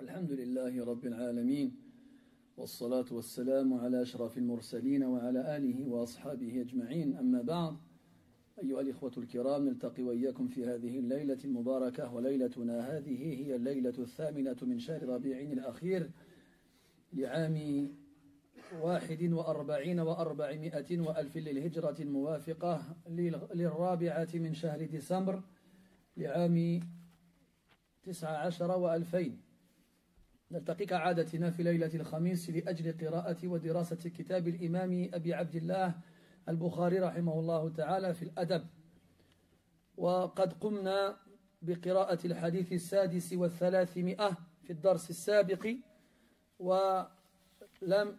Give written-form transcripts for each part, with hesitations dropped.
الحمد لله رب العالمين والصلاة والسلام على أشرف المرسلين وعلى آله وأصحابه أجمعين أما بعد أيها الإخوة الكرام نلتقي وإياكم في هذه الليلة المباركة وليلتنا هذه هي الليلة الثامنة من شهر ربيع الأخير لعام 41 و400 وألف للهجرة الموافقة للرابعة من شهر ديسمبر لعام 19 و2000 نلتقي كعادتنا في ليلة الخميس لأجل قراءة ودراسة كتاب الإمام أبي عبد الله البخاري رحمه الله تعالى في الأدب. وقد قمنا بقراءة الحديث السادس والثلاثمائة في الدرس السابق، ولم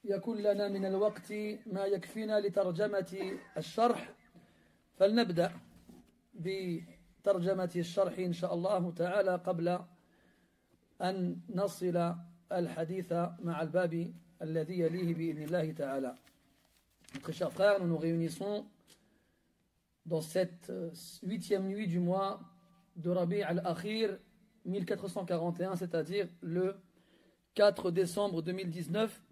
يكن لنا من الوقت ما يكفينا لترجمة الشرح، فلنبدأ بترجمة الشرح إن شاء الله تعالى قبل أن نصل الحديث مع الباب الذي يليه بإذن الله تعالى. Très chers frères, nous nous réunissons dans cette 8e nuit du mois de Rabi' al-Akhir 1441, c'est-à-dire le 4 décembre 2019,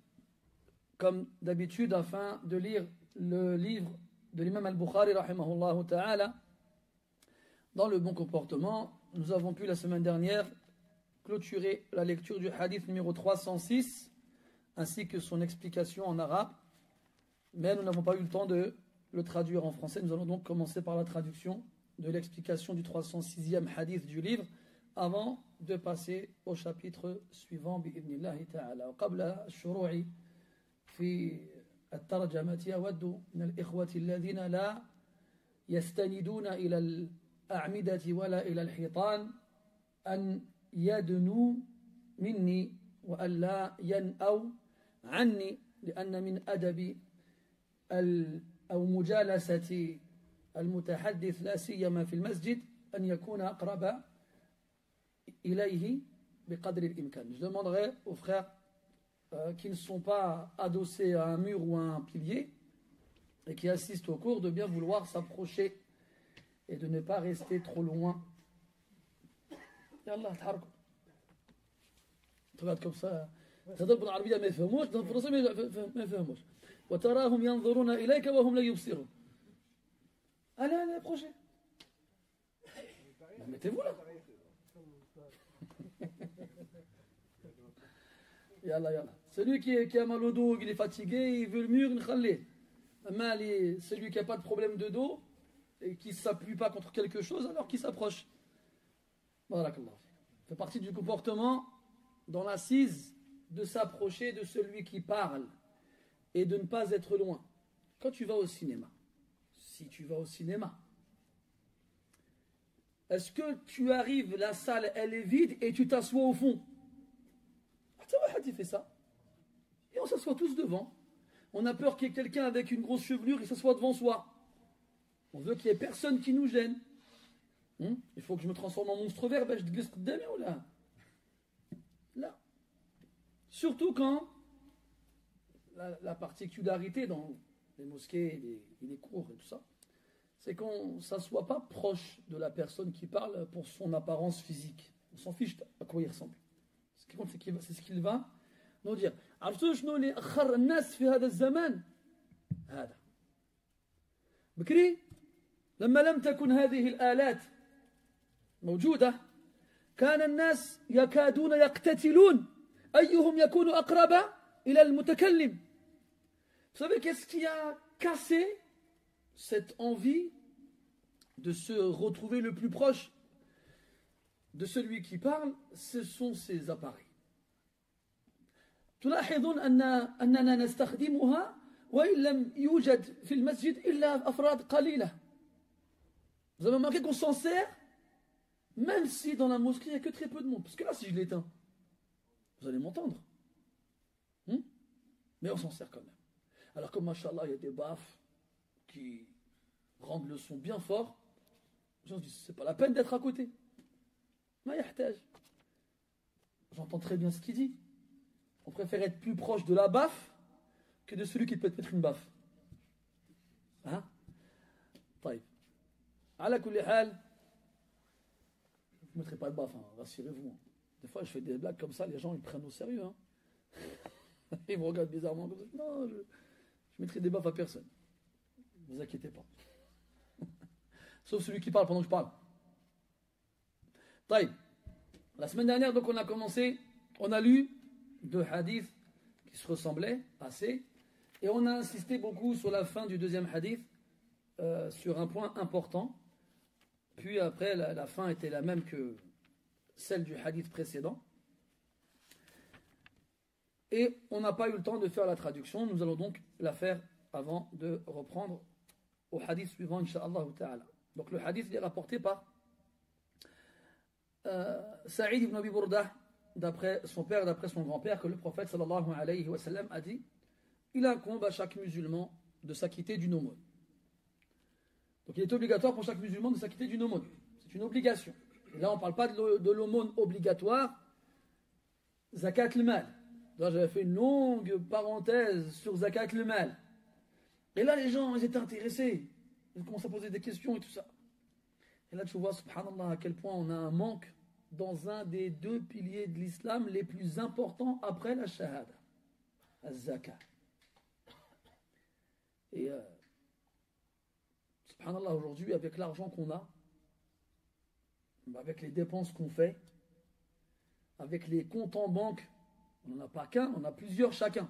comme d'habitude, afin de lire le livre de l'imam al-Bukhari rahimahullah ta'ala dans le bon comportement. Nous avons pu la semaine dernière clôturer la lecture du hadith numéro 306 ainsi que son explication en arabe, mais nous n'avons pas eu le temps de le traduire en français. Nous allons donc commencer par la traduction de l'explication du 306e hadith du livre avant de passer au chapitre suivant bi'idhnillahi ta'ala. وقبل الشروع في الترجمة أود من الإخوة الذين لا يستندون إلى الأعمدة ولا إلى الحيطان أن يدنوا مني وألا ينأوا عني، لأن من أدب أو مجالسة المتحدث لا سيما في المسجد أن يكون أقرب إليه بقدر الإمكان. Je demanderai aux frères qui ne sont pas adossés à un mur ou à un pilier et qui assistent au cours de bien vouloir s'approcher et de ne pas rester trop loin. يلا تحركوا. تقعد كبسة تضرب بالعربية ما يفهموش، تضرب بالفرنسية ما يفهموش، وتراهم ينظرون إليك وهم لا يبصرون. Allez, approchez. Mettez-vous là. Yalla. Celui qui a mal au dos, il est fatigué, il veut le mur, il khalé. Celui qui n'a pas de problème de dos et qui ne s'appuie pas contre quelque chose, alors qu'il s'approche. Barakallah. Ça fait partie du comportement dans l'assise de s'approcher de celui qui parle et de ne pas être loin. Quand tu vas au cinéma, si tu vas au cinéma, est-ce que tu arrives, la salle elle est vide et tu t'assois au fond? Tu fais ça. Et on s'assoit tous devant. On a peur qu'il y ait quelqu'un avec une grosse chevelure et s'assoit devant soi. On veut qu'il n'y ait personne qui nous gêne. Il faut que je me transforme en monstre vert, ben je te glisse de ou là. Là. Surtout quand la particularité dans les mosquées, les cours et tout ça, c'est qu'on ne s'assoit pas proche de la personne qui parle pour son apparence physique. On s'en fiche à quoi il ressemble. Ce qui compte, c'est ce qu'il va nous dire. عرفتوا شنو اللي أخر الناس في هذا الزمان؟ هذا. بكري لما لم تكن هذه الآلات موجودة كان الناس يكادون يقتتلون أيهم يكون أقرب إلى المتكلم. Vous savez qu'est-ce qui a cassé cette envie de se retrouver le plus proche de celui qui parle? Ce sont ces appareils. تلاحظون أننا نستخدمها وإن لم يوجد في المسجد إلا أفراد قليلة. Vous avez remarqué qu'on s'en sert même si dans la mosquée il n'y a que très peu de monde. Parce que là, si je l'éteins, vous allez m'entendre. Mais on s'en sert quand même. Alors comme machallah, il y a des baffes qui rendent le son bien fort, les gens se disent, c'est pas la peine d'être à côté. J'entends très bien ce qu'il dit. On préfère être plus proche de la baffe que de celui qui peut te mettre une baffe. Hein? طيب. على كل حال, je ne mettrai pas de baffe, hein, rassurez-vous. Des fois, je fais des blagues comme ça, les gens ils prennent au sérieux. Hein. Ils me regardent bizarrement comme ça. Non, je mettrai des baffes à personne. Ne vous inquiétez pas. Sauf celui qui parle pendant que je parle. Taïb. La semaine dernière, donc, on a lu deux hadiths qui se ressemblaient assez, et on a insisté beaucoup sur la fin du deuxième hadith, sur un point important. Puis après, la fin était la même que celle du hadith précédent. Et on n'a pas eu le temps de faire la traduction. Nous allons donc la faire avant de reprendre au hadith suivant, Inch'Allah ta'ala. Donc le hadith est rapporté par Saïd ibn Abi Bourdah, d'après son père, d'après son grand-père, que le prophète sallallahu alayhi wa sallam a dit: il incombe à chaque musulman de s'acquitter d'une aumône. Donc il est obligatoire pour chaque musulman de s'acquitter d'une aumône. C'est une obligation. Et là on ne parle pas de l'aumône obligatoire, zakat al-mal. J'avais fait une longue parenthèse sur zakat al-mal. Et là les gens ils étaient intéressés. Ils commencent à poser des questions et tout ça. Et là tu vois, subhanallah, à quel point on a un manque dans un des deux piliers de l'islam les plus importants après la shahada, az-zakat. Et subhanallah, aujourd'hui, avec l'argent qu'on a, avec les dépenses qu'on fait, avec les comptes en banque, on n'en a pas qu'un, on a plusieurs chacun.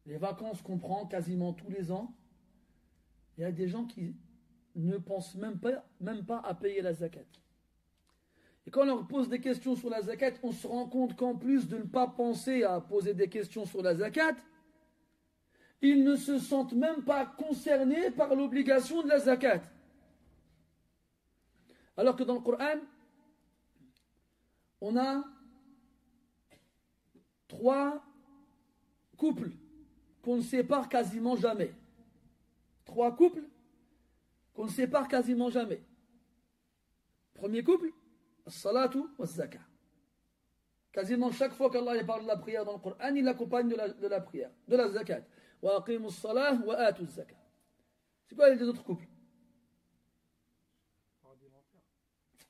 Les vacances qu'on prend quasiment tous les ans, il y a des gens qui ne pensent même pas à payer la zakat. Et quand on leur pose des questions sur la zakat, on se rend compte qu'en plus de ne pas penser à poser des questions sur la zakat, ils ne se sentent même pas concernés par l'obligation de la zakat. Alors que dans le Coran, on a 3 couples qu'on ne sépare quasiment jamais. 3 couples qu'on ne sépare quasiment jamais. Premier couple, as-salatu wa az-zakat. Quasiment chaque fois qu'Allah parle de la prière dans le Coran, il l'accompagne de la prière, de la zakat. Wa aqimu as-salah wa atu az-zakat. C'est quoi les deux autres couples?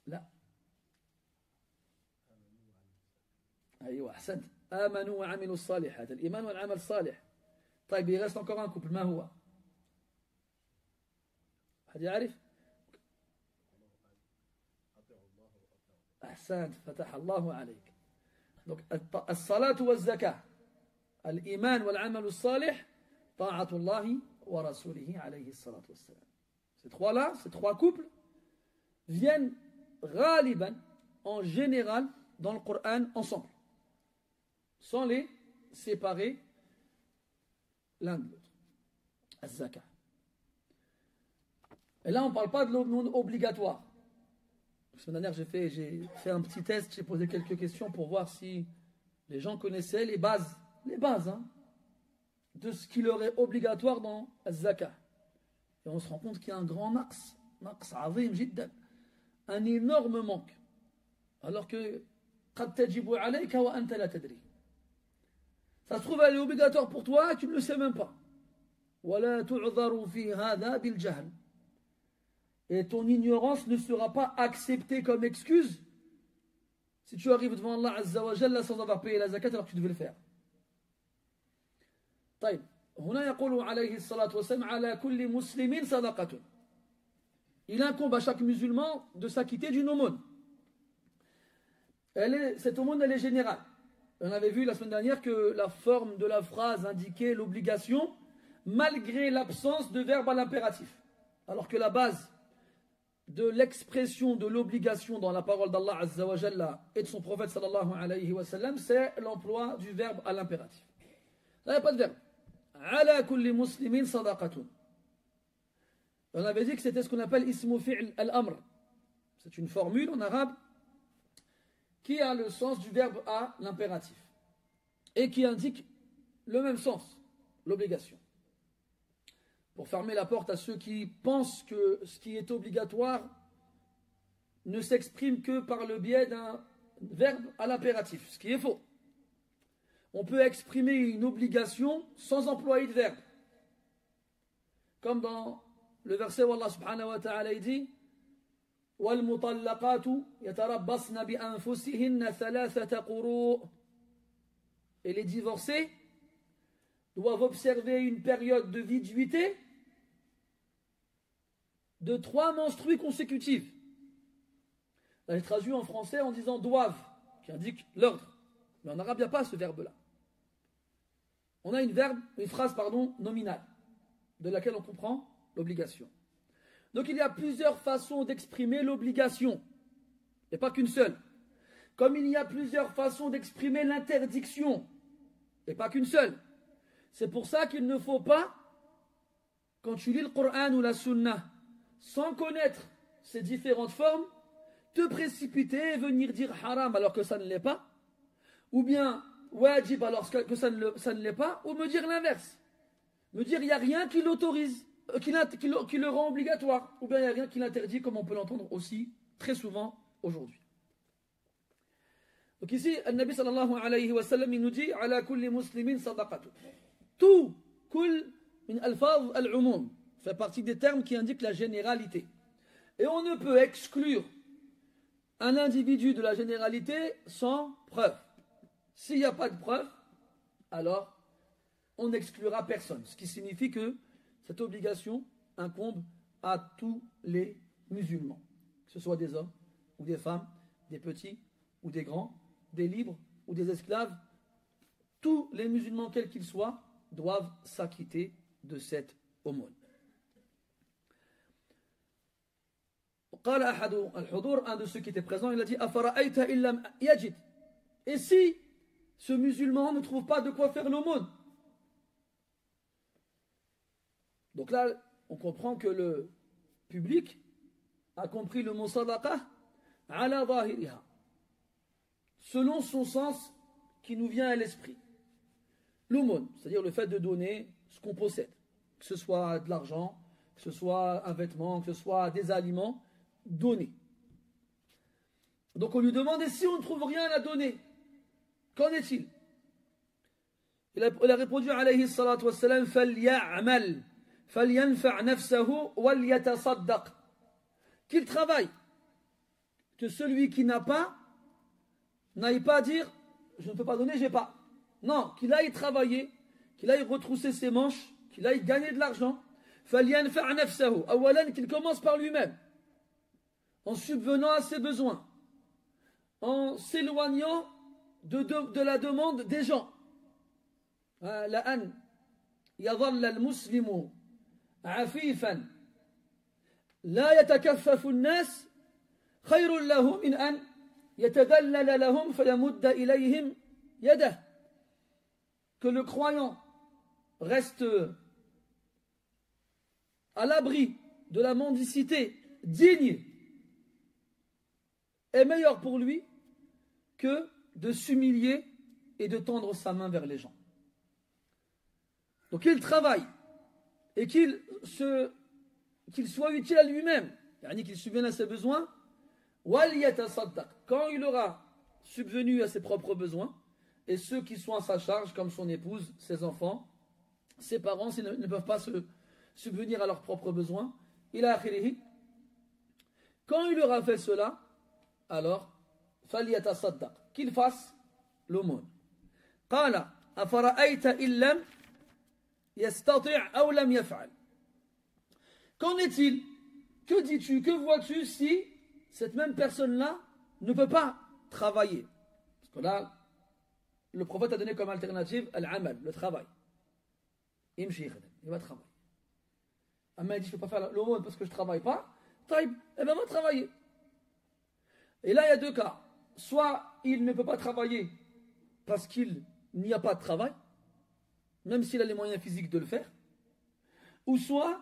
Là. أيوة أحسنت. آمنوا وعملوا الصالحات. الإيمان والعمل الصالح. طيب il reste encore un couple. ما هو؟ حد يعرف؟ أحسنت. فتح الله عليك. Donc الصلاة والزكاة. الإيمان والعمل الصالح. طاعة الله ورسوله عليه الصلاة والسلام. Ces trois-là, ces 3 couples viennent غالبا, en général, dans le Coran ensemble, sans les séparer l'un de l'autre. Az-zakat. Et là, on ne parle pas de l'aumône obligatoire. La semaine dernière, j'ai fait un petit test, j'ai posé quelques questions pour voir si les gens connaissaient les bases hein, de ce qui leur est obligatoire dans Az-zakat. Et on se rend compte qu'il y a un grand naqs azim jiddan, un énorme manque. Alors que قد تجب عليك وأنت لا تدري. Ça se trouve, elle est obligatoire pour toi et tu ne le sais même pas. ولا تعذر في هذا بالجهل. Et ton ignorance ne sera pas acceptée comme excuse si tu arrives devant Allah Azza wa Jalla sans avoir payé la zakat alors que tu devais le faire. طيب هنا يقول عليه الصلاة والسلام على كل مسلم صدقة. Il incombe à chaque musulman de s'acquitter d'une aumône. Cette aumône, elle est générale. On avait vu la semaine dernière que la forme de la phrase indiquait l'obligation malgré l'absence de verbe à l'impératif. Alors que la base de l'expression de l'obligation dans la parole d'Allah Azza wa Jalla et de son prophète sallallahu alayhi wa sallam, c'est l'emploi du verbe à l'impératif. Là, il n'y a pas de verbe. Ala kulli muslimin sadaqatun. On avait dit que c'était ce qu'on appelle ismu fi'l al-amr. C'est une formule en arabe qui a le sens du verbe à l'impératif et qui indique le même sens, l'obligation. Pour fermer la porte à ceux qui pensent que ce qui est obligatoire ne s'exprime que par le biais d'un verbe à l'impératif, ce qui est faux. On peut exprimer une obligation sans employer de verbe. Comme dans le verset où Allah subhanahu wa ta'ala dit والمطلقات يتربصن بأنفسهن ثلاثة قروء. Et les divorcés doivent observer une période de viduité de 3 menstrues consécutives. Là, j'ai traduit en français en disant doivent, qui indique l'ordre. Mais en arabe, il n'y a pas ce verbe-là. On a une phrase nominale, de laquelle on comprend l'obligation. Donc il y a plusieurs façons d'exprimer l'obligation, et pas qu'une seule. Comme il y a plusieurs façons d'exprimer l'interdiction, et pas qu'une seule. C'est pour ça qu'il ne faut pas, quand tu lis le Coran ou la Sunna, sans connaître ces différentes formes, te précipiter et venir dire haram alors que ça ne l'est pas, ou bien wajib alors que ça ne l'est pas, ou me dire l'inverse. Me dire il n'y a rien qui l'autorise, qui le rend obligatoire, ou bien il n'y a rien qui l'interdit, comme on peut l'entendre aussi très souvent aujourd'hui. Donc ici, le Nabi sallallahu alayhi wa sallam, il nous dit ala kulli muslimin sadaqatu. Tout, kul min alfaz al-umum, fait partie des termes qui indiquent la généralité. Et on ne peut exclure un individu de la généralité sans preuve. S'il n'y a pas de preuve, alors on n'exclura personne. Ce qui signifie que cette obligation incombe à tous les musulmans, que ce soit des hommes ou des femmes, des petits ou des grands, des libres ou des esclaves. Tous les musulmans, quels qu'ils soient, doivent s'acquitter de cette aumône. قال أحد الحضور, un de ceux qui étaient présents, il a dit أفرأيت إن لم يجد. Et si ce musulman ne trouve pas de quoi faire l'aumône? Donc là, on comprend que le public a compris le mot sadaqa ala zahiriha, selon son sens qui nous vient à l'esprit. L'aumône, c'est-à-dire le fait de donner ce qu'on possède, que ce soit de l'argent, que ce soit un vêtement, que ce soit des aliments, donner. Donc on lui demande, et si on ne trouve rien à donner, qu'en est-il? Il a répondu alayhi salatu wassalam, فَلْيَعْمَلْ فَلْيَنْفَعْ نَفْسَهُ وَلْيَتَصَدَّقْ. Qu'il travaille, que celui qui n'a pas n'aille pas dire je ne peux pas donner, j'ai pas. Non, qu'il aille travailler, qu'il aille retrousser ses manches, qu'il aille gagner de l'argent. فَلْيَنْفَعْ نَفْسَهُ, أولاً, qu'il commence par lui-même, en subvenant à ses besoins, en s'éloignant de la demande des gens. لأن يظل المسلم عفيفا لا يتكفف الناس خير له من أن يتذلل لهم فيمد إليهم يده. Que le croyant reste à l'abri de la mendicité, digne, est meilleur pour lui que de s'humilier et de tendre sa main vers les gens. Donc qu'il travaille et qu'il soit utile à lui-même, qu'il subvienne à ses besoins, quand il aura subvenu à ses propres besoins, et ceux qui sont à sa charge, comme son épouse, ses enfants, ses parents, s'ils ne peuvent pas se subvenir à leurs propres besoins, quand il aura fait cela, alors qu'il fasse l'aumône. قال أفرأيت إن لم يستطع أو لم يفعل. Qu'en est-il? Que dis-tu? Que vois-tu si cette même personne-là ne peut pas travailler? Parce que là, le prophète a donné comme alternative al-amal, le travail. Il va travailler. Amma il dit je ne peux pas faire l'aumône parce que je ne travaille pas. Eh bien, va travailler. Et là, il y a deux cas. Soit il ne peut pas travailler parce qu'il n'y a pas de travail, même s'il a les moyens physiques de le faire, ou soit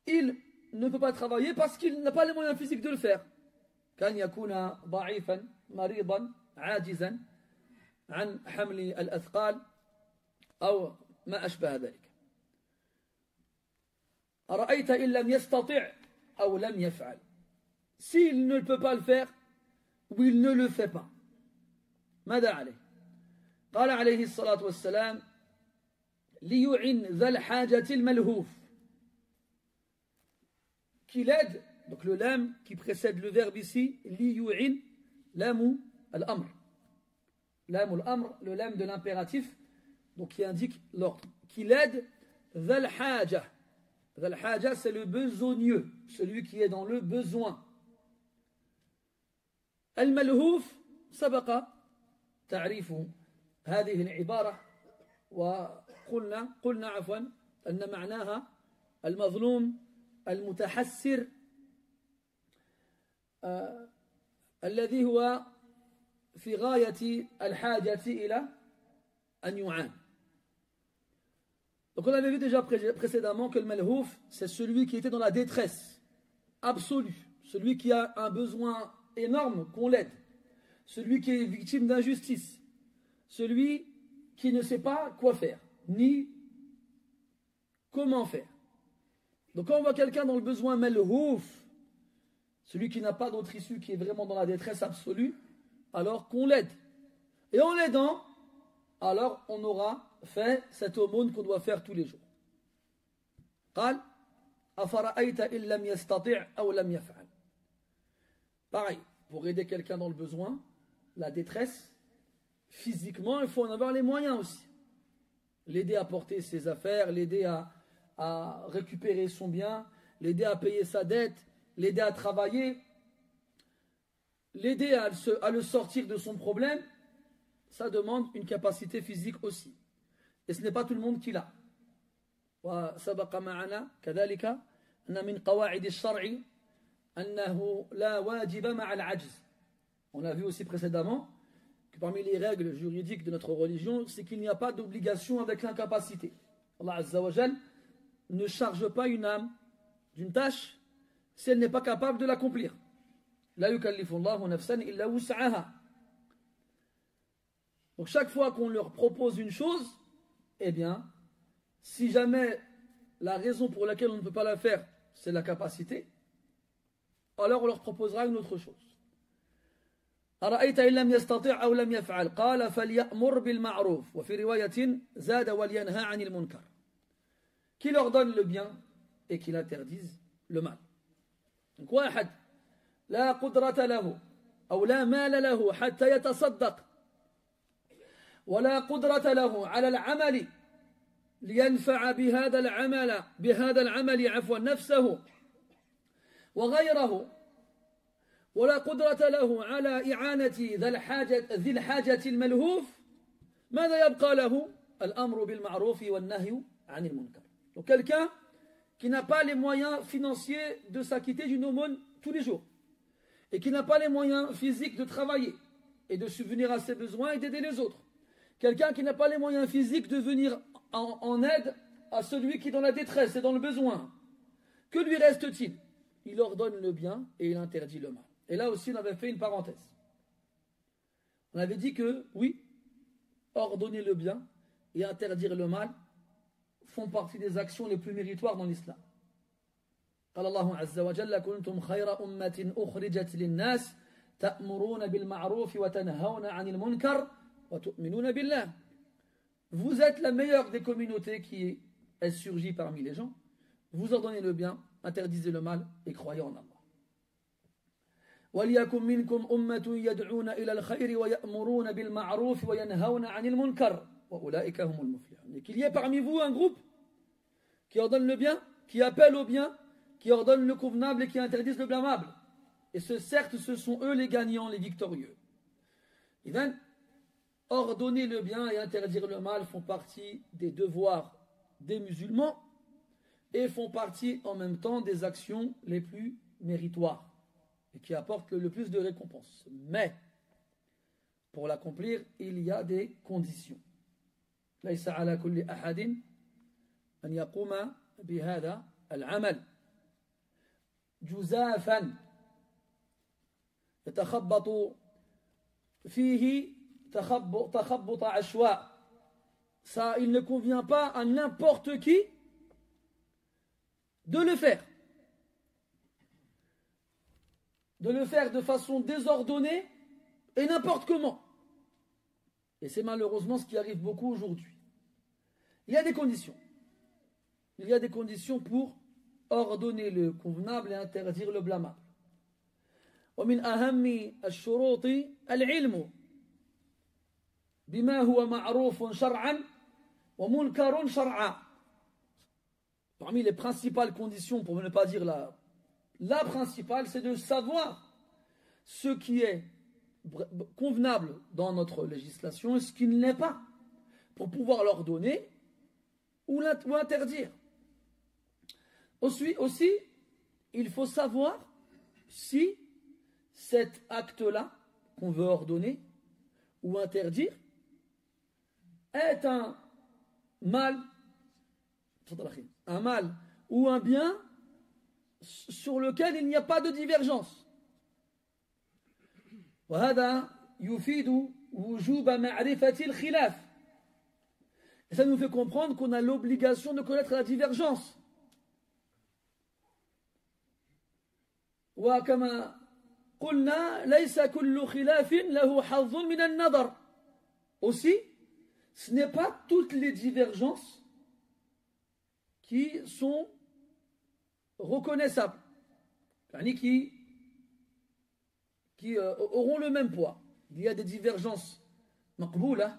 il ne peut pas travailler parce qu'il n'a pas les moyens physiques de le faire. كان يكون ضعيفا مريضا عاجزا عن حمل الأثقال أو ما أشبه ذلك. أرأيت إن لم يستطع أو لم يفعل. S'il ne peut pas le faire ou il ne le fait pas, ماذا عليه؟ قال عليه الصلاة والسلام ليعن ذا الحاجة الملهوف, qu'il aide donc le lam qui précède le verbe ici, li yu'in, lamu al-amr. Lamu al-amr, le lam de l'impératif, donc qui indique l'ordre. Qui l'aide, dhal haja. Dhal haja, c'est le besogneux, celui qui est dans le besoin. Al-malhouf, sabaqa تعريف هذه العبارة قلنا عفوا أن معناها المظلوم المتحسر الذي هو في غاية الحاجة إلى أن يعان. Donc on avait vu déjà précédemment que le malhouf, c'est celui qui était dans la détresse absolue, celui qui a un besoin énorme qu'on l'aide, celui qui est victime d'injustice, celui qui ne sait pas quoi faire, ni comment faire. Donc quand on voit quelqu'un dans le besoin malhouf, celui qui n'a pas d'autre issue, qui est vraiment dans la détresse absolue, alors qu'on l'aide. Et en l'aidant, alors on aura fait cette aumône qu'on doit faire tous les jours. قال أفرأيت إن لم يستطع أو لم يفعل. Pareil, pour aider quelqu'un dans le besoin, la détresse, physiquement, il faut en avoir les moyens aussi. L'aider à porter ses affaires, l'aider à récupérer son bien, l'aider à payer sa dette, l'aider à travailler, l'aider à le sortir de son problème, ça demande une capacité physique aussi. Et ce n'est pas tout le monde qui l'a. وسبق معنا كذلك أن من قواعد الشرع أنه لا واجب مع العجز. On a vu aussi précédemment que parmi les règles juridiques de notre religion, c'est qu'il n'y a pas d'obligation avec l'incapacité. Allah Azza wa Jal ne charge pas une âme d'une tâche si elle n'est pas capable de l'accomplir. La yukallifu Allahu nafsan illa wus'aha. Donc chaque fois qu'on leur propose une chose, eh bien, si jamais la raison pour laquelle on ne peut pas la faire, c'est la capacité, alors on leur proposera une autre chose. أرأيت إن لم يستطع أو لم يفعل قال فليأمر بالمعروف وفي رواية زاد ولينهى عن المنكر. Qui leur donne le bien et qui l'interdise le mal. Donc واحد لا قدرة له أو لا مال له حتى يتصدق ولا قدرة له على العمل لينفع بهذا العمل عفوا نفسه وغيره ولا قدرة له على إعانة ذي الحاجة الملهوف ماذا يبقى له الأمر بالمعروف والنهي عن المنكر. Donc quelqu'un qui n'a pas les moyens financiers de s'acquitter d'une aumône tous les jours et qui n'a pas les moyens physiques de travailler et de subvenir à ses besoins et d'aider les autres. Quelqu'un qui n'a pas les moyens physiques de venir en aide à celui qui est dans la détresse et dans le besoin. Que lui reste-t-il? Il ordonne le bien et il interdit le mal. Et là aussi, on avait fait une parenthèse. On avait dit que, oui, ordonner le bien et interdire le mal font partie des actions les plus méritoires dans l'islam. قال الله عز وجل كنتم خير أمة أخرجت للناس تأمرون بالمعروف وتنهون عن المنكر وتؤمنون بالله. Vous êtes la meilleure des communautés qui est surgie parmi les gens. Vous ordonnez le bien, interdisez le mal et croyez en Allah. وَلْيَكُمْ مِنْكُمْ أُمَّةٌ يَدْعُونَ إِلَى الْخَيْرِ وَيَأْمُرُونَ بِالْمَعْرُوفِ وَيَنْهَوْنَ عَنِ الْمُنْكَرِ وَأُولَٰئِكَ هُمُ الْمُفْلِحُونَ. Et qu'il y ait parmi vous un groupe qui ordonne le bien, qui appelle au bien, qui ordonne le convenable et qui interdise le blâmable. Et certes, ce sont eux les gagnants, les victorieux. Et bien, ordonner le bien et interdire le mal font partie des devoirs des musulmans et font partie en même temps des actions les plus méritoires et qui apportent le plus de récompenses. Mais, pour l'accomplir, il y a des conditions. ليس على كل أحد أن يقوم بهذا العمل جزافا يتخبط فيه تخبط عشواء. Ça, il ne convient pas à n'importe qui de le faire. De le faire de façon désordonnée et n'importe comment. Et c'est malheureusement ce qui arrive beaucoup aujourd'hui. Il y a des conditions. Il y a des conditions pour ordonner le convenable et interdire le blâmable. ومن أهم الشروط العلم بما هو معروف شرعا ومنكر شرعا. Parmi les principales conditions, pour ne pas dire la principale, c'est de savoir ce qui est convenable dans notre législation et ce qui ne l'est pas, pour pouvoir l'ordonner ou interdire. Aussi, il faut savoir si cet acte-là qu'on veut ordonner ou interdire est un mal ou un bien sur lequel il n'y a pas de divergence. وهذا يفيد وجوب معرفة الخلاف. Et ça nous fait comprendre qu'on a l'obligation de connaître la divergence. وكما قلنا ليس كل خلاف له حظ من النظر. Aussi, ce n'est pas toutes les divergences qui sont reconnaissables, qui auront le même poids. Il y a des divergences maqboulah,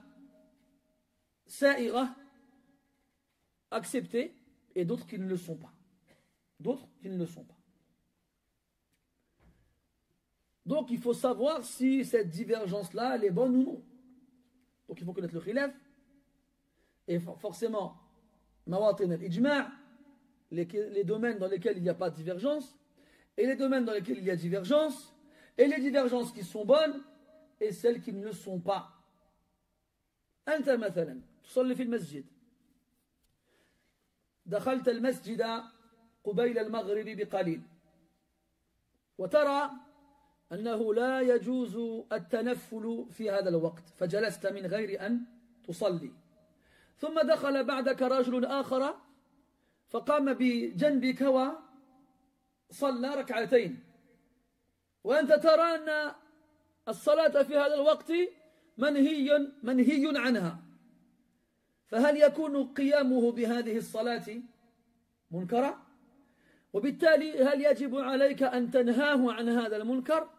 sa'ira, acceptées, et d'autres qui ne le sont pas. D'autres qui ne le sont pas. Donc il faut savoir si cette divergence-là, elle est bonne ou non. Donc il faut connaître le khilaf. Et forcément, mawatin al-ijma', les domaines dans lesquels il n'y a pas de divergence, et les domaines dans lesquels il y a divergence, et les divergences qui sont bonnes, et celles qui ne le sont pas. أنت مثلا تصلي في المسجد، دخلت المسجد قبيل المغرب بقليل، وترى أنه لا يجوز التنفل في هذا الوقت، فجلست من غير أن تصلي. ثم دخل بعدك رجل آخر فقام بجنبك وصلى ركعتين، وأنت ترى أن الصلاة في هذا الوقت منهي عنها، فهل يكون قيامه بهذه الصلاة منكرا؟ وبالتالي هل يجب عليك أن تنهاه عن هذا المنكر؟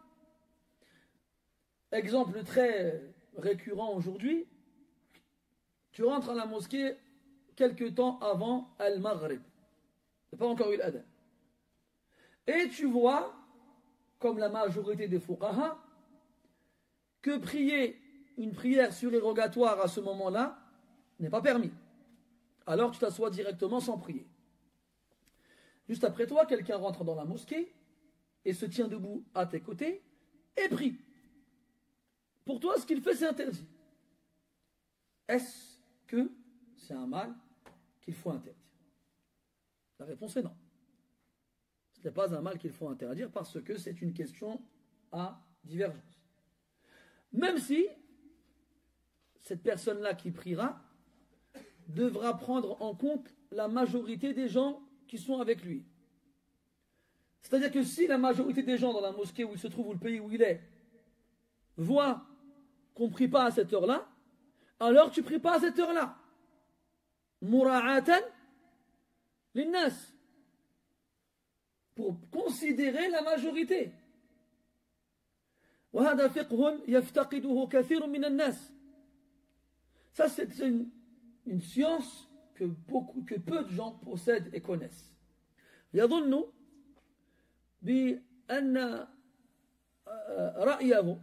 Exemple très récurrent aujourd'hui, tu rentres à la mosquée quelque temps avant Al-Maghrib, c'est pas encore eu l'adhan, et tu vois, comme la majorité des fuqaha, que prier une prière surérogatoire à ce moment-là n'est pas permis. Alors tu t'assois directement sans prier. Juste après toi, quelqu'un rentre dans la mosquée et se tient debout à tes côtés et prie. Pour toi, ce qu'il fait, c'est interdit. Est-ce que c'est un mal qu'il faut interdire? La réponse est non. Ce n'est pas un mal qu'il faut interdire parce que c'est une question à divergence. Même si cette personne-là qui priera devra prendre en compte la majorité des gens qui sont avec lui. C'est-à-dire que si la majorité des gens dans la mosquée où il se trouve ou le pays où il est voient qu'on ne prie pas à cette heure-là, alors tu ne pries pas à cette heure-là. Mura'atan linnas, pour considérer la majorité. وهذا فقه يفتقده كثير من الناس. Ça c'est une science que peu de gens possèdent et connaissent. يظن بأن رأيه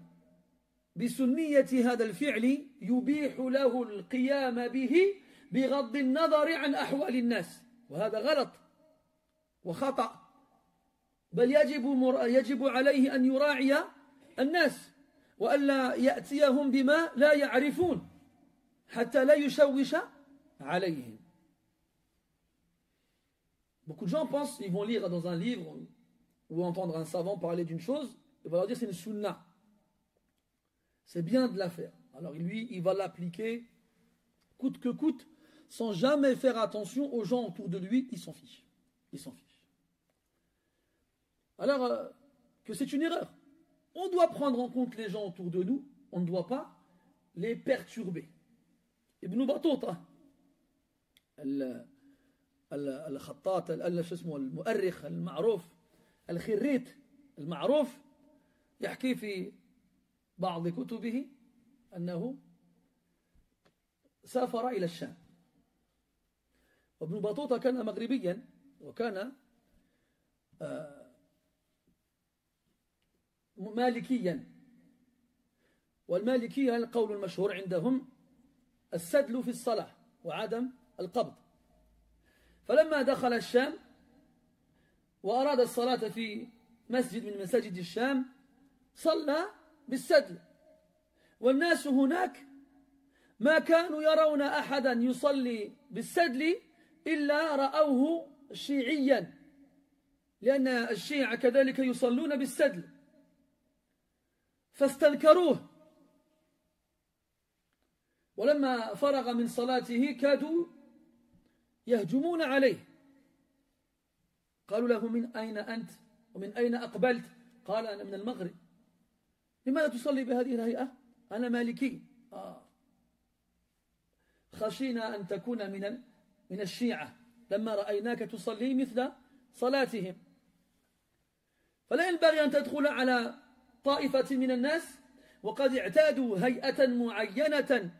بسنية هذا الفعل يبيح له القيام به بغض النظر عن أحوال الناس، وهذا غلط وخطأ، بل يجب عليه أن يراعي الناس وألا يأتيهم بما لا يعرفون حتى لا يشوش عليهم. Beaucoup de gens pensent, ils vont lire dans un livre ou entendre un savant parler d'une chose, il va leur dire c'est une sunna. C'est bien de la faire. Alors lui, il va l'appliquer coûte que coûte, sans jamais faire attention aux gens autour de lui, il s'en fiche. Il s'en fiche. Alors que c'est une erreur. On doit prendre en compte les gens autour de nous, on ne doit pas les perturber. Ibn Battuta, الخطاط شو اسمه المؤرخ المعروف الخريت المعروف يحكي في بعض كتبه أنه سافر إلى الشام. وابن بطوطة كان مغربيا وكان مالكيا، والمالكية القول المشهور عندهم السدل في الصلاة وعدم القبض. فلما دخل الشام وأراد الصلاة في مسجد من مساجد الشام صلى بالسدل، والناس هناك ما كانوا يرون أحدا يصلي بالسدل إلا رأوه شيعيا، لأن الشيعة كذلك يصلون بالسدل، فاستنكروه. ولما فرغ من صلاته كادوا يهجمون عليه، قالوا له من أين أنت ومن أين أقبلت؟ قال أنا من المغرب. لماذا تصلي بهذه الهيئة؟ أنا مالكي. خشينا أن تكون من الشيعة لما رأيناك تصلي مثل صلاتهم. فلا ينبغي أن تدخل على طائفة من الناس وقد اعتادوا هيئة معينة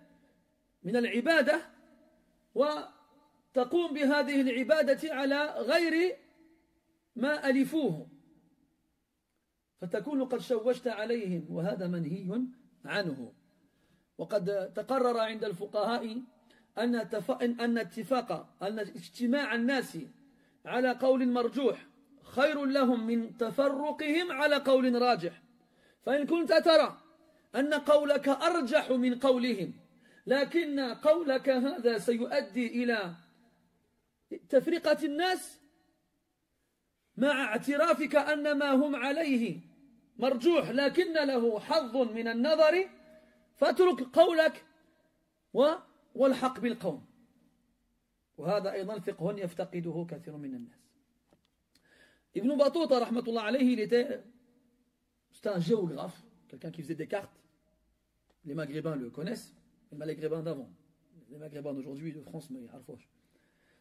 من العبادة وتقوم بهذه العبادة على غير ما ألفوه، فتكون قد شوشت عليهم، وهذا منهي عنه. وقد تقرر عند الفقهاء أن اجتماع الناس على قول مرجوح خير لهم من تفرقهم على قول راجح. فإن كنت ترى أن قولك أرجح من قولهم لكن قولك هذا سيؤدي إلى تفرقة الناس مع اعترافك أن ما هم عليه مرجوح لكن له حظ من النظر، فاترك قولك والحق بالقوم. وهذا أيضا فقه يفتقده كثير من الناس. Ibn Battuta, rahmatullah alayhi, c'était un géographe, quelqu'un qui faisait des cartes. Les Maghrébins le connaissent, les Maghrébins d'avant. Les Maghrébins d'aujourd'hui, de France, mais harfouch.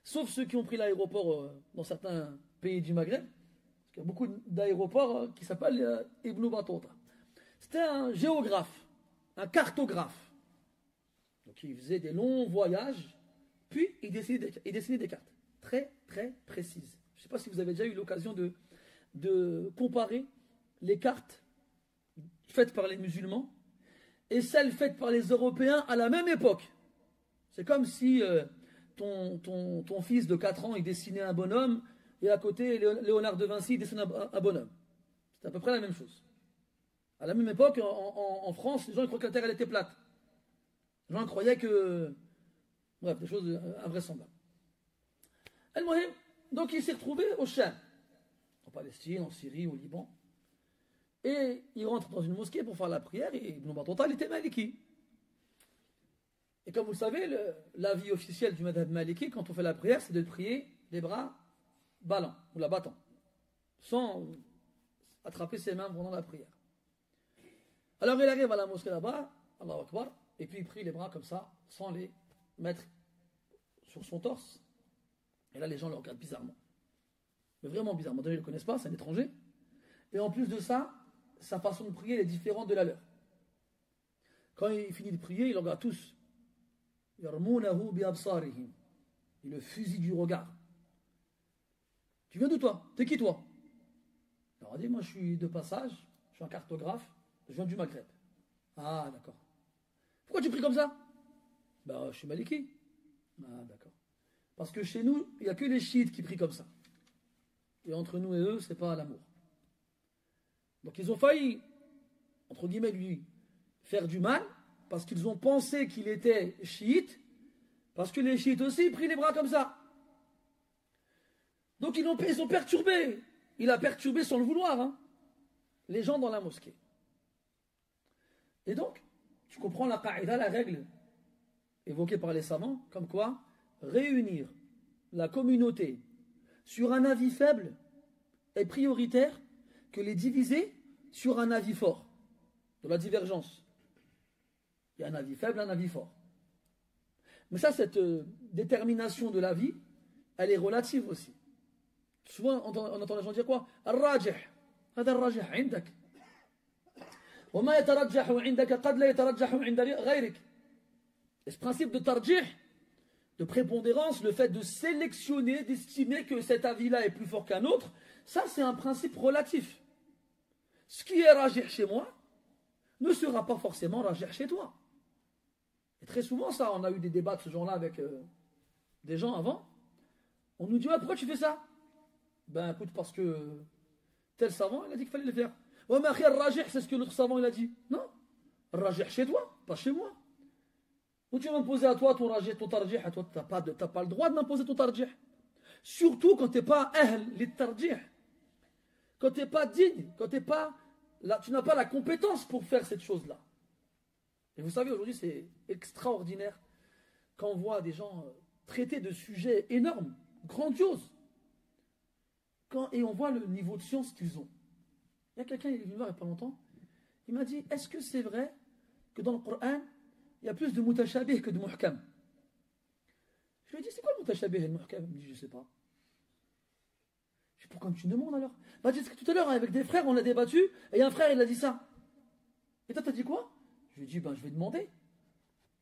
Sauf ceux qui ont pris l'aéroport dans certains pays du Maghreb, parce qu'il y a beaucoup d'aéroports qui s'appellent Ibn Battuta. C'était un géographe, un cartographe. Donc il faisait des longs voyages, puis il dessinait des cartes très très précises. Je ne sais pas si vous avez déjà eu l'occasion de comparer les cartes faites par les musulmans et celles faites par les Européens à la même époque. C'est comme si ton fils de 4 ans il dessinait un bonhomme et à côté Léonard de Vinci dessinait un bonhomme. C'est à peu près la même chose. À la même époque, en France, les gens croyaient que la Terre elle était plate. Les gens croyaient que... Bref, des choses invraisemblables. Al-Muhim, donc il s'est retrouvé au Cham, en Palestine, en Syrie, au Liban. Et il rentre dans une mosquée pour faire la prière et Ibn Battuta, il était maliki. Et comme vous le savez, l'avis officiel du madhab maliki, quand on fait la prière, c'est de prier les bras ballants, ou la battant, sans attraper ses mains pendant la prière. Alors il arrive à la mosquée là-bas, Allahu Akbar, et puis il prie les bras comme ça, sans les mettre sur son torse. Et là, les gens le regardent bizarrement. Mais vraiment bizarrement. Déjà, ils ne le connaissent pas, c'est un étranger. Et en plus de ça, sa façon de prier est différente de la leur. Quand il finit de prier, il regarde tous. Yarmounahu bi absarihim. Il le fusille du regard. Tu viens d'où toi? T'es qui toi? Il leur a dit, moi je suis de passage, je suis un cartographe, je viens du Maghreb. Ah d'accord. Pourquoi tu pries comme ça? Ben je suis maliki. Ah d'accord. Parce que chez nous, il n'y a que les chiites qui prient comme ça. Et entre nous et eux, ce n'est pas l'amour. Donc ils ont failli, entre guillemets, lui faire du mal, parce qu'ils ont pensé qu'il était chiite, parce que les chiites aussi prient les bras comme ça. Donc ils ont perturbé. Il a perturbé sans le vouloir, hein, les gens dans la mosquée. Et donc, tu comprends la qaïda, la règle évoquée par les savants, comme quoi réunir la communauté sur un avis faible est prioritaire que les diviser sur un avis fort, de la divergence. Il y a un avis faible, un avis fort. Mais ça, cette détermination de l'avis, elle est relative aussi. Souvent, on entend les gens dire quoi? Al-rajih. هذا الراجح عندك. وما يترجح عندك قد لا يترجح عند غيرك. Et ce principe de tarjih, de prépondérance, le fait de sélectionner, d'estimer que cet avis-là est plus fort qu'un autre, ça c'est un principe relatif. Ce qui est rajih chez moi ne sera pas forcément rajih chez toi. Et très souvent ça, on a eu des débats de ce genre-là avec des gens avant. On nous dit ah, pourquoi tu fais ça? Ben écoute, parce que tel savant il a dit qu'il fallait le faire. Ouais mais akhi, rajih c'est ce que l'autre savant il a dit. Non, rajih chez toi, pas chez moi. Ou tu vas m'imposer à toi ton rajih, ton tarjih, à toi, tu n'as pas le droit de m'imposer ton tarjih. Surtout quand tu n'es pas ahl, les tarjih. Quand tu n'es pas digne, quand tu n'as pas la compétence pour faire cette chose-là. Et vous savez, aujourd'hui, c'est extraordinaire quand on voit des gens traiter de sujets énormes, grandioses. Et on voit le niveau de science qu'ils ont. Il y a quelqu'un, il est venu voir il n'y a pas longtemps, il m'a dit, est-ce que c'est vrai que dans le Coran, il y a plus de mutashabih que de muhkam? Je lui ai dit, c'est quoi le mutashabih et le muhkam? Il me dit, je ne sais pas. Je dis, pourquoi tu me demandes alors? Bah, parce que tout à l'heure, avec des frères, on a débattu, et un frère, il a dit ça. Et toi, t'as dit quoi? Je lui ai dit, ben, je vais demander.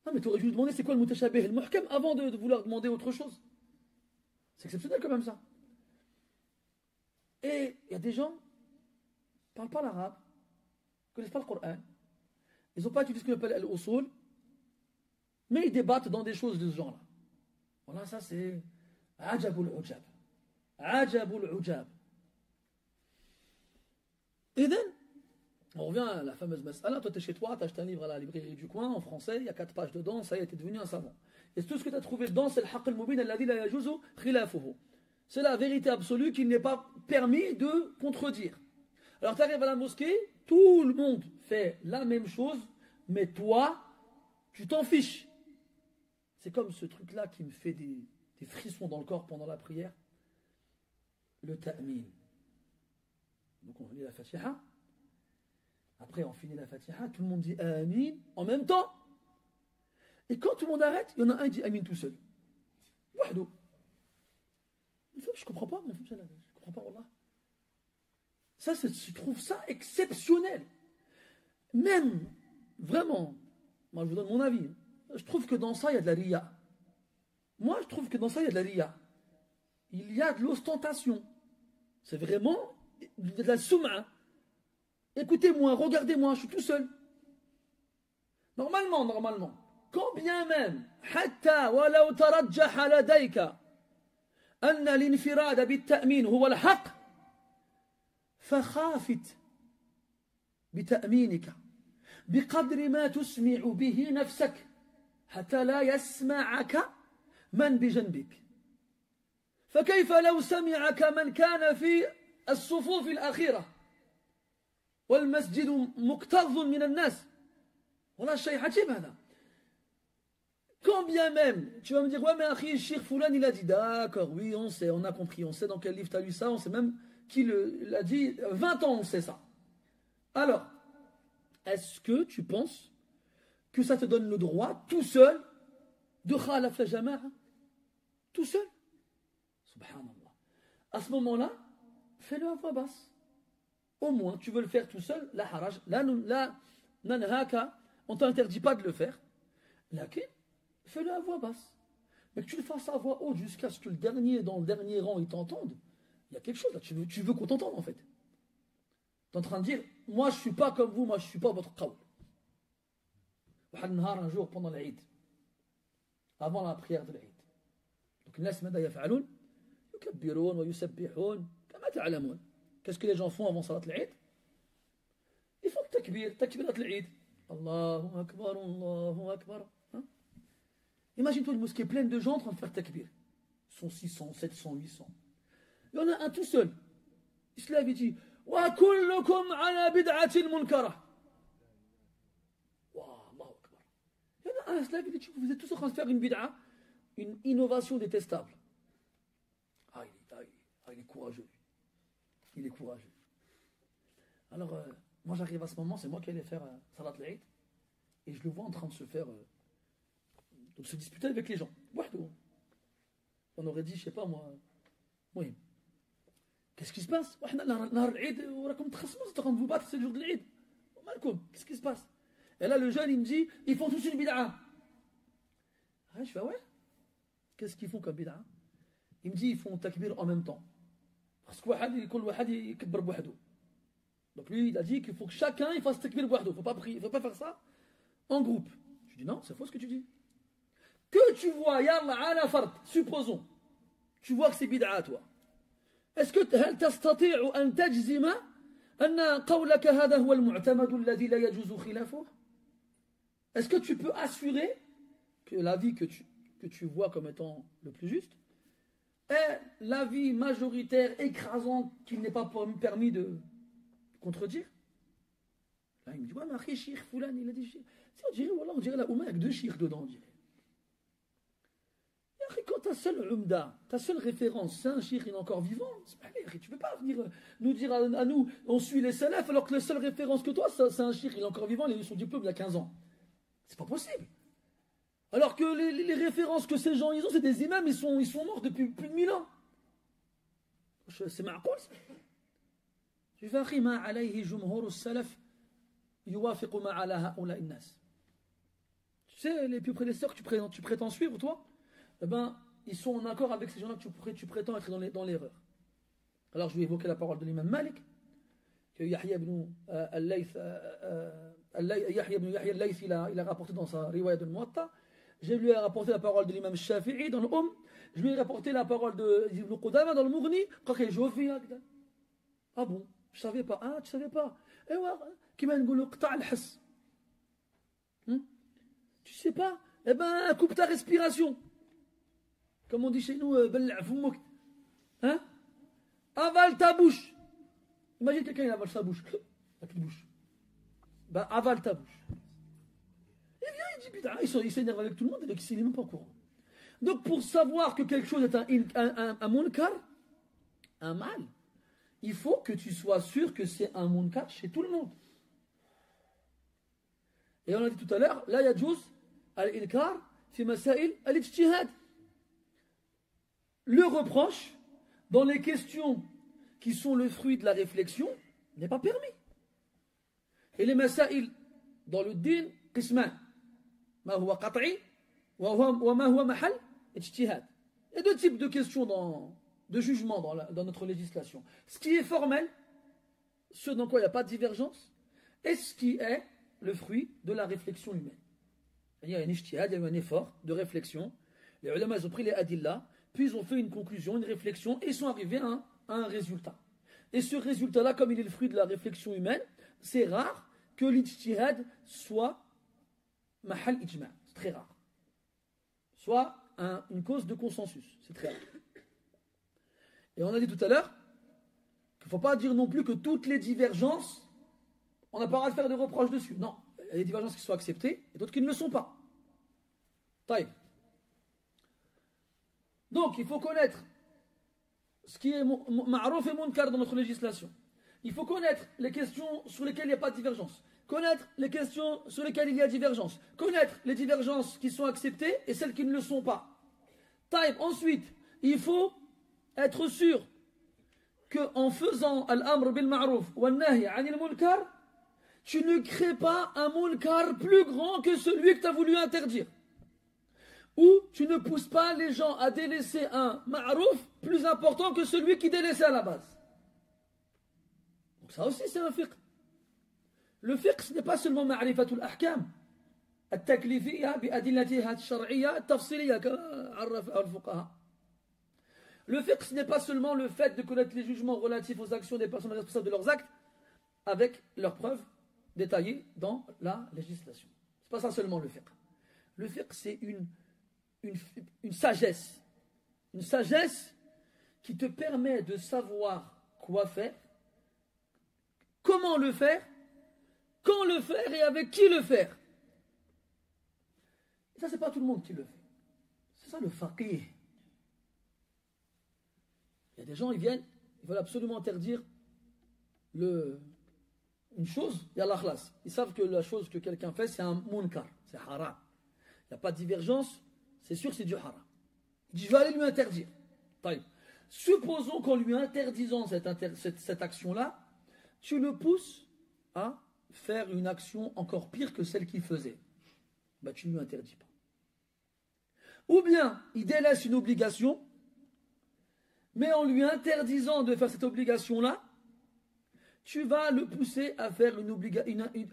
Non, mais tu aurais dû demander, c'est quoi le mutashabih et le muhkam avant de vouloir demander autre chose. C'est exceptionnel quand même ça. Et il y a des gens qui ne parlent pas l'arabe, ne connaissent pas le Coran, ils n'ont pas étudié ce qu'on appelle al-usul, mais ils débattent dans des choses de ce genre-là. Voilà, ça c'est ajabul ujab. Ajabul ujab. Et then, on revient à la fameuse mas'ala. Toi, tu es chez toi, tu as acheté un livre à la librairie du coin, en français, il y a 4 pages dedans, ça y est, tu es devenu un savant. Et tout ce que tu as trouvé dedans, c'est le haqq al-mubin alladhi la yajuzu khilafuhu. C'est la vérité absolue qu'il n'est pas permis de contredire. Alors tu arrives à la mosquée, tout le monde fait la même chose, mais toi, tu t'en fiches. C'est comme ce truc-là qui me fait des frissons dans le corps pendant la prière. Le ta'min. Donc on lit la Fatiha. Après on finit la Fatiha, tout le monde dit Amin en même temps. Et quand tout le monde arrête, il y en a un qui dit Amin tout seul. Wahdo. Je comprends pas, mais je comprends pas, wallah. Ça, je trouve ça exceptionnel. Même, vraiment, moi je vous donne mon avis, je trouve que dans ça, il y a de la riya. Moi, je trouve que dans ça, il y a de la riya. Il y a de l'ostentation. C'est vraiment de la soum'a. Écoutez-moi, regardez-moi, je suis tout seul. Normalement, quand bien même, hatta walau tarajjaha ladayka أن الانفراد بالتأمين هو الحق فخافت بتأمينك بقدر ما تسمع به نفسك حتى لا يسمعك من بجنبك فكيف لو سمعك من كان في الصفوف الأخيرة والمسجد مكتظ من الناس والله شيء عجيب هذا. Quand bien même, tu vas me dire, ouais, mais Akhi, Cheikh Foulan, il a dit, d'accord, oui, on sait, on a compris, on sait dans quel livre tu as lu ça, on sait même qui l'a dit, 20 ans on sait ça. Alors, est-ce que tu penses que ça te donne le droit, tout seul, de khalaf la jama'a? Tout seul? Subhanallah. À ce moment-là, fais-le à voix basse. Au moins, tu veux le faire tout seul, la haraj, la nanhaka, on ne t'interdit pas de le faire. Lakin, fais-le à voix basse. Mais que tu le fasses à voix haute jusqu'à ce que le dernier dans le dernier rang il t'entende, il y a quelque chose là, tu veux qu'on t'entende en fait. Tu es en train de dire, moi je ne suis pas comme vous, moi je ne suis pas votre qawl. Un jour pendant l'Aïd, avant la prière de l'Aïd. Donc les gens ماذا يفعلون؟ يكبرون ويسبحون كما تعلمون. Qu'est-ce que les gens font avant salat l'Aïd? Ils font le takbir, takbirat l'Aïd. Allahu Akbar, Allahu Akbar. Imagine-toi une mosquée pleine de gens en train de faire takbir. Ils sont 600, 700, 800. Il y en a un tout seul. Il se lève et dit Wa kullukum ala bid'atin munkara. Wa Allahu Akbar. Il y en a un, il se lève et dit vous êtes tous en train de faire une bid'a, une innovation détestable. Il est courageux. Il est courageux. Alors, moi j'arrive à ce moment, c'est moi qui allais faire Salat l'Aïd. Et je le vois en train de se faire. De se disputer avec les gens. on aurait dit, je sais pas moi, oui. Qu'est-ce qui se passe? Vous battre, c'est le jour de l'Eid. Qu'est-ce qui se passe? Et là, le jeune, il me dit, ils font tous une bid'a. Ah, je fais, ouais. Qu'est-ce qu'ils font comme bid'a? Il me dit, ils font takbir en même temps. Parce que donc lui, il a dit qu'il faut que chacun il fasse takbir wahdo. Il ne faut pas faire ça en groupe. Je dis non, c'est faux ce que tu dis. Que tu vois, yallah, ala fard, supposons, tu vois que c'est bid'a toi. Est-ce que هل تستطيع أن تجزم أن قولك هذا هو المعتمد الذي لا يجوز خلافه? Est-ce que tu peux assurer que l'avis que tu vois comme étant le plus juste est l'avis majoritaire, écrasant, qu'il n'est pas permis de contredire? Là, il me dit, ouais, mais Akhi, Cheikh Foulan, il a dit, si on dirait, voilà, on dirait la Oumma avec deux Cheikhs dedans, on dirait. Et quand ta seule Umda, ta seule référence, c'est un Cheikh, il est encore vivant, tu ne peux pas venir nous dire à nous, on suit les salafs, alors que la seule référence que toi, c'est un Cheikh, il est encore vivant, il a eu son diplôme il y a 15 ans. C'est pas possible. Alors que les références que ces gens ils ont, c'est des imams, ils sont morts depuis plus de 1000 ans. C'est ma'koul. Je fais akhi ma alayhi jumhur salaf yuwafiqu ma ala haula innas. Tu sais, les plus prédécesseurs que tu prétends suivre, toi, eh ben, ils sont en accord avec ces gens-là que tu prétends être dans l'erreur. Alors je vais évoquer la parole de l'imam Malik, que Yahya ibn al-Layth il a rapporté dans sa riwaya de Muwatta. Je lui ai rapporté la parole de l'imam Shafi'i dans le je lui ai rapporté la parole de Ibn Qudama dans le Mughni. Ah bon, je savais pas. Ah, tu savais pas. Eh ouais, tu sais pas? Eh ben, coupe ta respiration. Comme on dit chez nous, hein? Avale ta bouche. Imagine quelqu'un il avale sa bouche. La petite bouche. Ben, avale ta bouche. Il vient, il dit putain, il s'énerve avec tout le monde, et il n'est même pas au courant. Donc, pour savoir que quelque chose est un munkar, un mal, il faut que tu sois sûr que c'est un munkar chez tout le monde. Et on a dit tout à l'heure, la yajuz al-inkar fi masail al-ijtihad. Le reproche dans les questions qui sont le fruit de la réflexion n'est pas permis. Et les masail dans le din, qisman. Ma huwa qat'i wa ma huwa mahal ijtihad. Il y a deux types de questions de jugement dans notre législation. Ce qui est formel, ce dans quoi il n'y a pas de divergence, et ce qui est le fruit de la réflexion humaine. Il y a un ijtihad, il y a eu un effort de réflexion. Les ulama ont pris les adillah, puis ils ont fait une conclusion, une réflexion, et ils sont arrivés à un résultat. Et ce résultat-là, comme il est le fruit de la réflexion humaine, c'est rare que l'ijtihad soit mahal ijma', c'est très rare. Soit une cause de consensus, c'est très rare. Et on a dit tout à l'heure qu'il ne faut pas dire non plus que toutes les divergences, on n'a pas le droit de faire des reproches dessus. Non, il y a des divergences qui sont acceptées et d'autres qui ne le sont pas. Taïb. Donc, il faut connaître ce qui est ma'rouf et munkar dans notre législation. Il faut connaître les questions sur lesquelles il n'y a pas de divergence. Connaître les questions sur lesquelles il y a divergence. Connaître les divergences qui sont acceptées et celles qui ne le sont pas. Taïb. Ensuite, il faut être sûr qu'en faisant al-amr bil ma'rouf wa al-nahy anil munkar, tu ne crées pas un munkar plus grand que celui que tu as voulu interdire. Ou tu ne pousses pas les gens à délaisser un ma'rouf plus important que celui qui délaissait à la base. Donc ça aussi c'est un fiqh. Le fiqh ce n'est pas seulement ma'rifatul ahkam, التكليفية بأدلتها الشرعية التفصيلية كما عرف الفقهاء. Le fiqh ce n'est pas seulement le fait de connaître les jugements relatifs aux actions des personnes responsables de leurs actes avec leurs preuves détaillées dans la législation. Ce n'est pas ça seulement le fiqh. Le fiqh c'est une sagesse. Une sagesse qui te permet de savoir quoi faire, comment le faire, quand le faire et avec qui le faire. Et ça, c'est pas tout le monde qui le fait. C'est ça le faqih. Il y a des gens, ils viennent, ils veulent absolument interdire une chose, il y a l'akhlas. Ils savent que la chose que quelqu'un fait, c'est un munkar, c'est haram. Il n'y a pas de divergence, c'est sûr que c'est du haram. Il dit, je vais aller lui interdire. طيب. Supposons qu'en lui interdisant cette action-là, tu le pousses à faire une action encore pire que celle qu'il faisait. Bah, tu ne lui interdis pas. Ou bien, il délaisse une obligation, mais en lui interdisant de faire cette obligation-là, tu vas le pousser à faire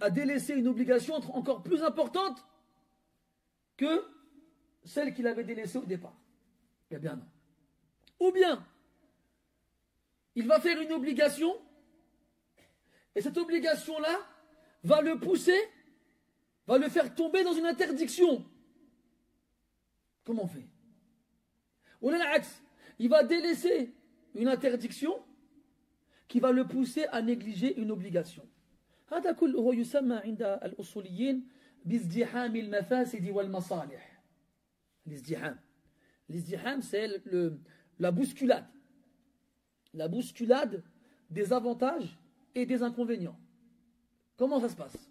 à délaisser une obligation encore plus importante que celle qu'il avait délaissée au départ. Eh bien non. Ou bien, il va faire une obligation, et cette obligation-là va le pousser, va le faire tomber dans une interdiction. Comment on fait? Ou l'axe, il va délaisser une interdiction qui va le pousser à négliger une obligation. هذا كله يسمى عند الأصوليين بازدحام المفاسد والمصالح. الازدحام. L'izdihan, c'est la bousculade. La bousculade des avantages et des inconvénients. Comment ça se passe?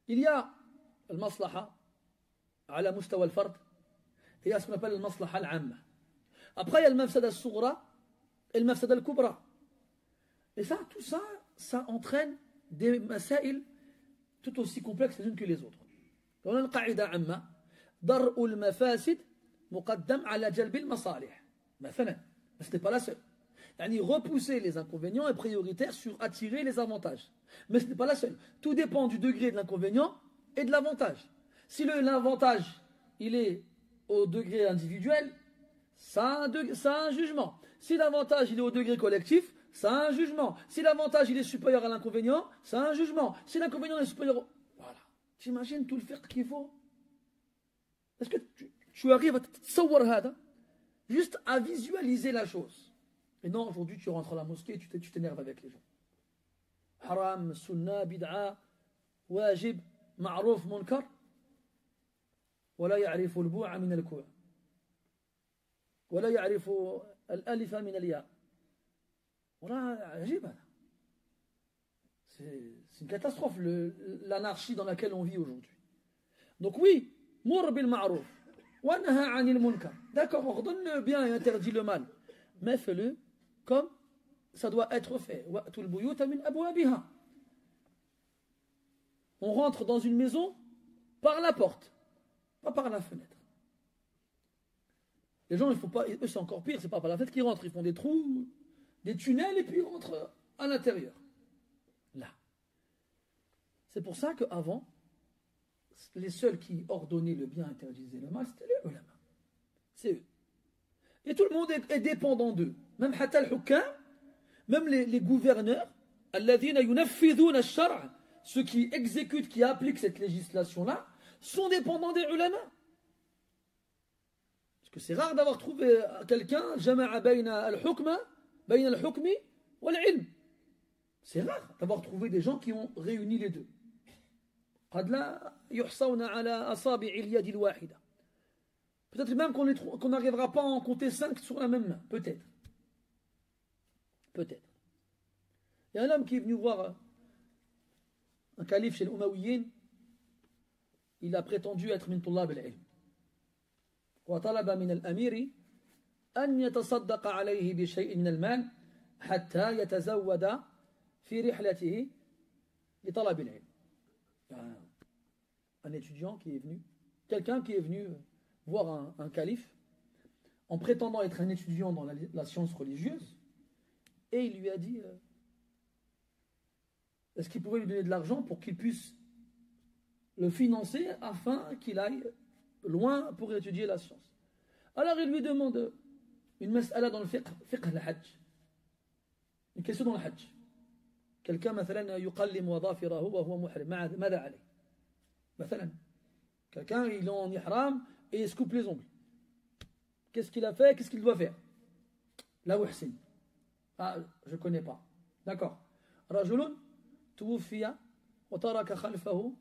Il y a le maslaha ala mustawa al-fard et il y a ce qu'on appelle le maslaha al-amma. Après, il y a le mafsada al-sughra et le mafsada al-kubra. Et ça, tout ça, ça entraîne des masail tout aussi complexes les unes que les autres. On a une qaïda amma. درء المفاسد مقدم على جلب المصالح مثلا mais ce n'est pas la seule. يعني repousser les inconvénients est prioritaire sur attirer les avantages, mais ce n'est pas la seule. Tout dépend du degré de l'inconvénient et de l'avantage. Si l'avantage il est au degré individuel, ça a un jugement. Si l'avantage il est au degré collectif, ça a un jugement. Si l'avantage il est supérieur à l'inconvénient, ça a un jugement. Si l'inconvénient est supérieur au... Voilà. T'imagines tout le fiqh qu'il faut? Est-ce que tu arrives à te juste à visualiser la chose? Et non, aujourd'hui tu rentres à la mosquée et tu t'énerves avec les gens. Haram, sunnah, bid'a, wajib, ma'rouf, munkar. ولا يعرف البوع من الكوع ولا يعرف الألف من الياء. ولا عجيب هذا. C'est une catastrophe l'anarchie dans laquelle on vit aujourd'hui. Donc oui, مر بالمعروف ونهى عن المنكر. D'accord, ordonne le bien et interdit le mal, mais fais-le comme ça doit être fait. وَأْتُوا الْبُيُوتَ مِنْ أَبْوَابِهَا. On rentre dans une maison par la porte, pas par la fenêtre. Les gens, il faut pas, eux c'est encore pire, c'est pas par la fenêtre qu'ils rentrent, ils font des trous, des tunnels et puis ils rentrent à l'intérieur. Là. C'est pour ça qu'avant, les seuls qui ordonnaient le bien, interdisaient le mal, c'était les ulama. C'est eux. Et tout le monde est dépendant d'eux. Même hatta al-hukam, même les gouverneurs, alladhina yunaffidhuna ash-shar', ceux qui exécutent, qui appliquent cette législation-là, sont dépendants des ulama. Parce que c'est rare d'avoir trouvé quelqu'un, jama'a bayna al-hukma, bayna al-hukmi wal-ilm. C'est rare d'avoir trouvé des gens qui ont réuni les deux. قد لا يحصون على أصابع اليد الواحدة. Peut-être même qu'on n'arrivera pas à en compter 5 sur la même main. Peut-être. Peut-être. Il y a un homme qui est venu voir un calife chez l'Umayyin. Il a prétendu être min tullab al-ilm. وطلب من الأمير أن يتصدق عليه بشيء من المال حتى يتزود في رحلته لطلب العلم. Un étudiant qui est venu, quelqu'un qui est venu voir un calife en prétendant être un étudiant dans la science religieuse, et il lui a dit est-ce qu'il pouvait lui donner de l'argent pour qu'il puisse le financer afin qu'il aille loin pour étudier la science. Alors il lui demande une mas'ala dans le fiqh al-hajj, une question dans le hajj. Quelqu'un مثلا يقلم وظافره وهو محرم ماذا عليه؟ مثلا quelqu'un il est en ihram et il se coupe les ongles. Qu'est-ce qu'il a fait? Qu'est-ce qu'il doit faire? La uhsin. Ah, je connais pas. D'accord. رجل توفي وترك خلفه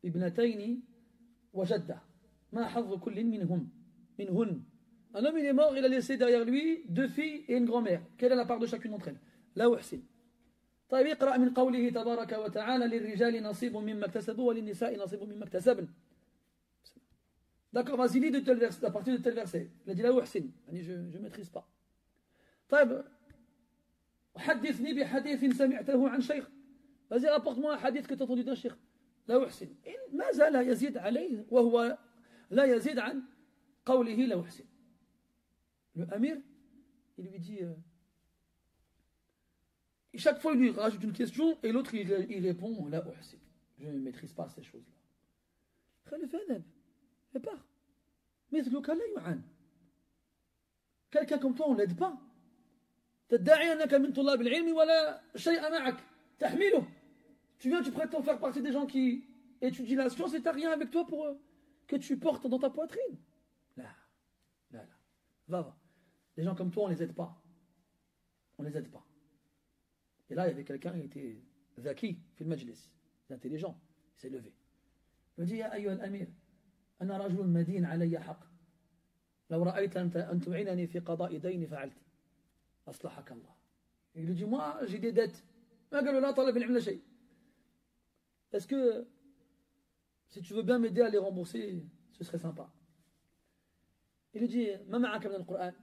ابنتين وجدة. ما حظ كل منهن. Un homme il est mort, il a laissé derrière lui 2 filles et une grand-mère. Quelle est la part de chacune d'entre elles? La uhsin. طيب اقرأ من قوله تبارك وتعالى للرجال نصيب مما اكتسبوا وللنساء نصيب مما اكتسبن. D'accord, vas-y, lis de tel verset, à partir de tel verset. Il a dit, la uhsin. Je ne maîtrise pas. طيب حدثني بحديث سمعته عن شيخ. Vas-y, rapporte-moi un hadith que tu as entendu d'un cheikh. لا أحسن. ما زال يزيد عليه وهو لا يزيد عن قوله لا أحسن. Le amir, il lui dit... chaque fois, il lui rajoute une question et l'autre, il répond لا أحسن. Je ne maîtrise pas ces choses-là. خلي فهذا. Et part. مثلك لا يعان. Quelqu'un comme toi, on ne l'aide pas. تدعي أنك من طلاب العلم ولا شيء معك تحمله. Tu viens, tu prétends faire partie des gens qui étudient la science et tu n'as rien avec toi pour que tu portes dans ta poitrine. Là. Va. Les gens comme toi, on ne les aide pas. On ne les aide pas. Et là, il y avait quelqu'un qui était zaki, fil majlis, intelligent. Il s'est levé. Il me dit, Ya ayyuha al-amir, ana rajulun madin alayya haq. لو رأيت أن تعينني في قضاء دين فعلت. أصلحك الله. Il lui dit, moi, j'ai des dettes. ما قالوا لا طلب العلم لا شيء. Est-ce que si tu veux bien m'aider à les rembourser, ce serait sympa. Il lui dit, ما معك من القرآن?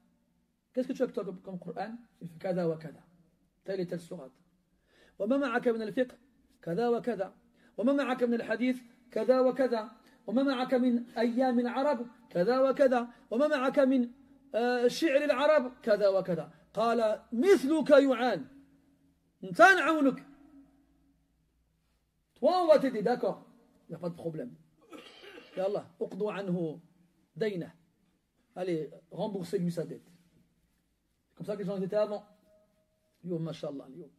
Qu'est-ce que tu as avec toi comme Coran? Il fait كذا وكذا. telle et telle sourate. وما معك من الفقه؟ كذا وكذا. وما معك من الحديث؟ كذا وكذا. وما معك من أيام العرب؟ كذا وكذا. وما معك من شعر العرب؟ كذا وكذا. قال مثلك يعان. نتان عونك. Toi, on va t'aider, d'accord. Il n'y a pas de problème. Ya Allah, uqdu anhu dayna. Allez, remboursez-lui sa dette. C'est comme ça que les gens étaient avant. اليوم ما شاء الله اليوم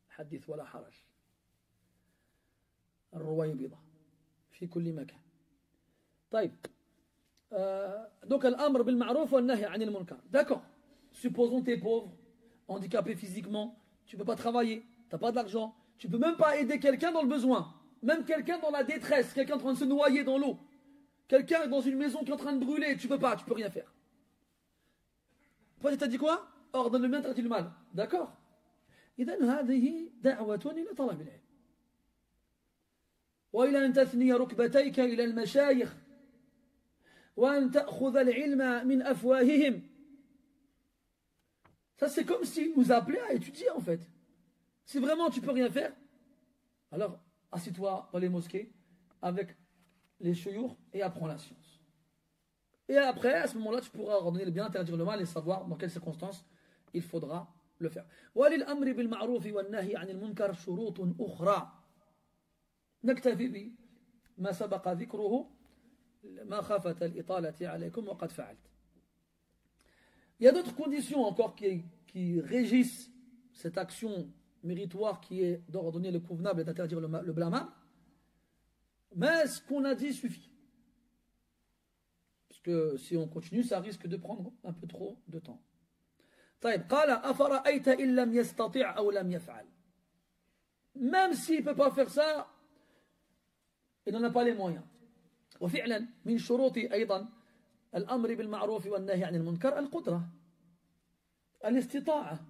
حدث ولا حرج الرويبضة في كل مكان. طيب donc الأمر بالمعروف والنهي عن المنكر. D'accord. Supposons tu es pauvre, handicapé physiquement, tu ne peux pas travailler, tu n'as pas d'argent, tu ne peux même pas aider quelqu'un dans le besoin, même quelqu'un dans la détresse, quelqu'un en train de se noyer dans l'eau, quelqu'un dans une maison qui est en train de brûler, tu ne peux rien faire. Toi, tu as dit quoi? Ordonne le bien, interdis le mal. D'accord. إذن هذه دعوة إلى طلب العلم وإلى أن تثني ركبتيك إلى المشايخ وأن تأخذ العلم من أفواههم. Ça c'est comme s'il nous appelait à étudier en fait. Si vraiment tu peux rien faire, alors assieds-toi dans les mosquées avec les chouyours et apprends la science. Et après, à ce moment-là, tu pourras ordonner le bien, interdire le mal et savoir dans quelles circonstances il faudra le faire. وللأمر بالمعروف والنهي عن المنكر شروط أخرى. نكتفي بما سبق ذكره ما خافت الإطالة عليكم وقد فعلت. Il y a d'autres conditions encore qui régissent cette action méritoire qui est d'ordonner le convenable et d'interdire le blâmable. Mais ce qu'on a dit suffit. Parce que si on continue, ça risque de prendre un peu trop de temps. طيب قال أفرأيت إن لم يستطع أو لم يفعل. Même s'il ne peut pas faire ça, il n'en a pas les moyens. وفعلا من شروط أيضا الأمر بالمعروف والنهي عن المنكر القدرة الاستطاعة.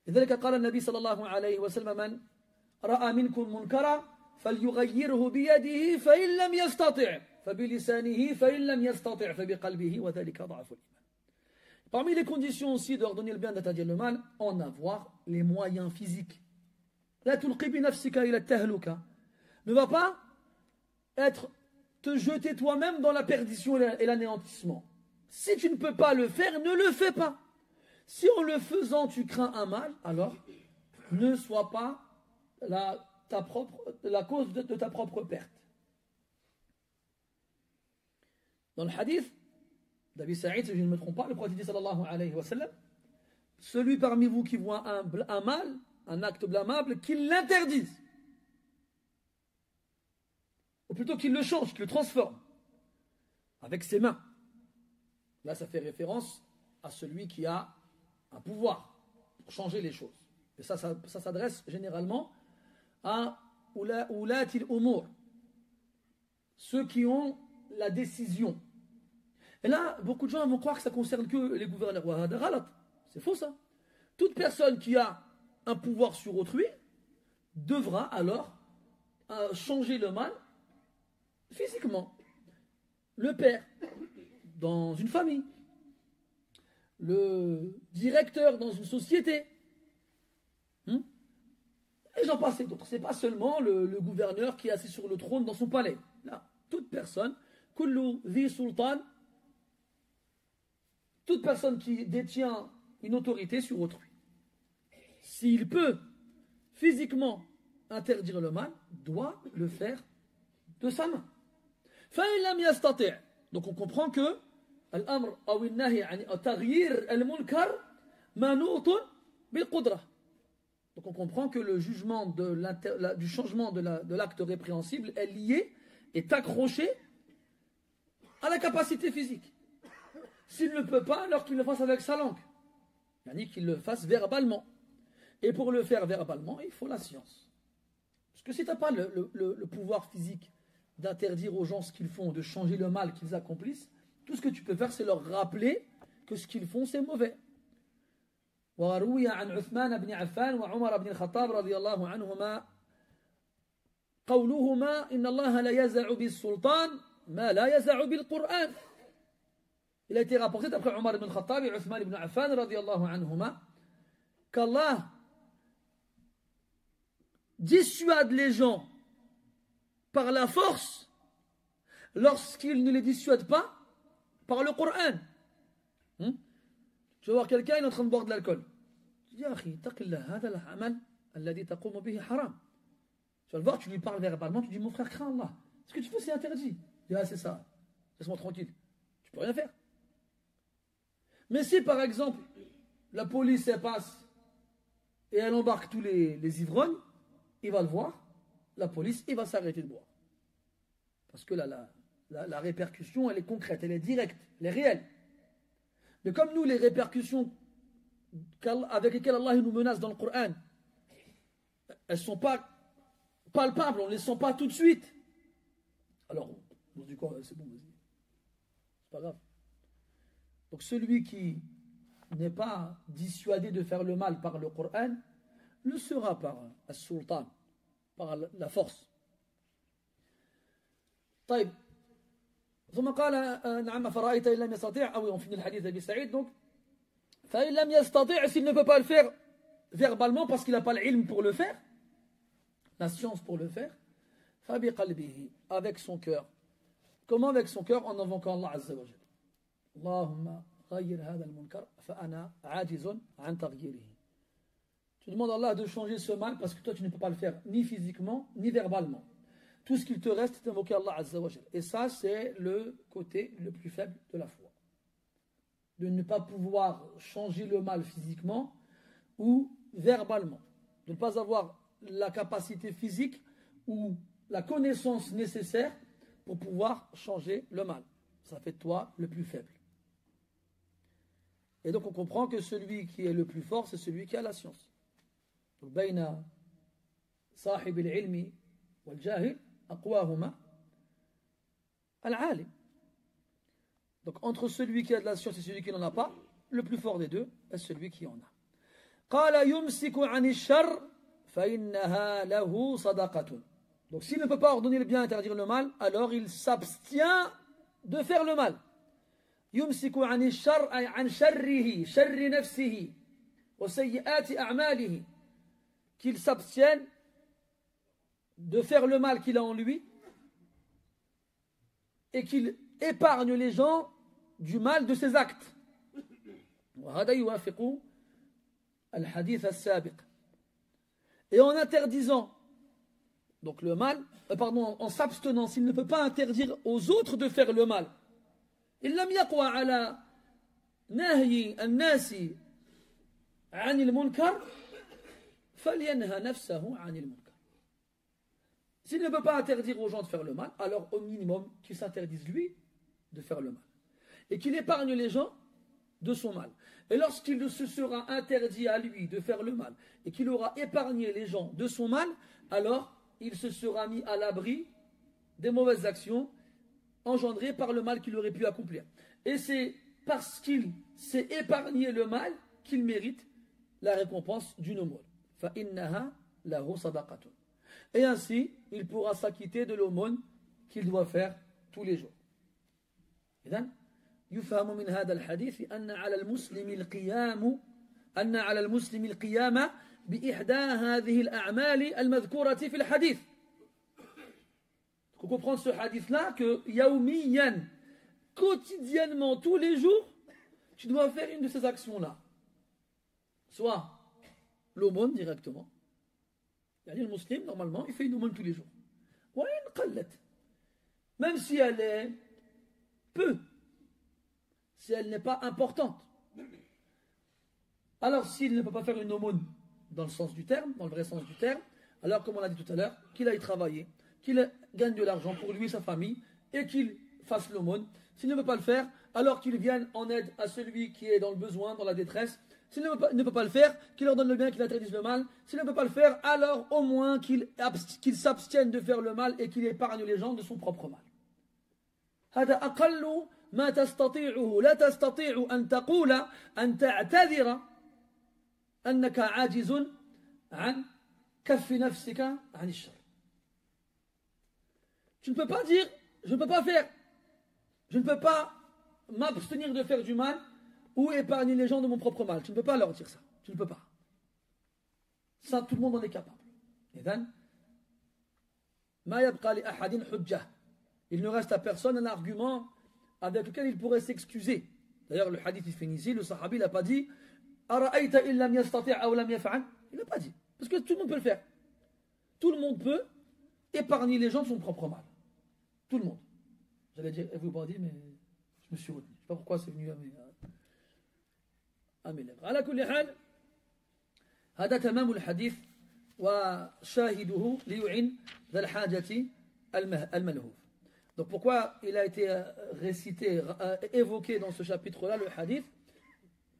لذلك قال النبي صلى الله عليه وسلم من رأى منكم منكرا فليغيره بيده فإن لم يستطع فبلسانه فإن لم يستطع فبقلبه وذلك ضعف الإيمان. Parmi les conditions aussi d'ordonner le bien, d'interdire le mal, en avoir les moyens physiques. La tulqi bi nafsika ila tahluka. Ne va pas te jeter toi-même dans la perdition et l'anéantissement. Si tu ne peux pas le faire, ne le fais pas. Si en le faisant tu crains un mal, alors ne sois pas la cause de ta propre perte. Dans le hadith d'Abi Saïd, si je ne me trompe pas, le prophète dit sallallahu alayhi wa sallam, celui parmi vous qui voit un mal, un acte blâmable, qu'il l'interdise. Ou plutôt qu'il le change, qu'il le transforme. Avec ses mains. Là, ça fait référence à celui qui a un pouvoir pour changer les choses. Et ça s'adresse généralement à ulatil umur, ceux qui ont la décision. Et là, beaucoup de gens vont croire que ça concerne que les gouverneurs. C'est faux ça. Toute personne qui a un pouvoir sur autrui devra alors changer le mal physiquement. le père dans une famille, le directeur dans une société, et j'en passe d'autres. Ce n'est pas seulement le gouverneur qui est assis sur le trône dans son palais. Là, toute personne, kullu dhi sultan, toute personne qui détient une autorité sur autrui, s'il peut physiquement interdire le mal, doit le faire de sa main. Donc on comprend que الأمر أو النهي عن تغيير المنكر منوط بالقدرة. Donc on comprend que le jugement du changement de l'acte répréhensible est lié, est accroché à la capacité physique. S'il ne peut pas, alors qu'il le fasse avec sa langue. C'est-à-dire qu'il le fasse verbalement. Et pour le faire verbalement, il faut la science. Parce que si tu n'as pas le pouvoir physique d'interdire aux gens ce qu'ils font, de changer le mal qu'ils accomplissent, tout ce que tu peux faire, c'est leur rappeler que ce qu'ils font, c'est mauvais. وروي عن عثمان بن عفان وعمر بن الخطاب رضي الله عنهما قولهما إن الله لا يزع بالسلطان ما لا يزع بالقرآن. Il a été rapporté d'après Omar ibn Khattab et Uthman ibn Affan رضي الله عنهما qu'Allah dissuade les gens par la force lorsqu'il ne les dissuade pas par le Coran. Tu vas voir quelqu'un, il est en train de boire de l'alcool. Tu dis, Akhi, taqillah, hada al-amal alladhi taqumu bihi haram. Tu vas le voir, tu lui parles verbalement, tu dis, mon frère, crains Allah. Ce que tu fais, c'est interdit. Tu dis, ah, c'est ça. Laisse-moi tranquille. Tu peux rien faire. Mais si, par exemple, la police, elle passe et elle embarque tous les ivrognes, il va le voir, la police, il va s'arrêter de boire. Parce que la répercussion, elle est concrète, elle est directe, elle est réelle. Mais comme nous, les répercussions avec lesquelles Allah nous menace dans le Coran, elles ne sont pas palpables, on ne les sent pas tout de suite. Alors, on se dit quoi? C'est bon, vas-y. C'est pas grave. Donc celui qui n'est pas dissuadé de faire le mal par le Coran, le sera par as-sultan, par la force. طيب ثم قال نعم فرأيت إن لم يستطيع أو ينفذ الحديث أبي سعيد donc فإن لم يستطيع s'il ne peut pas le faire verbalement parce qu'il n'a pas l'ilm pour le faire, la science pour le faire, فبقلبه avec son cœur. Comment avec son cœur? En invoquant Allah Azza wa Jalla. اللهم غير هذا المنكر فأنا عاجز عن تغييره. Tu demandes à Allah de changer ce mal parce que toi tu ne peux pas le faire ni physiquement ni verbalement. Tout ce qu'il te reste, c'est d'invoquer Allah Azza wa Jalla. Et ça, c'est le côté le plus faible de la foi. De ne pas pouvoir changer le mal physiquement ou verbalement. De ne pas avoir la capacité physique ou la connaissance nécessaire pour pouvoir changer le mal. Ça fait de toi le plus faible. Et donc on comprend que celui qui est le plus fort, c'est celui qui a la science. Donc, bayna sahib al-ilmi wal-jahil, aqwahuma al-alim. Donc entre celui qui a de la science et celui qui n'en a pas, le plus fort des deux est celui qui en a. قال يمسك عن الشر فإنها له صدقة. Donc s'il ne peut pas ordonner le bien et interdire le mal, alors il s'abstient de faire le mal. يمسك عن الشر أي عن شره شر نفسه وسيئات أعماله. Qu'il s'abstienne de faire le mal qu'il a en lui et qu'il épargne les gens du mal de ses actes. وهذا يوافق الحديث السابق. Et en interdisant donc le mal, en s'abstenant, s'il ne peut pas interdire aux autres de faire le mal, إن لم يقوى على نهي الناس عن المنكر فلينهى نفسه عن المنكر. S'il ne peut pas interdire aux gens de faire le mal, alors au minimum qu'il s'interdise lui de faire le mal. Et qu'il épargne les gens de son mal. Et lorsqu'il se sera interdit à lui de faire le mal, et qu'il aura épargné les gens de son mal, alors il se sera mis à l'abri des mauvaises actions engendrées par le mal qu'il aurait pu accomplir. Et c'est parce qu'il s'est épargné le mal qu'il mérite la récompense d'une aumône. فَإِنَّهَا لَهُ صَدَقَةٌ. Et ainsi, il pourra s'acquitter de l'aumône qu'il doit faire tous les jours. إذن يفهم من هذا الحديث أن على المسلم القيام بإحدى هذه الأعمال المذكورة في الحديث. On comprend ce hadith-là que yaoumiyan, quotidiennement, tous les jours, tu dois faire une de ces actions-là. Soit l'aumône directement. Le musulman, normalement, il fait une aumône tous les jours. Ou une qallat. Même si elle est peu, si elle n'est pas importante. Alors, s'il ne peut pas faire une aumône dans le sens du terme, dans le vrai sens du terme, alors, comme on l'a dit tout à l'heure, qu'il aille travailler, qu'il gagne de l'argent pour lui et sa famille, et qu'il fasse l'aumône. S'il ne veut pas le faire, alors qu'il vienne en aide à celui qui est dans le besoin, dans la détresse. S'il ne peut pas le faire, qu'il leur donne le bien, qu'il interdise le mal. S'il ne peut pas le faire, alors au moins qu'il s'abstienne de faire le mal et qu'il épargne les gens de son propre mal. هذا أقل ما تستطيعه. لا تستطيع أن تقول أن تعتذر أنك عاجز عن كف نفسك عن الشر. Tu ne peux pas dire, je ne peux pas faire, je ne peux pas m'abstenir de faire du mal ou épargner les gens de mon propre mal. Tu ne peux pas leur dire ça. Tu ne peux pas. Ça, tout le monde en est capable. إذن ما يبقى لأحد حجة. Il ne reste à personne un argument avec lequel il pourrait s'excuser. D'ailleurs, le hadith il finit ici, le sahabi n'a pas dit أرأيت إن لم يستطع أو لم يفعل. Il n'a pas dit. Parce que tout le monde peut le faire. Tout le monde peut épargner les gens de son propre mal. Tout le monde. J'allais dire everybody, mais je me suis retenu. Je ne sais pas pourquoi c'est venu à mes lèvres. على كل حال هذا تمام الحديث وشاهده ليعين ذا الحاجة الملهوف. Donc pourquoi il a été récité, évoqué dans ce chapitre-là, le hadith,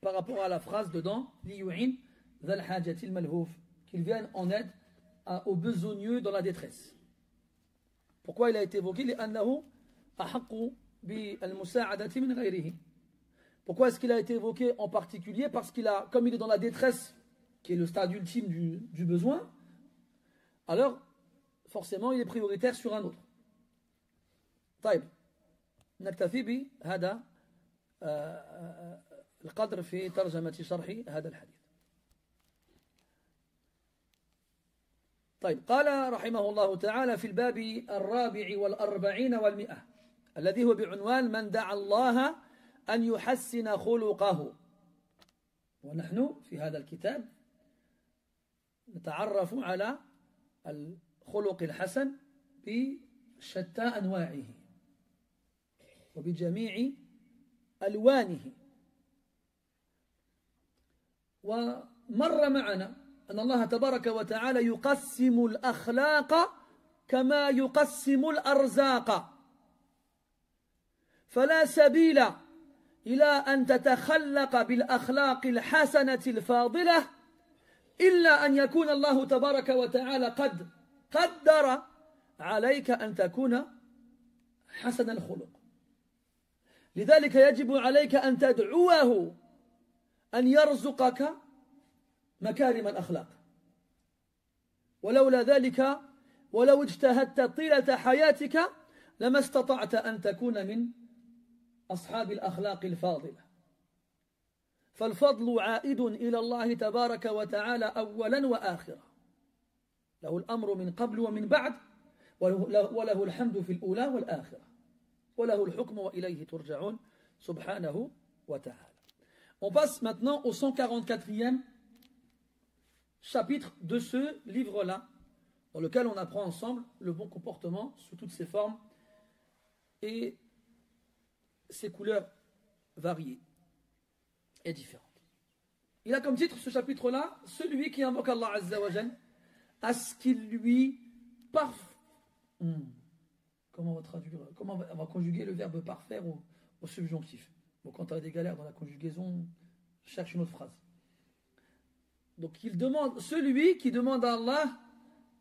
par rapport à la phrase dedans, ليعين ذا الحاجة الملهوف, qu'il vienne en aide aux besogneux dans la détresse. Pourquoi il a été évoqué? لأنه أحق بالمساعدة من غيره. Pourquoi est-ce qu'il a été évoqué en particulier? Parce qu'il a, comme il est dans la détresse, qui est le stade ultime du besoin, alors forcément il est prioritaire sur un autre. طيب نكتفي بهذا القدر في ترجمة شرح هذا الحديث. طيب قال رحمه الله تعالى في الباب 44 و100 الذي هو بعنوان من دعا الله أن يحسن خلقه. ونحن في هذا الكتاب نتعرف على الخلق الحسن بشتى أنواعه وبجميع ألوانه. ومر معنا أن الله تبارك وتعالى يقسم الأخلاق كما يقسم الأرزاق، فلا سبيل إلى أن تتخلق بالأخلاق الحسنة الفاضلة إلا أن يكون الله تبارك وتعالى قد قدر عليك أن تكون حسن الخلق. لذلك يجب عليك أن تدعوه أن يرزقك مكارم الأخلاق. ولولا ذلك ولو اجتهدت طيلة حياتك لما استطعت أن تكون من أصحاب الأخلاق الفاضلة. فالفضل عائد إلى الله تبارك وتعالى أولا وآخرا. له الأمر من قبل ومن بعد، وله الحمد في الأولى والآخرة، وله الحكم وإليه ترجعون سبحانه وتعالى. On passe maintenant au 144e chapitre de ce livre-là, dans lequel on apprend ensemble le bon comportement sous toutes ses formes et ses couleurs variées et différentes. Il a comme titre ce chapitre-là, celui qui invoque Allah Azza wa Jal à ce qu'il lui Comment on va traduire? Comment on va conjuguer le verbe parfaire au subjonctif? Bon, quand tu as des galères dans la conjugaison, cherche une autre phrase. Donc il demande, celui qui demande à Allah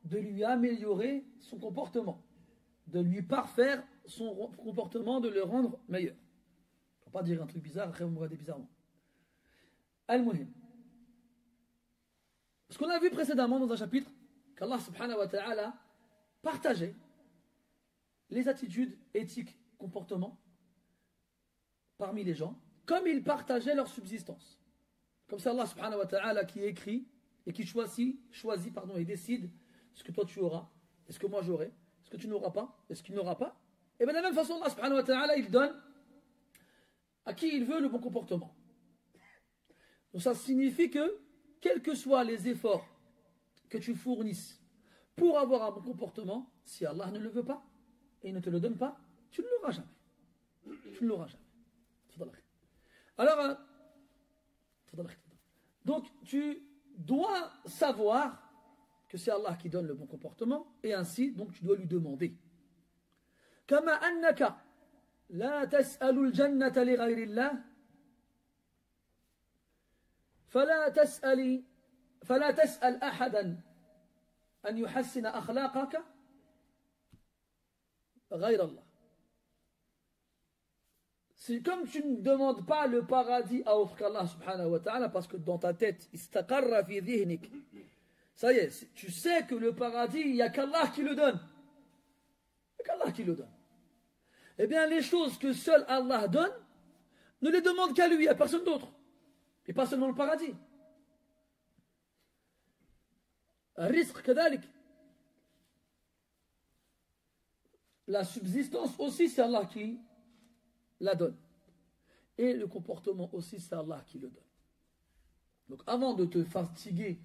de lui améliorer son comportement, de lui parfaire son comportement, de le rendre meilleur. On ne va pas dire un truc bizarre, après on me regarder bizarrement. Al-Muhim. Ce qu'on a vu précédemment dans un chapitre, qu'Allah subhanahu wa ta'ala partageait les attitudes, éthiques, comportements parmi les gens, comme ils partageaient leur subsistance. Comme c'est Allah subhanahu wa ta'ala qui écrit et qui choisit et décide ce que toi tu auras, est-ce que moi j'aurai, est-ce que tu n'auras pas, est-ce qu'il n'aura pas. Et bien de la même façon, Allah subhanahu wa ta'ala, il donne à qui il veut le bon comportement. Donc ça signifie que, quels que soient les efforts que tu fournisses pour avoir un bon comportement, si Allah ne le veut pas et il ne te le donne pas, tu ne l'auras jamais. Tu ne l'auras jamais. Alors, donc tu dois savoir que c'est Allah qui donne le bon comportement et ainsi, donc tu dois lui demander. Kama annaka la tas'alu al-jannata li ghayri Allah فلا تسأل أحدا أن يحسن أخلاقك غير الله. C'est comme tu ne demandes pas le paradis à autre qu'Allah subhanahu wa ta'ala parce que dans ta tête, istaqarra fi dhihnik. Ça y est, tu sais que le paradis, il n'y a qu'Allah qui le donne. Il n'y a qu'Allah qui le donne. Eh bien, les choses que seul Allah donne, ne les demande qu'à lui, à personne d'autre. Et pas seulement le paradis. Rizq kadalik. La subsistance aussi, c'est Allah qui la donne. Et le comportement aussi, c'est Allah qui le donne. Donc avant de te fatiguer,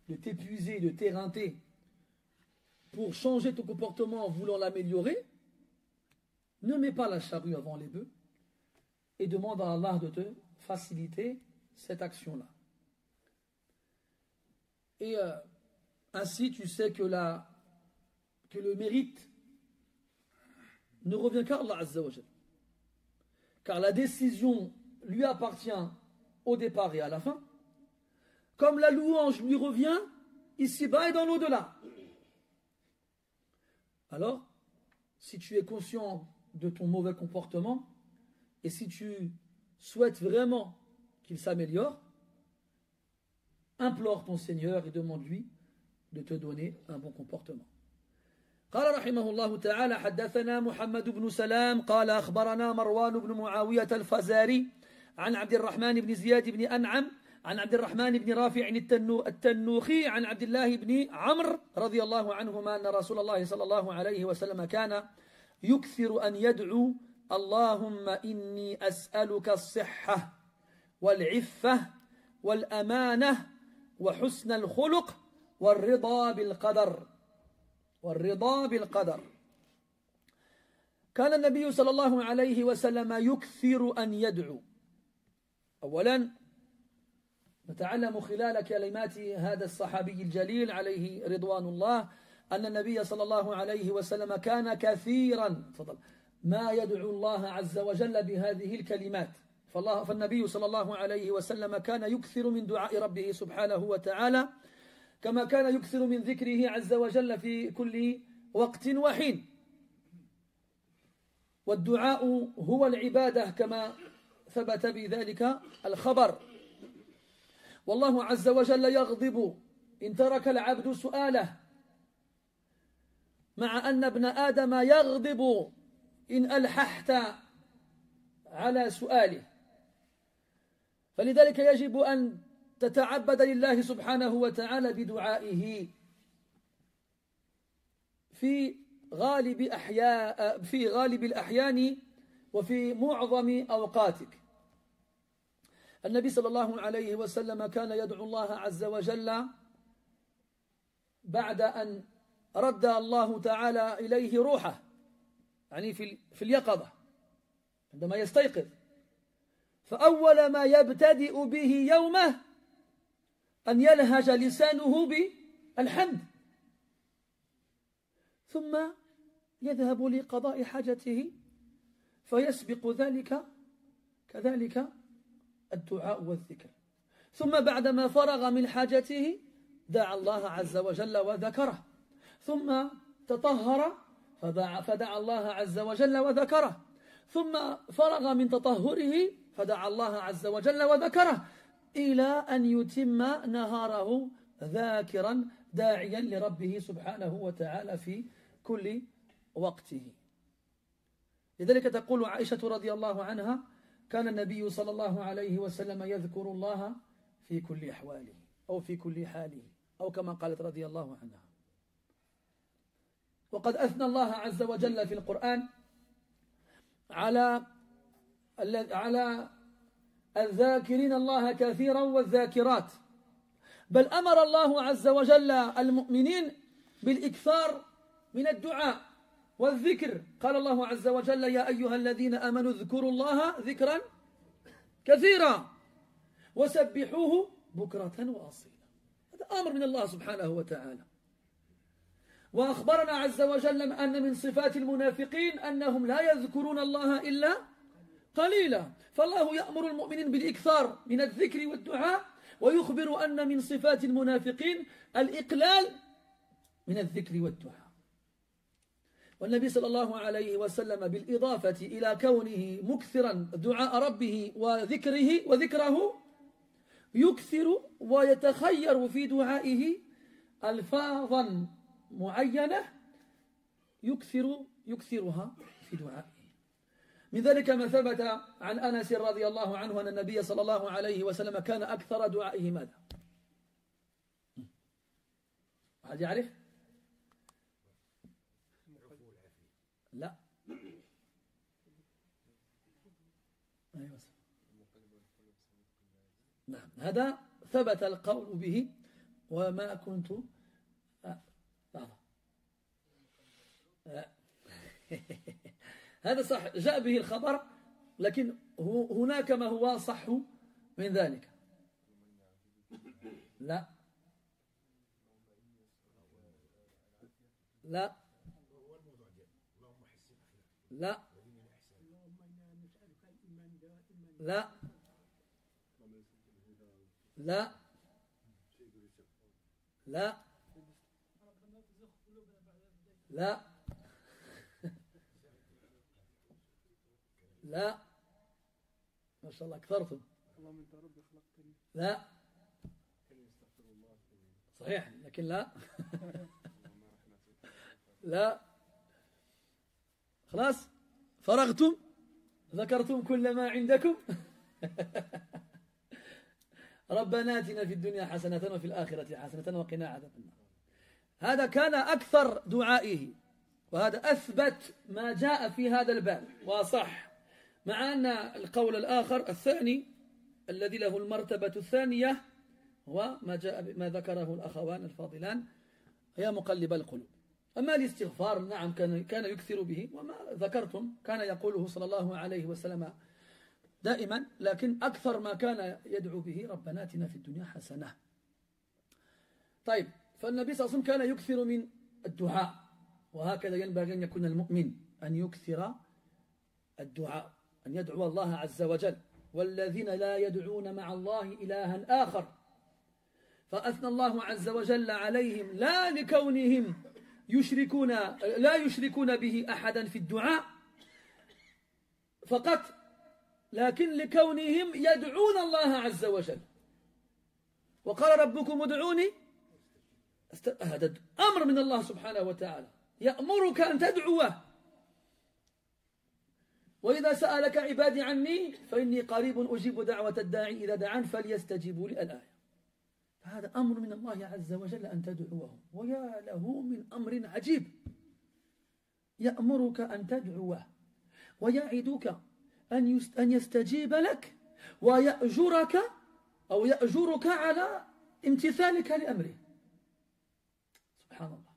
de t'épuiser, de t'éreinter pour changer ton comportement en voulant l'améliorer, ne mets pas la charrue avant les bœufs et demande à Allah de te faciliter cette action-là. Et ainsi, tu sais que le mérite ne revient qu'à Allah Azza wa Jal. Car la décision lui appartient au départ et à la fin, comme la louange lui revient ici-bas et dans l'au-delà. Alors, si tu es conscient de ton mauvais comportement, et si tu souhaites vraiment qu'il s'améliore, implore ton Seigneur et demande-lui de te donner un bon comportement. قال رحمه الله تعالى حدثنا محمد بن سلام قال أخبرنا مروان بن معاوية الفزاري عن عبد الرحمن بن زياد بن أنعم عن عبد الرحمن بن رافع التنوخي عن عبد الله بن عمرو رضي الله عنهما أن رسول الله صلى الله عليه وسلم كان يكثر أن يدعو اللهم إني أسألك الصحة والعفة والأمانة وحسن الخلق والرضا بالقدر. كان النبي صلى الله عليه وسلم يكثر أن يدعو. أولا نتعلم خلال كلمات هذا الصحابي الجليل عليه رضوان الله أن النبي صلى الله عليه وسلم كان كثيرا ما يدعو الله عز وجل بهذه الكلمات. فالنبي صلى الله عليه وسلم كان يكثر من دعاء ربه سبحانه وتعالى كما كان يكثر من ذكره عز وجل في كل وقت وحين. والدعاء هو العبادة كما ثبت بذلك الخبر. والله عز وجل يغضب إن ترك العبد سؤاله، مع أن ابن آدم يغضب إن ألححت على سؤاله. فلذلك يجب أن تتعبد لله سبحانه وتعالى بدعائه في غالب الأحيان وفي معظم أوقاتك. النبي صلى الله عليه وسلم كان يدعو الله عز وجل بعد أن رد الله تعالى إليه روحه، يعني في اليقظة عندما يستيقظ، فأول ما يبتدئ به يومه أن يلهج لسانه بالحمد، ثم يذهب لقضاء حاجته فيسبق ذلك كذلك الدعاء والذكر. ثم بعدما فرغ من حاجته دعا الله عز وجل وذكره، ثم تطهر فدعا الله عز وجل وذكره، ثم فرغ من تطهره فدعا الله عز وجل وذكره، إلى أن يتم نهاره ذاكرا داعيا لربه سبحانه وتعالى في كل وقته. لذلك تقول عائشة رضي الله عنها: كان النبي صلى الله عليه وسلم يذكر الله في كل أحواله أو في كل حاله أو كما قالت رضي الله عنها. وقد أثنى الله عز وجل في القرآن على الذاكرين الله كثيرا والذاكرات، بل أمر الله عز وجل المؤمنين بالإكثار من الدعاء والذكر. قال الله عز وجل: يا أيها الذين آمنوا اذكروا الله ذكرا كثيرا وسبحوه بكرة وأصيلا. هذا أمر من الله سبحانه وتعالى. وأخبرنا عز وجل أن من صفات المنافقين أنهم لا يذكرون الله إلا قليلا، فالله يأمر المؤمنين بالإكثار من الذكر والدعاء، ويخبر أن من صفات المنافقين الإقلال من الذكر والدعاء. والنبي صلى الله عليه وسلم بالإضافة إلى كونه مكثرا دعاء ربه وذكره يكثر ويتخير في دعائه ألفاظا معينة يكثرها في دعائه. من ذلك ما ثبت عن أنس رضي الله عنه أن النبي صلى الله عليه وسلم كان أكثر دعائه ماذا؟ أحد يعرف؟ لا. نعم، هذا ثبت القول به وما كنت هذا صح، جاء به الخبر، لكن هناك ما هو صح من ذلك. لا لا لا لا لا لا لا لا، ما شاء الله كثرتم. لا صحيح، لكن لا لا، خلاص فرغتم، ذكرتم كل ما عندكم. ربنا آتنا في الدنيا حسنة وفي الآخرة حسنة وقنا عذاب النار. هذا كان أكثر دعائه، وهذا أثبت ما جاء في هذا الباب وصح، مع أن القول الآخر الثاني الذي له المرتبة الثانية هو ما ذكره الأخوان الفاضلان: يا مقلب القلوب. أما الاستغفار نعم كان يكثر به، وما ذكرتم كان يقوله صلى الله عليه وسلم دائما، لكن أكثر ما كان يدعو به: ربنا آتنا في الدنيا حسنة. طيب، فالنبي صلى الله عليه وسلم كان يكثر من الدعاء، وهكذا ينبغي أن يكون المؤمن، أن يكثر الدعاء، أن يدعو الله عز وجل. والذين لا يدعون مع الله إلها آخر، فأثنى الله عز وجل عليهم لا لكونهم لا يشركون به أحدا في الدعاء فقط، لكن لكونهم يدعون الله عز وجل. وقال: ربكم ادعوني. هذا أمر من الله سبحانه وتعالى، يأمرك أن تدعوه. وإذا سألك عبادي عني فإني قريب أجيب دعوة الداعي إذا دعان فليستجيبوا لي، الآية. فهذا أمر من الله عز وجل أن تدعوه، ويا له من أمر عجيب. يأمرك أن تدعوه ويعدك أن يستجيب لك ويأجرك أو يأجرك على امتثالك لأمره. سبحان الله.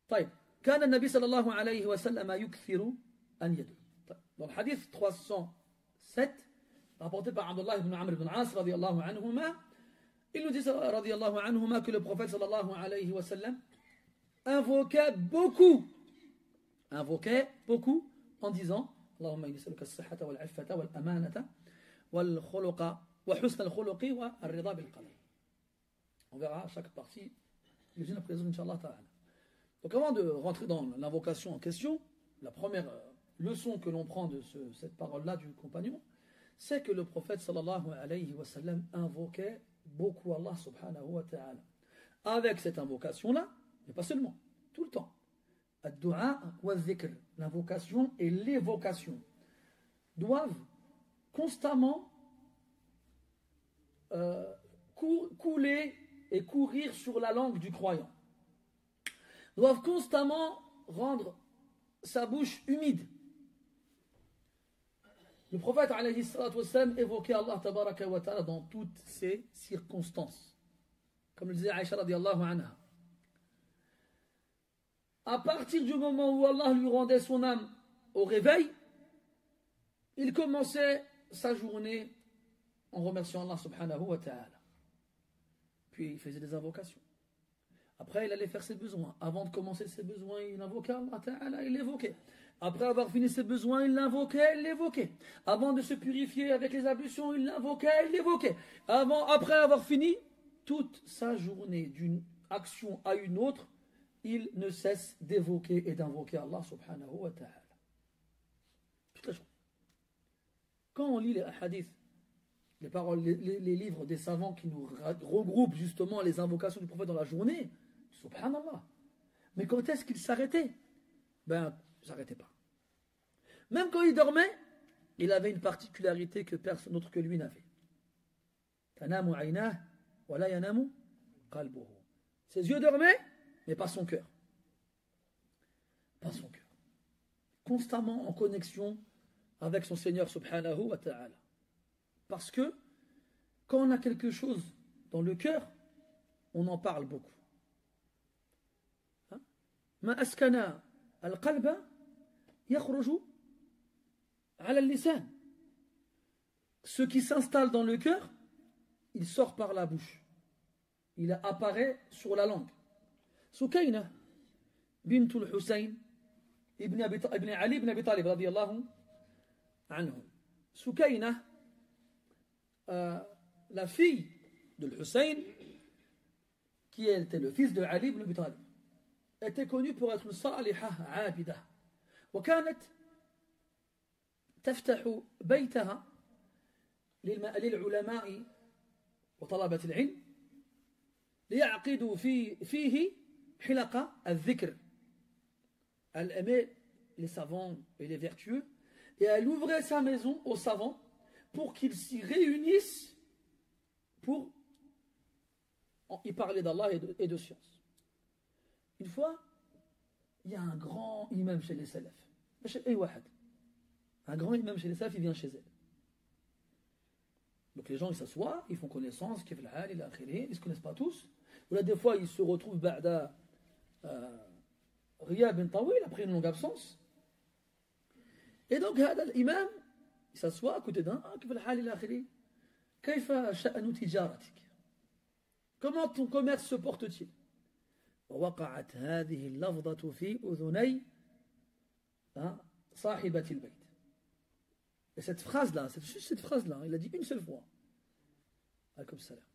طيب، كان النبي صلى الله عليه وسلم يكثر أن يدعو. طيب. Dans le hadith 307 rapporté par Abdullah ibn Amr ibn As رضي الله عنهما, il nous dit رضي الله عنهما que le prophète صلى الله عليه وسلم invoquait beaucoup en disant: اللهم إني أسألك الصحة والعفة والأمانة والخلق وحسن الخلق والرضا بالقدر. On verra chaque partie les unes après les autres, Inch'Allah ta'ala. Donc avant de rentrer dans l'invocation en question, la première leçon que l'on prend de cette parole-là du compagnon, c'est que le prophète sallallahu alayhi wa sallam invoquait beaucoup Allah subhanahu wa ta'ala. Avec cette invocation-là, mais pas seulement, tout le temps. Ad-du'a wa dhikr, l'invocation et l'évocation. doivent constamment couler et courir sur la langue du croyant. Doivent constamment rendre sa bouche humide. Le prophète alayhi salatu wassalam évoquait Allah tabaraka wa ta'ala dans toutes ces circonstances. Comme le disait Aïcha radiallahu anha. À partir du moment où Allah lui rendait son âme au réveil, il commençait sa journée en remerciant Allah subhanahu wa ta'ala. Puis il faisait des invocations. Après il allait faire ses besoins. Avant de commencer ses besoins, il invoquait Allah ta'ala, il l'évoquait. Après avoir fini ses besoins, il l'invoquait, il l'évoquait. Avant de se purifier avec les ablutions, il l'invoquait, il l'évoquait. Après avoir fini toute sa journée d'une action à une autre, il ne cesse d'évoquer et d'invoquer Allah subhanahu wa ta'ala. Toute la journée. Quand on lit les hadiths, les paroles, les livres des savants qui nous regroupent justement les invocations du prophète dans la journée, subhanallah. Mais quand est-ce qu'il s'arrêtait? Ben, il ne s'arrêtait pas. Même quand il dormait, il avait une particularité que personne d'autre que lui n'avait. Tanamu aynah wa la yanamu qalbuhu. Ses yeux dormaient, mais pas son cœur. Pas son cœur. Constamment en connexion avec son Seigneur subhanahu wa ta'ala. Parce que quand on a quelque chose dans le cœur, on en parle beaucoup. Ma askana al-qalba yakhruju ala al-lisan. Ce qui s'installe dans le cœur, il sort par la bouche. Il apparaît sur la langue. Sukayna bint al-Husayn ibn Ali ibn Abi Talib radiyallahu anhu. Sukayna, la fille de Hussein, qui était le fils de Ali ibn Abi Talib, était connue pour être une صالحة عابدة, وكانت تفتح بيتها للعلماء وطلبة العلم ليعقدوا فيه حلقة الذكر. Elle aimait les savants et les vertueux, et elle ouvrait sa maison aux savants pour qu'ils s'y réunissent pour y parler d'Allah et de science. Une fois, il y a un grand imam chez les salafs. Un grand imam chez les salafs, il vient chez elle. Donc les gens, ils s'assoient, ils font connaissance, ils ne se connaissent pas tous. Ou là, des fois, ils se retrouvent ba'da Riyab Tawil, après une longue absence. Et donc, l'imam, il s'assoit à côté d'un. Comment ton commerce se porte-t-il? ووقعت هذه اللفظة في أذني صاحبة البيت. Et cette phrase-là, juste cette phrase-là, il l'a dit une seule fois. Alaykoum salam.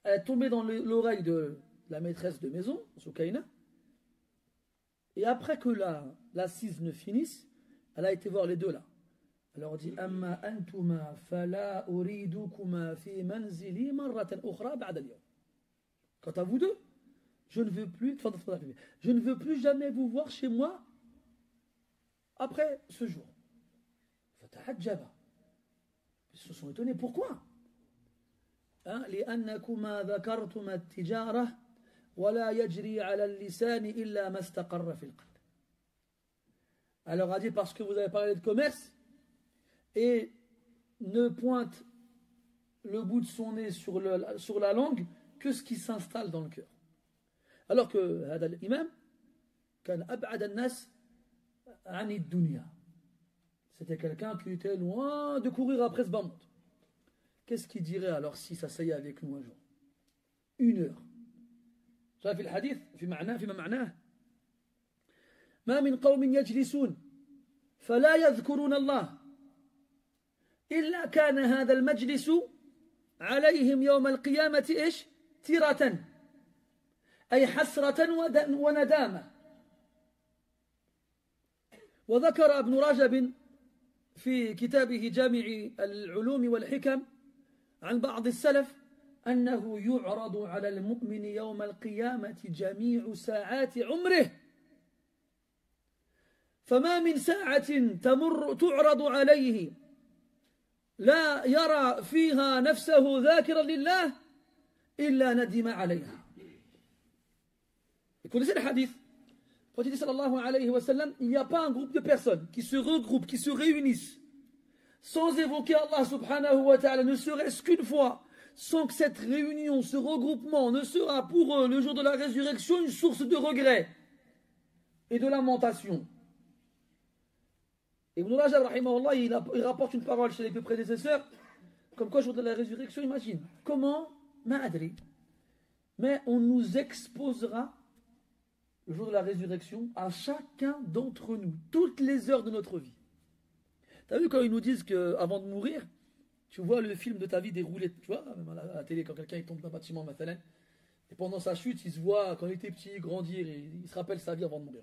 Elle est tombée dans l'oreille de la maîtresse de maison, Sukayna. Et après que l'assise ne finisse, elle a été voir les deux là. Elle leur dit Amma antuma fala uridukuma fi manzili marratan ukhra ba'da al-yawm. Quant à vous deux, je ne veux plus jamais vous voir chez moi après ce jour. Fata'ajjaba. Ils se sont étonnés. Pourquoi? لأنكما ذكرتما التجارة ولا يجري على اللسان إلا ما استقر في القلب. Alors a dit parce que vous avez parlé de commerce et ne pointe le bout de son nez sur la langue que ce qui s'installe dans le cœur. Alors que هذا الإمام كان أبعد الناس عن الدنيا. C'était quelqu'un qui était loin de courir après ce bas monde. Qu'est-ce qu'il dirait alors si s'asseyait avec nous un jour? 1 heure. Ça في الحديث فيما معناه ما من قوم يجلسون فلا يذكرون الله إلا كان هذا المجلس عليهم يوم القيامة إيش؟ تيرة أي حسرة وندامة. وذكر ابن رجب في كتابه جامع العلوم والحكم عن بعض السلف أنه يعرض على المؤمن يوم القيامة جميع ساعات عمره فما من ساعة تمر تعرض عليه لا يرى فيها نفسه ذاكرا لله إلا ندم عليها. Vous connaissez le hadith? Quand il dit sallallahu alayhi wa sallam, il n'y a pas un groupe de personnes qui se regroupent, qui se réunissent sans évoquer Allah subhanahu wa ta'ala, ne serait-ce qu'une fois, sans que cette réunion, ce regroupement ne sera pour eux le jour de la résurrection une source de regret et de lamentation. Et Ibn Rajab, rahimahullah, il rapporte une parole chez les deux prédécesseurs, comme quoi, le jour de la résurrection, imagine, comment, ma'adri, mais on nous exposera, le jour de la résurrection, à chacun d'entre nous, toutes les heures de notre vie. Tu as vu quand ils nous disent qu'avant de mourir, tu vois le film de ta vie dérouler, tu vois, même à la télé, quand quelqu'un tombe d'un bâtiment, mathalan, et pendant sa chute, il se voit, quand il était petit, grandir, et il se rappelle sa vie avant de mourir.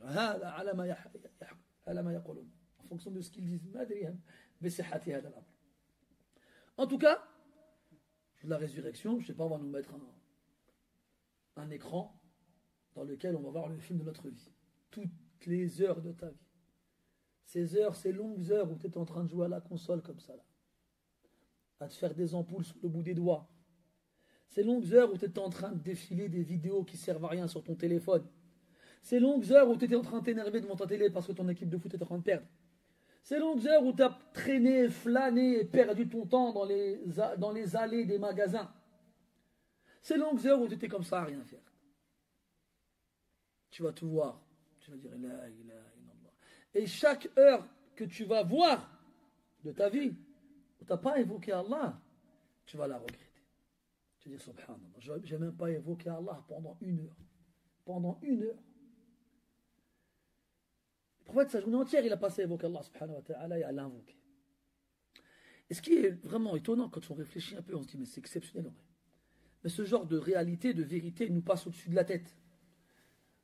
En fonction de ce qu'ils disent. En tout cas, la résurrection, je ne sais pas, on va nous mettre un écran dans lequel on va voir le film de notre vie. Toutes les heures de ta vie. Ces heures, ces longues heures où tu es en train de jouer à la console comme ça, là, à te faire des ampoules sur le bout des doigts. Ces longues heures où tu étais en train de défiler des vidéos qui servent à rien sur ton téléphone. Ces longues heures où tu étais en train de t'énerver devant ta télé parce que ton équipe de foot était en train de perdre. Ces longues heures où tu as traîné, flâné et perdu ton temps dans les allées des magasins. Ces longues heures où tu étais comme ça à rien faire. Tu vas tout voir. Tu vas dire la ilaha illallah. Et chaque heure que tu vas voir de ta vie où tu n'as pas évoqué Allah, tu vas la regretter. Tu vas dire subhanallah, je n'ai même pas évoqué Allah pendant une heure. Pendant une heure. Le prophète, sa journée entière, il a passé à évoquer Allah subhanahu wa ta'ala et à l'invoquer. Et ce qui est vraiment étonnant quand on réfléchit un peu, on se dit mais c'est exceptionnel en vrai. Mais ce genre de réalité, de vérité nous passe au-dessus de la tête.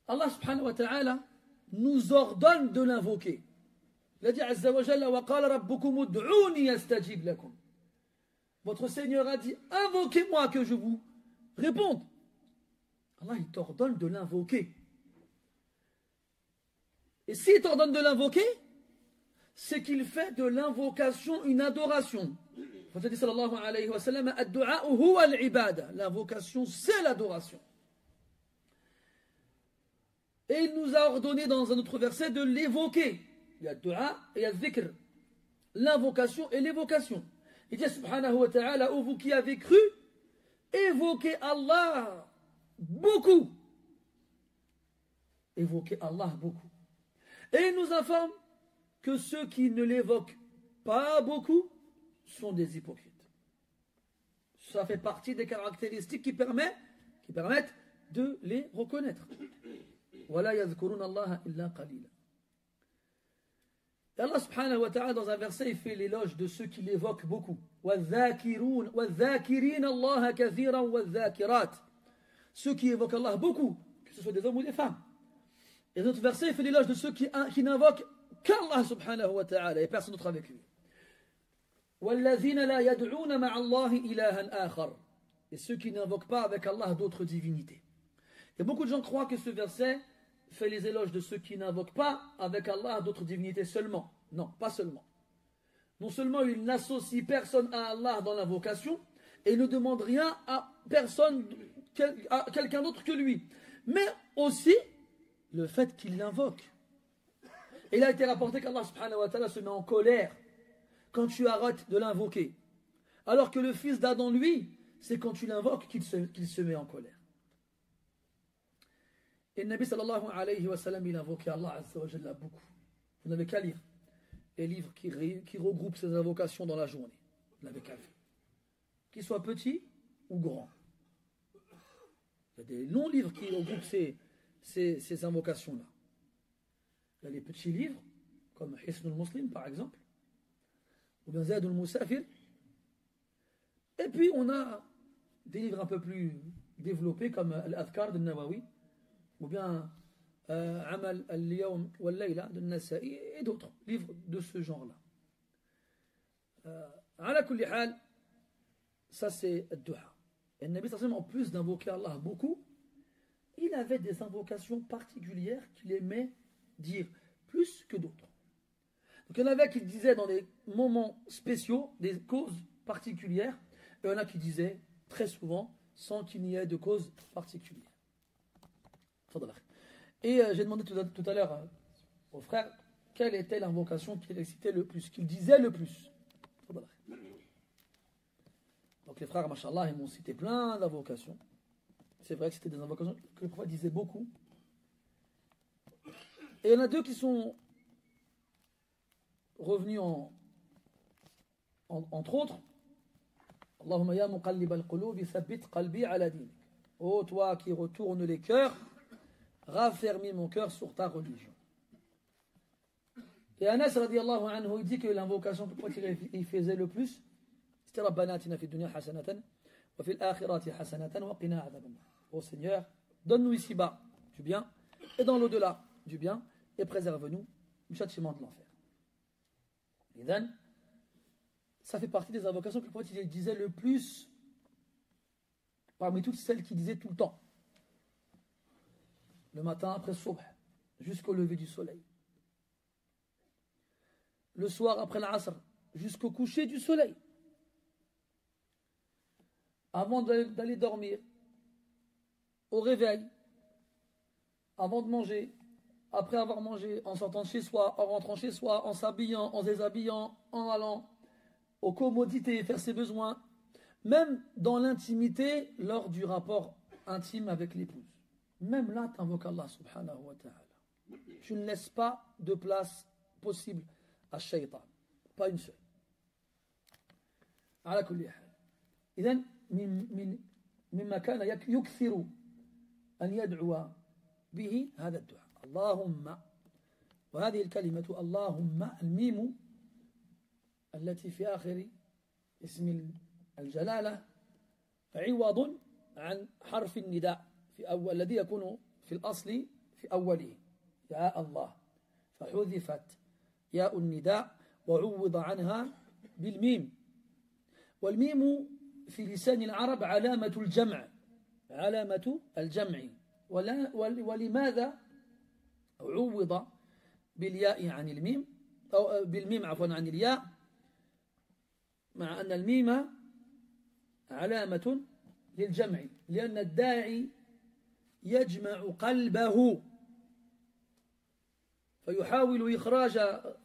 Allah subhanahu wa ta'ala nous ordonne de l'invoquer. Il a dit azza wa jalla wa qala rabbukum ud'uni astajib lakum. Votre Seigneur a dit invoquez-moi que je vous réponde. Allah il t'ordonne de l'invoquer. Et s'il t'ordonne de l'invoquer, c'est qu'il fait de l'invocation une adoration. Le prophète dit sallallahu alayhi wa sallam ad-du'a huwa al-ibada. L'invocation c'est l'adoration. Et il nous a ordonné dans un autre verset de l'évoquer. Il y a dua et il y a dhikr. L'invocation et l'évocation. Il dit subhanahu wa ta'ala, ô vous qui avez cru, évoquez Allah beaucoup. Évoquez Allah beaucoup. Et il nous informe que ceux qui ne l'évoquent pas beaucoup sont des hypocrites. Ça fait partie des caractéristiques qui permettent de les reconnaître. وَلَا يَذْكُرُونَ اللَّهَ إِلَّا قَلِيلًا. Et Allah subhanahu wa ta'ala dans un verset il fait l'éloge de ceux qui l'évoquent beaucoup. وَالذَّاكِرِينَ اللَّهَ كَثِيرًا وَالذَّاكِرَاتِ. Ceux qui évoquent Allah beaucoup, que ce soit des hommes ou des femmes. Et dans notre verset il fait l'éloge de ceux qui n'invoquent qu'Allah subhanahu wa ta'ala et personne d'autre avec lui. وَالَّذِينَ لَا يَدْعُونَ مَعَ اللَّهِ إِلَهًا آخَرَ. Et ceux qui n'invoquent pas avec Allah d'autres divinités. Et beaucoup de gens croient que ce verset fait les éloges de ceux qui n'invoquent pas avec Allah d'autres divinités seulement. Non, pas seulement. Non seulement il n'associe personne à Allah dans l'invocation et il ne demande rien à personne, à quelqu'un d'autre que lui. Mais aussi le fait qu'il l'invoque. Et il a été rapporté qu'Allah subhanahu wa ta'ala se met en colère quand tu arrêtes de l'invoquer. Alors que le fils d'Adam, lui, c'est quand tu l'invoques qu'il se met en colère. Et le Nabi sallallahu alayhi wa sallam, il invoquait Allah azza wa jalla beaucoup. Vous n'avez qu'à lire les livres qui regroupent ces invocations dans la journée. Vous n'avez qu'à lire. Qu'ils soient petits ou grands. Il y a des longs livres qui regroupent ces invocations-là. Il y a les petits livres, comme Hisn al-Muslim par exemple, ou bien Zad al-Musafir. Et puis on a des livres un peu plus développés, comme Al-Adhkar de Nawawi, ou bien Amal al-Yawm wal-Layla de Nasa'i, et d'autres livres de ce genre-là. Ala kulli hal, ça c'est Ad-Duha. Et le Nabi sallallahu alayhi wa sallam, en plus d'invoquer Allah beaucoup, il avait des invocations particulières qu'il aimait dire plus que d'autres. Donc il y en avait qui disaient dans des moments spéciaux, des causes particulières, et il y en a qui disaient très souvent sans qu'il n'y ait de cause particulière. Et j'ai demandé tout à l'heure aux frères quelle était l'invocation qu'il récitait le plus, qu'il disait le plus. Donc les frères, machallah, ils m'ont cité plein d'invocations. C'est vrai que c'était des invocations que le prophète disait beaucoup. Et il y en a deux qui sont revenus entre autres. Allahumma ya muqallib al-qulubi thabbit qalbi ala dinik. Ô toi qui retournes les cœurs, raffermis mon cœur sur ta religion. Et Anas radiyallahu anhu, il dit que l'invocation que le prophète il faisait le plus, c'était Rabbana atina fid dunya hasanatan wa fil akhirati hasanatan wa qina adhaban nar. Ô Seigneur, donne-nous ici-bas du bien et dans l'au-delà du bien et préserve-nous du châtiment de l'enfer. Et then, ça fait partie des invocations que le prophète disait le plus parmi toutes celles qu'il disait tout le temps. Le matin après Subh, jusqu'au lever du soleil. Le soir après l'Asr, jusqu'au coucher du soleil. Avant d'aller dormir, au réveil, avant de manger, après avoir mangé, en sortant de chez soi, en rentrant chez soi, en s'habillant, en se déshabillant, en allant aux commodités, faire ses besoins, même dans l'intimité, lors du rapport intime avec l'épouse. Même là, tu invoques Allah subhanahu wa ta'ala. Tu ne laisses pas de place possible à shaytan. Pas une seule. على كل حال. إذن مما كان يكثر أن يدعو به هذا الدعاء. اللهم، وهذه الكلمة اللهم الميم التي في آخر اسم الجلالة عوض عن حرف النداء الذي يكون في الأصل في أوله يا الله، فحذفت ياء النداء وعوض عنها بالميم. والميم في لسان العرب علامة الجمع، علامة الجمع. ولماذا عوض بالياء عن الميم، أو بالميم عفوا عن الياء، مع أن الميم علامة للجمع؟ لأن الداعي يجمع قلبه فيحاول إخراج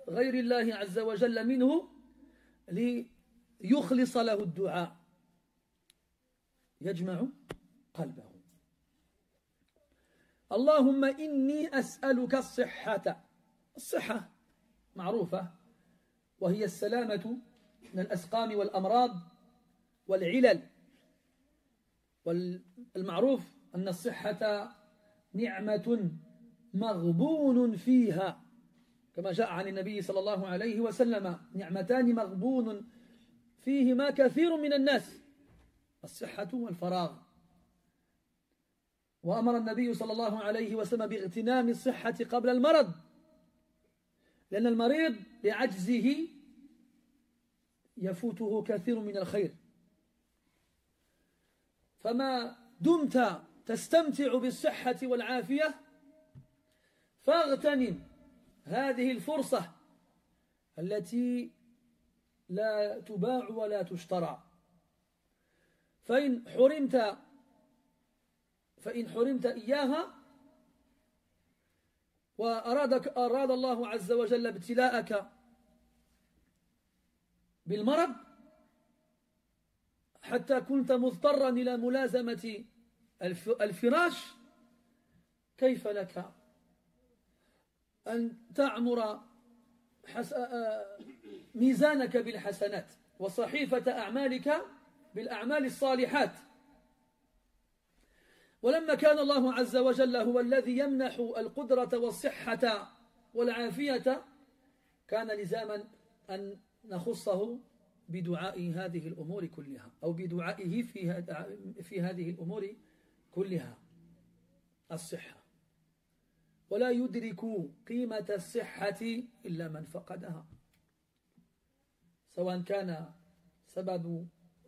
غير الله عز وجل منه ليخلص له الدعاء، يجمع قلبه. اللهم إني أسألك الصحة. الصحة معروفة، وهي السلامة من الأسقام والأمراض والعلل. والمعروف أن الصحة نعمة مغبون فيها، كما جاء عن النبي صلى الله عليه وسلم: نعمتان مغبون فيهما كثير من الناس، الصحة والفراغ. وأمر النبي صلى الله عليه وسلم باغتنام الصحة قبل المرض، لأن المريض بعجزه يفوته كثير من الخير. فما دمت تستمتع بالصحة والعافية فاغتنم هذه الفرصة التي لا تباع ولا تشترى. فإن حرمت إياها وأراد الله عز وجل ابتلاءك بالمرض حتى كنت مضطرا إلى ملازمة الفراش، كيف لك أن تعمر ميزانك بالحسنات وصحيفة أعمالك بالأعمال الصالحات؟ ولما كان الله عز وجل هو الذي يمنح القدرة والصحة والعافية، كان لزاما أن نخصه بدعاء هذه الأمور كلها، أو بدعائه في هذه الأمور كلها. الصحة، ولا يدرك قيمة الصحة إلا من فقدها، سواء كان سبب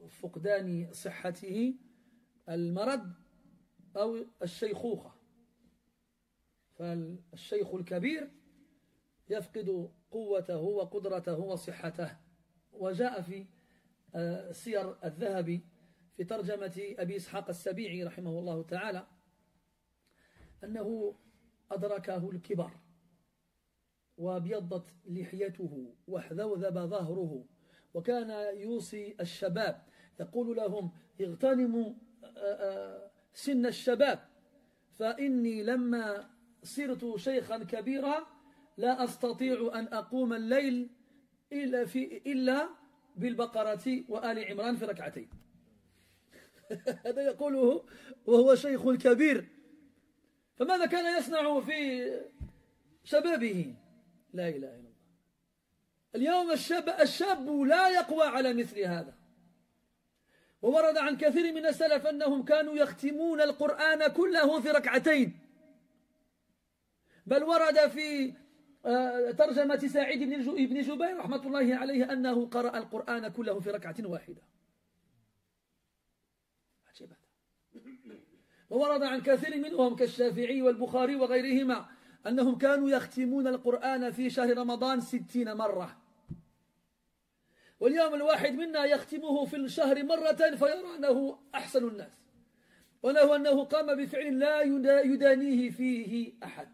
فقدان صحته المرض أو الشيخوخة. فالشيخ الكبير يفقد قوته وقدرته وصحته. وجاء في سير الذهبي في ترجمة أبي إسحاق السبيعي رحمه الله تعالى أنه أدركه الكبر وابيضت لحيته وحذوذب ظهره، وكان يوصي الشباب يقول لهم اغتنموا سن الشباب، فإني لما صرت شيخا كبيرا لا أستطيع أن أقوم الليل إلا بالبقرة وآل عمران في ركعتين. هذا يقوله وهو شيخ كبير، فماذا كان يصنع في شبابه؟ لا إله إلا الله. اليوم الشاب لا يقوى على مثل هذا. وورد عن كثير من السلف أنهم كانوا يختمون القرآن كله في ركعتين، بل ورد في ترجمة سعيد بن جبير رحمة الله عليه أنه قرأ القرآن كله في ركعة واحدة. وورد عن كثير منهم كالشافعي والبخاري وغيرهما أنهم كانوا يختمون القرآن في شهر رمضان 60 مرة، واليوم الواحد منا يختمه في الشهر مرة فيرى أنه أحسن الناس، وله أنه قام بفعل لا يدانيه فيه أحد.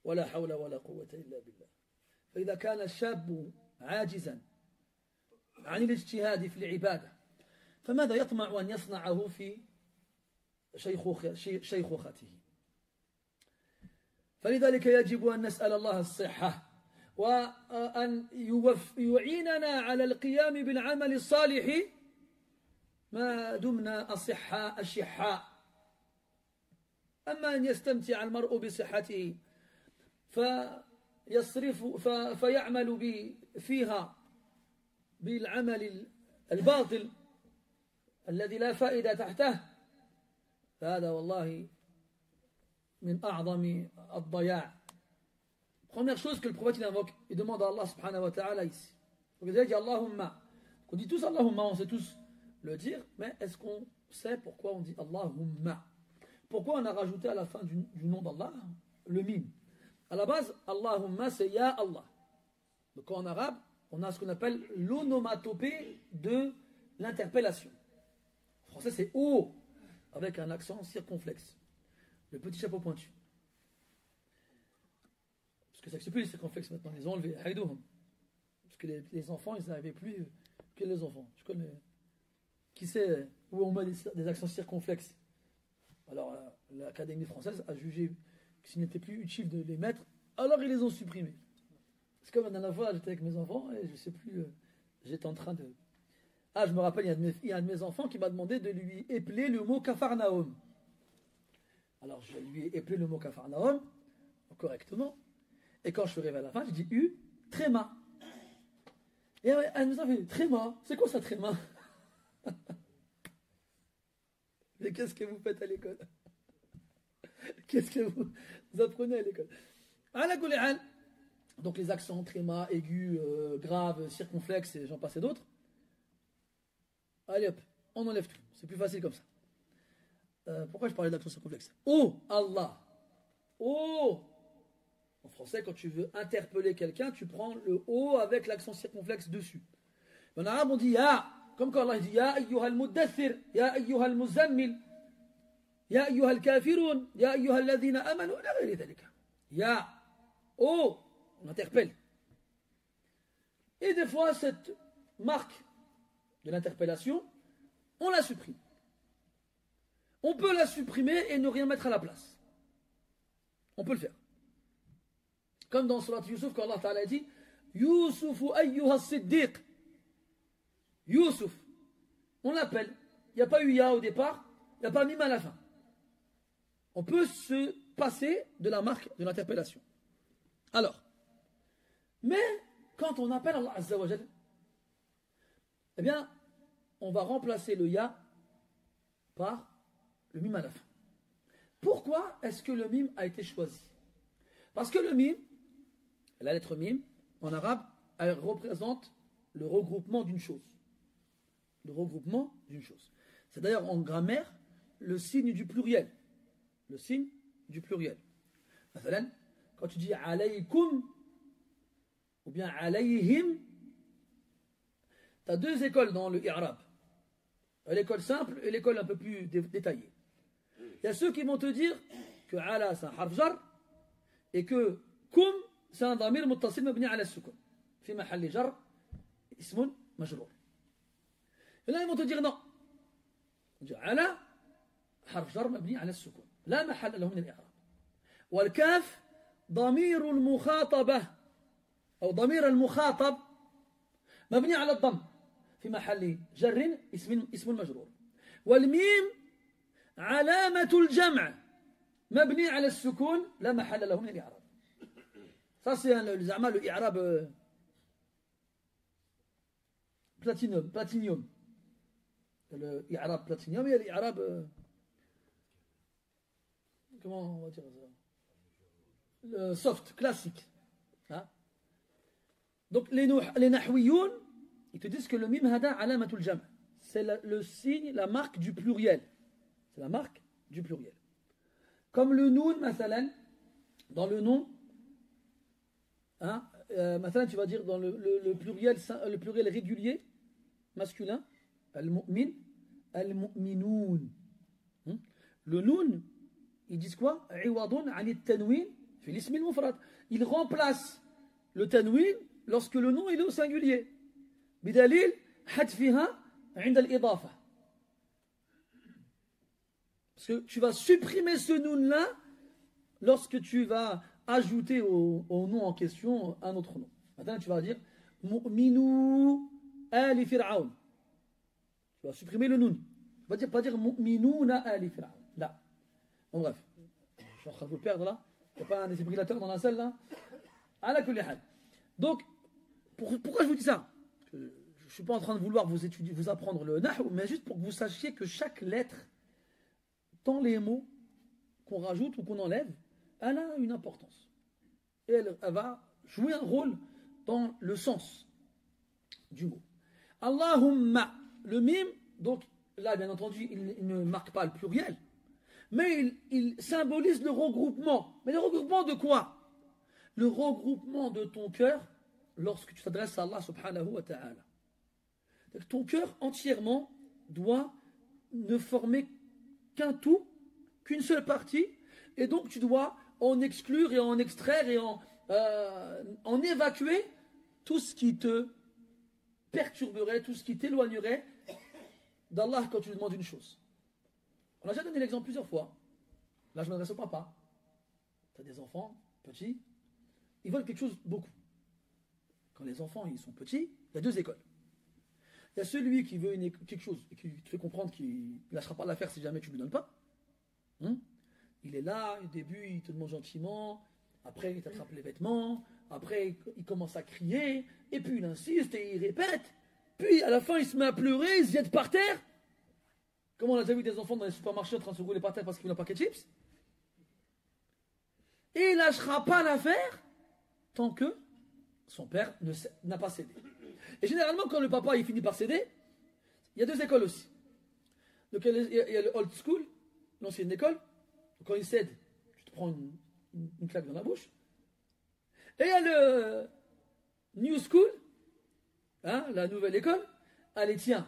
ولا حول ولا قوة إلا بالله. فإذا كان الشاب عاجزا عن الاجتهاد في العبادة، فماذا يطمع أن يصنعه في شيخوخته؟ فلذلك يجب أن نسأل الله الصحة، وأن يعيننا على القيام بالعمل الصالح ما دمنا أصحاء أشحاء. أما أن يستمتع المرء بصحته فيعمل فيها بالعمل الباطل الذي لا فائدة تحته، فهذا والله من أعظم الضياع. Première chose que le prophète il invoque, il demande à Allah subhanahu wa ta'ala ici. Donc il dit Allahumma. On dit tous Allahumma, on sait tous le dire, mais est-ce qu'on sait pourquoi on dit Allahumma? Pourquoi on a rajouté à la fin du nom d'Allah le mim? À la base, Allahumma c'est Ya Allah. Donc en arabe, on a ce qu'on appelle l'onomatopée de l'interpellation. En français c'est O, avec un accent circonflexe. Le petit chapeau pointu. Parce que ça n'existe plus les circonflexes maintenant, ils ont enlevé. Parce que les enfants, ils n'arrivaient plus que les enfants. Je connais. Qui sait où on met des accents circonflexes? Alors, l'Académie française a jugé que s'il n'était plus utile de les mettre, alors ils les ont supprimés. C'est comme la dernière fois, j'étais avec mes enfants et je ne sais plus, j'étais en train de. Ah, je me rappelle, il y a un de mes enfants qui m'a demandé de lui épeler le mot Capharnaüm. Alors, je lui ai épelé le mot Capharnaüm correctement. Et quand je suis arrivé à la fin, j'ai dit U, tréma. Et elle nous a fait tréma. C'est quoi ça, tréma? Mais qu'est-ce que vous faites à l'école? Qu'est-ce que vous apprenez à l'école? Donc les accents tréma, aigus, graves, circonflexes et j'en passe et d'autres. Allez hop, on enlève tout. C'est plus facile comme ça. Pourquoi je parlais d'accent circonflexe? Oh Allah. Oh. En français, quand tu veux interpeller quelqu'un, tu prends le O avec l'accent circonflexe dessus. En arabe, on dit Ya, comme quand Allah dit Ya ayyuhal muddathir, Ya ayyuhal muzammil, Ya ayyuhal kafirun, Ya ayyuhal ladhina amanu, la ghayri dhalika. Ya, O, on interpelle. Et des fois, cette marque de l'interpellation, on la supprime. On peut la supprimer et ne rien mettre à la place. On peut le faire. Comme dans Surat Yusuf, quand Allah Ta'ala dit Youssouf ayyuha siddiq. Youssouf. On l'appelle. Il n'y a pas eu ya au départ, il n'y a pas mim à la fin. On peut se passer de la marque de l'interpellation. Alors, mais quand on appelle Allah Azza wa Jal, eh bien, on va remplacer le ya par le mim à la fin. Pourquoi est-ce que le mim a été choisi? Parce que le mim, la lettre mim, en arabe, elle représente le regroupement d'une chose. Le regroupement d'une chose. C'est d'ailleurs en grammaire le signe du pluriel. Le signe du pluriel. Quand tu dis alaykum, ou bien alayhim. Tu as deux écoles dans le i'rab. L'école simple et l'école un peu plus détaillée. Il y a ceux qui vont te dire que ala c'est un harf jar et que kum c'est un damir muttasil mabni ala sukun. Fi mahall jar ismun majrour. Et là ils vont te dire non. Ils vont dire ala harf jar mabni ala sukun. La mahall lahu min al-i'rab. والكاف ضمير المخاطبة أو ضمير المخاطب مبني على الضم في محل جر اسم مجرور والميم علامة الجمع مبني على السكون لا محل له من الإعراب. Ça c'est زعما le i'rab platinium. Le i'rab platinium et l'i'rab comment on va dire ça? Le soft, classique. Hein? Donc les nahwiyoun, ils te disent que le mim hada alamatul jam'. C'est le signe, la marque du pluriel. C'est la marque du pluriel. Comme le noun, mathalan, dans le nom, hein, mathalan, tu vas dire dans le pluriel régulier, masculin, al-mu'min, al-mu'minoun. Le noun, ils disent quoi? Iwadun anit tanwin. Il remplace le tanwin lorsque le nom il est au singulier. بدليل حذفها عند الإضافة. Parce que tu vas supprimer ce noun là lorsque tu vas ajouter au nom en question un autre nom. Maintenant tu vas dire mu'minu ali fir'aun. Tu vas supprimer le noun. Tu vas pas dire mu'minuna ali fir'aun. Là. Bon bref. Je suis en train de vous perdre là. Il n'y a pas un défibrillateur dans la salle là. Donc, pourquoi je vous dis ça? Je ne suis pas en train de vouloir vous apprendre le nahw, mais juste pour que vous sachiez que chaque lettre, dans les mots qu'on rajoute ou qu'on enlève, elle a une importance. Et elle va jouer un rôle dans le sens du mot. Allahumma, le mim, donc là bien entendu, il ne marque pas le pluriel. Mais il symbolise le regroupement. Mais le regroupement de quoi? Le regroupement de ton cœur lorsque tu t'adresses à Allah subhanahu wa ta'ala. Ton cœur entièrement doit ne former qu'un tout, qu'une seule partie, et donc tu dois en exclure et en extraire et en évacuer tout ce qui te perturberait, tout ce qui t'éloignerait d'Allah quand tu lui demandes une chose. On a déjà donné l'exemple plusieurs fois. Là, je m'adresse au papa. Tu as des enfants petits, ils veulent quelque chose beaucoup. Quand les enfants ils sont petits, il y a deux écoles. Il y a celui qui veut quelque chose et qui te fait comprendre qu'il ne lâchera pas l'affaire si jamais tu ne lui donnes pas. Il est là, au début, il te demande gentiment, après, il t'attrape les vêtements, après, il commence à crier, et puis il insiste et il répète, puis à la fin, il se met à pleurer, il se jette par terre. Comme on a déjà vu des enfants dans les supermarchés en train de se rouler par terre parce qu'ils veulent un paquet de chips. Et il ne lâchera pas l'affaire tant que son père n'a pas cédé. Et généralement, quand le papa il finit par céder, il y a deux écoles aussi. Donc il y a le old school, l'ancienne école. Donc, quand il cède, tu te prends une claque dans la bouche. Et il y a le new school, hein, la nouvelle école. Allez, tiens,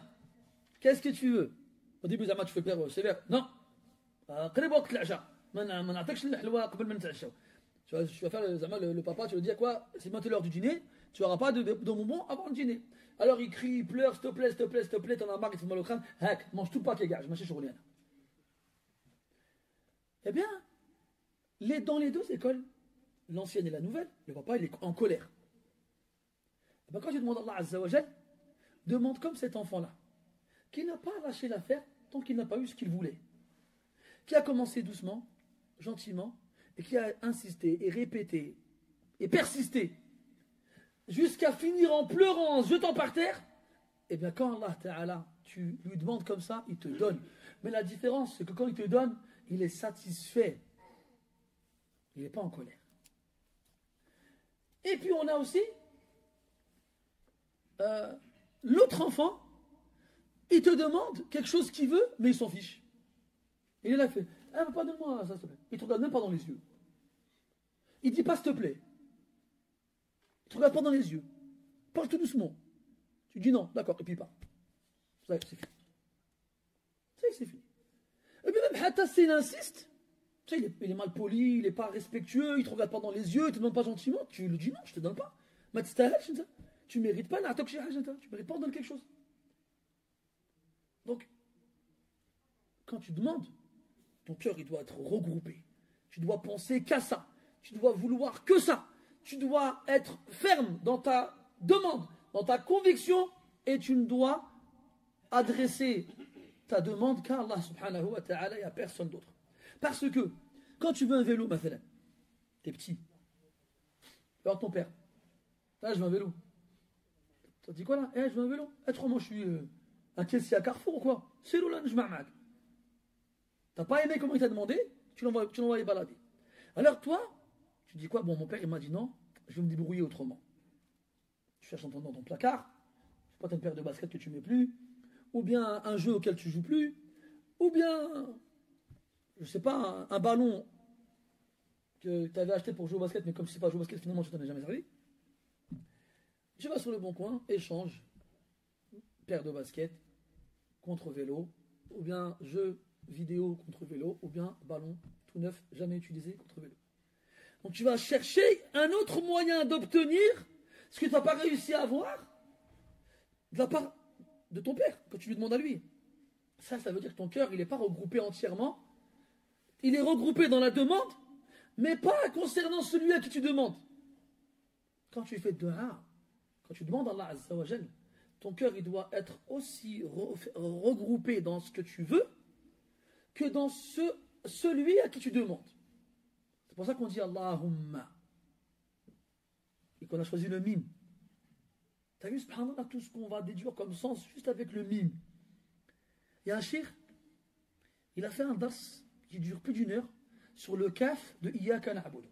qu'est-ce que tu veux? Au début, tu fais peur sévère. Non. Tu vas faire le papa, tu vas dire quoi? C'est maintenant l'heure du dîner, tu n'auras pas de moment avant le dîner. Alors il crie, il pleure, s'il te plaît, s'il te plaît, s'il te plaît, t'en as marre, il te fait mal au crâne. Hack, mange tout le paquet, gars, je m'achète sur rien. Eh bien, dans les deux écoles, l'ancienne et la nouvelle, le papa il est en colère. Et bien, quand tu demandes à Allah Azza wa Jal, demande comme cet enfant-là, qui n'a pas lâché l'affaire tant qu'il n'a pas eu ce qu'il voulait, qui a commencé doucement, gentiment, et qui a insisté et répété et persisté jusqu'à finir en pleurant, en se jetant par terre. Et bien quand Allah Ta'ala, tu lui demandes comme ça, il te donne. Mais la différence, c'est que quand il te donne, il est satisfait. Il n'est pas en colère. Et puis on a aussi l'autre enfant, il te demande quelque chose qu'il veut, mais il s'en fiche. Il est là, il fait, ah, papa, donne-moi ça, s'il te plaît. Il te regarde même pas dans les yeux. Il ne dit pas, s'il te plaît. Il te regarde pas dans les yeux. Parle tout doucement. Tu dis non, d'accord, et puis pas. Ça y est, c'est fini. Ça y est, c'est fini. Et puis même Hatta, s'il insiste, tu sais, il est mal poli, il n'est pas respectueux, il te regarde pas dans les yeux, il te demande pas gentiment, tu lui dis non, je te donne pas. Mais tu mérites pas, tu mérites pas de donner quelque chose. Donc, quand tu demandes, ton cœur, il doit être regroupé. Tu dois penser qu'à ça. Tu dois vouloir que ça. Tu dois être ferme dans ta demande, dans ta conviction, et tu ne dois adresser ta demande qu'à Allah subhanahu wa ta'ala et à personne d'autre. Parce que, quand tu veux un vélo, mathalan, t'es petit, alors ton père, là je veux un vélo. Tu dis quoi là? Je veux un vélo. Moi je suis un caissier à Carrefour ou quoi? C'est là, je m'arnaque. T'as pas aimé comment il t'a demandé, tu l'envoies balader. Alors toi, tu dis quoi? Bon, mon père il m'a dit non, je vais me débrouiller autrement. Tu cherches dans ton placard, je sais pas, t'as une paire de baskets que tu mets plus, ou bien un jeu auquel tu joues plus, ou bien, je sais pas, un ballon que tu avais acheté pour jouer au basket, mais comme je sais pas jouer au basket, finalement, je t'en ai jamais servi. Tu vas sur le bon coin, échange, paire de baskets contre vélo, ou bien jeu vidéo contre vélo, ou bien ballon tout neuf, jamais utilisé contre vélo. Donc tu vas chercher un autre moyen d'obtenir ce que tu n'as pas réussi à avoir de la part de ton père, quand tu lui demandes à lui. Ça veut dire que ton cœur, il n'est pas regroupé entièrement. Il est regroupé dans la demande, mais pas concernant celui à qui tu demandes. Quand tu fais dua, quand tu demandes à Allah Azza wa Jal, ton cœur, il doit être aussi regroupé dans ce que tu veux que dans celui à qui tu demandes. C'est pour ça qu'on dit Allahumma. Et qu'on a choisi le mime. Tu as vu, subhanallah, tout ce qu'on va déduire comme sens juste avec le mime. Il y a un cheikh, il a fait un dars qui dure plus d'une heure sur le kaf de Iyaka na'budu.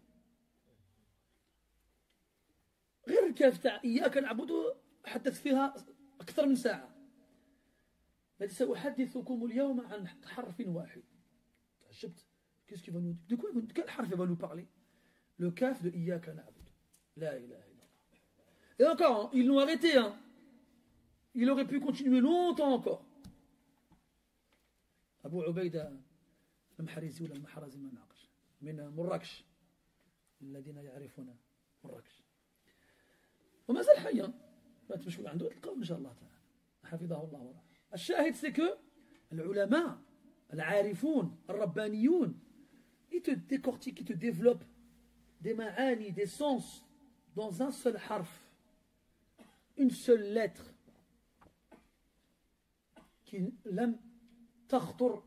غير الكاف تاع إياك نعبد حدث فيها أكثر من ساعة. التي سأحدثكم اليوم عن حرف واحد. تعجبت. Qu'est-ce qu'il va nous dire? De quoi? Quel harf il va nous parler? Le kaf de إياك نعبد. La ilaha illallah. Et encore, ils l'ont arrêté. Hein. Il aurait pu continuer longtemps encore. أبو عبيدة المحرزي ولا المحرزي ما ناقش من مراكش الذين يعرفون مراكش وما زال حيا ما تمشوا عنده تلقاو ان شاء الله تعالى حفظه الله ورعاه. الشاهد سي كو العلماء العارفون الربانيون ils te décortiquent, ils te développent des maani, des sens dans un seul harf, une seule lettre qui لم تخطر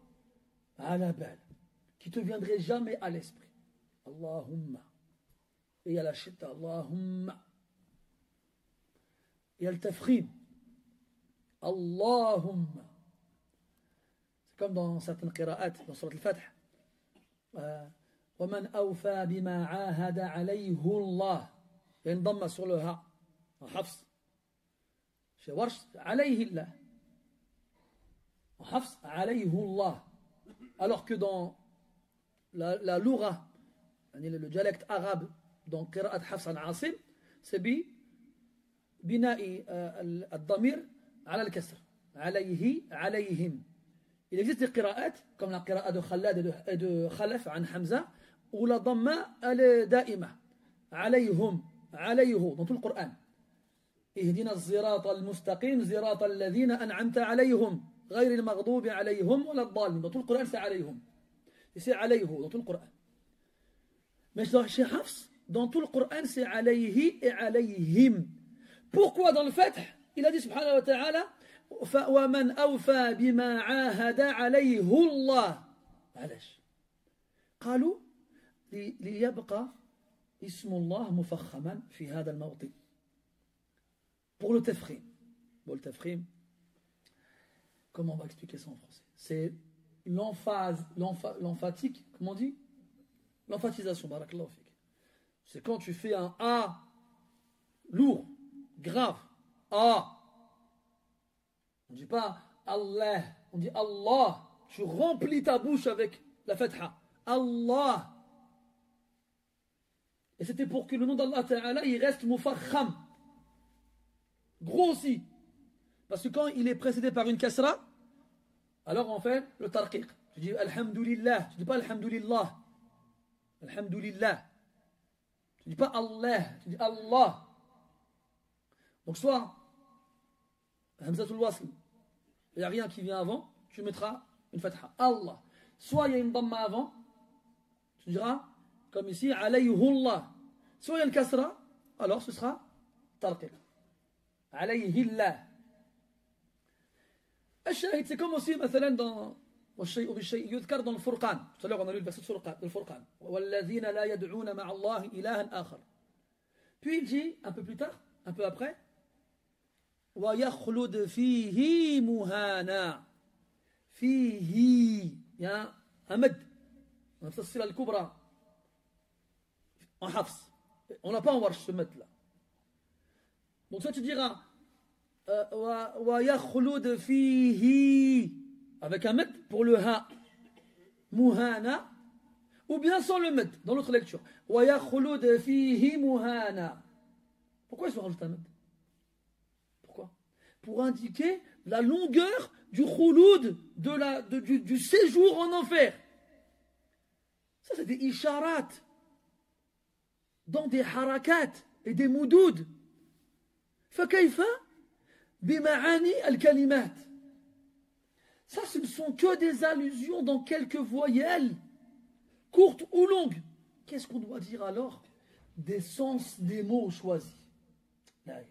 على بال, qui te viendrait jamais à l'esprit. Allahumma. Et il y a la shita, Allahumma. Il y a le tafkhim. Allahumma. C'est comme dans certaines qira'at, dans surat al-Fath. وَمَنْ أَوْفَى بِمَا عَاهَدَ عَلَيْهُ اللَّهِ. Il y a une dhamma sur le ha. En hafs. Chez Warsh, عليه الله. En hafs, عليه الله. Alors que dans la loura, le dialecte arabe, dans qira'at hafs an asim, c'est بناء الضمير على الكسر عليه عليهم. Il existe des qira'at comme la qira'a de Khalad et de Khalaf عن Hamza où la dhamma elle est daima عليهم عليه dans tout le Coran. اهدنا الصراط المستقيم صراط الذين أنعمت عليهم غير المغضوب عليهم ولا الضالين. Dans tout le Coran c'est عليهم et c'est عليه dans tout le Coran. Mais chez Hafs dans tout le Coran c'est عليه et عليهم. Pourquoi dans le Fath, il a dit subhanahu wa ta'ala وَمَنْ أَوْفَى بِمَا عَاهَدَ عَلَيْهُ اللَّهِ. علاش؟ قالوا ليبقى اسم الله مفخما في هذا الموطن. Pour le tafkhim. Bon, le tafkhim, comment on va expliquer ça en français? C'est l'emphatique, comment on dit? L'emphatisation, barakallahu fik. C'est quand tu fais un A lourd, grave. A. On ne dit pas Allah, on dit Allah. Tu remplis ta bouche avec la fatha. Allah. Et c'était pour que le nom d'Allah Ta'ala il reste mufakham, gros aussi. Parce que quand il est précédé par une kasra, alors on fait le tarqiq. Tu dis alhamdulillah, tu dis pas alhamdulillah. Alhamdulillah. Tu dis pas Allah, tu dis Allah. Donc soit hamzatul wasl, il n'y a rien qui vient avant, tu mettras une fatha. Allah. Soit il y a une dhamma avant, tu diras, comme ici, alayhullah. Soit il y a une kasra, alors ce sera tarqiq. Alayhillah. الشاهد c'est comme aussi مثلا dans والشيء بالشيء يذكر dans le Furqan. Tout à l'heure on a lu le verset de le Furqan. والذين لا يدعون مع الله إلها آخر. Puis il dit un peu plus tard, un peu après, ويخلد فيه مهانا. فيه il y a un mad. On a fait la kubra en hafs. On n'a pas en warsh ce mad là. Donc ça tu diras ويخلد فيه avec un mad pour le ha muhana ou bien sans le mad dans l'autre lecture ويخلد فيه muhana. Pourquoi ils se rajoutent un mad? Pourquoi? Pour indiquer la longueur du khouloud du séjour en enfer. Ça c'est des isharat dans des harakat et des moudoud. فكيف بمعاني الكلمات. Ça ce ne sont que des allusions dans quelques voyelles courtes ou longues. Qu'est-ce qu'on doit dire alors des sens des mots choisis? Là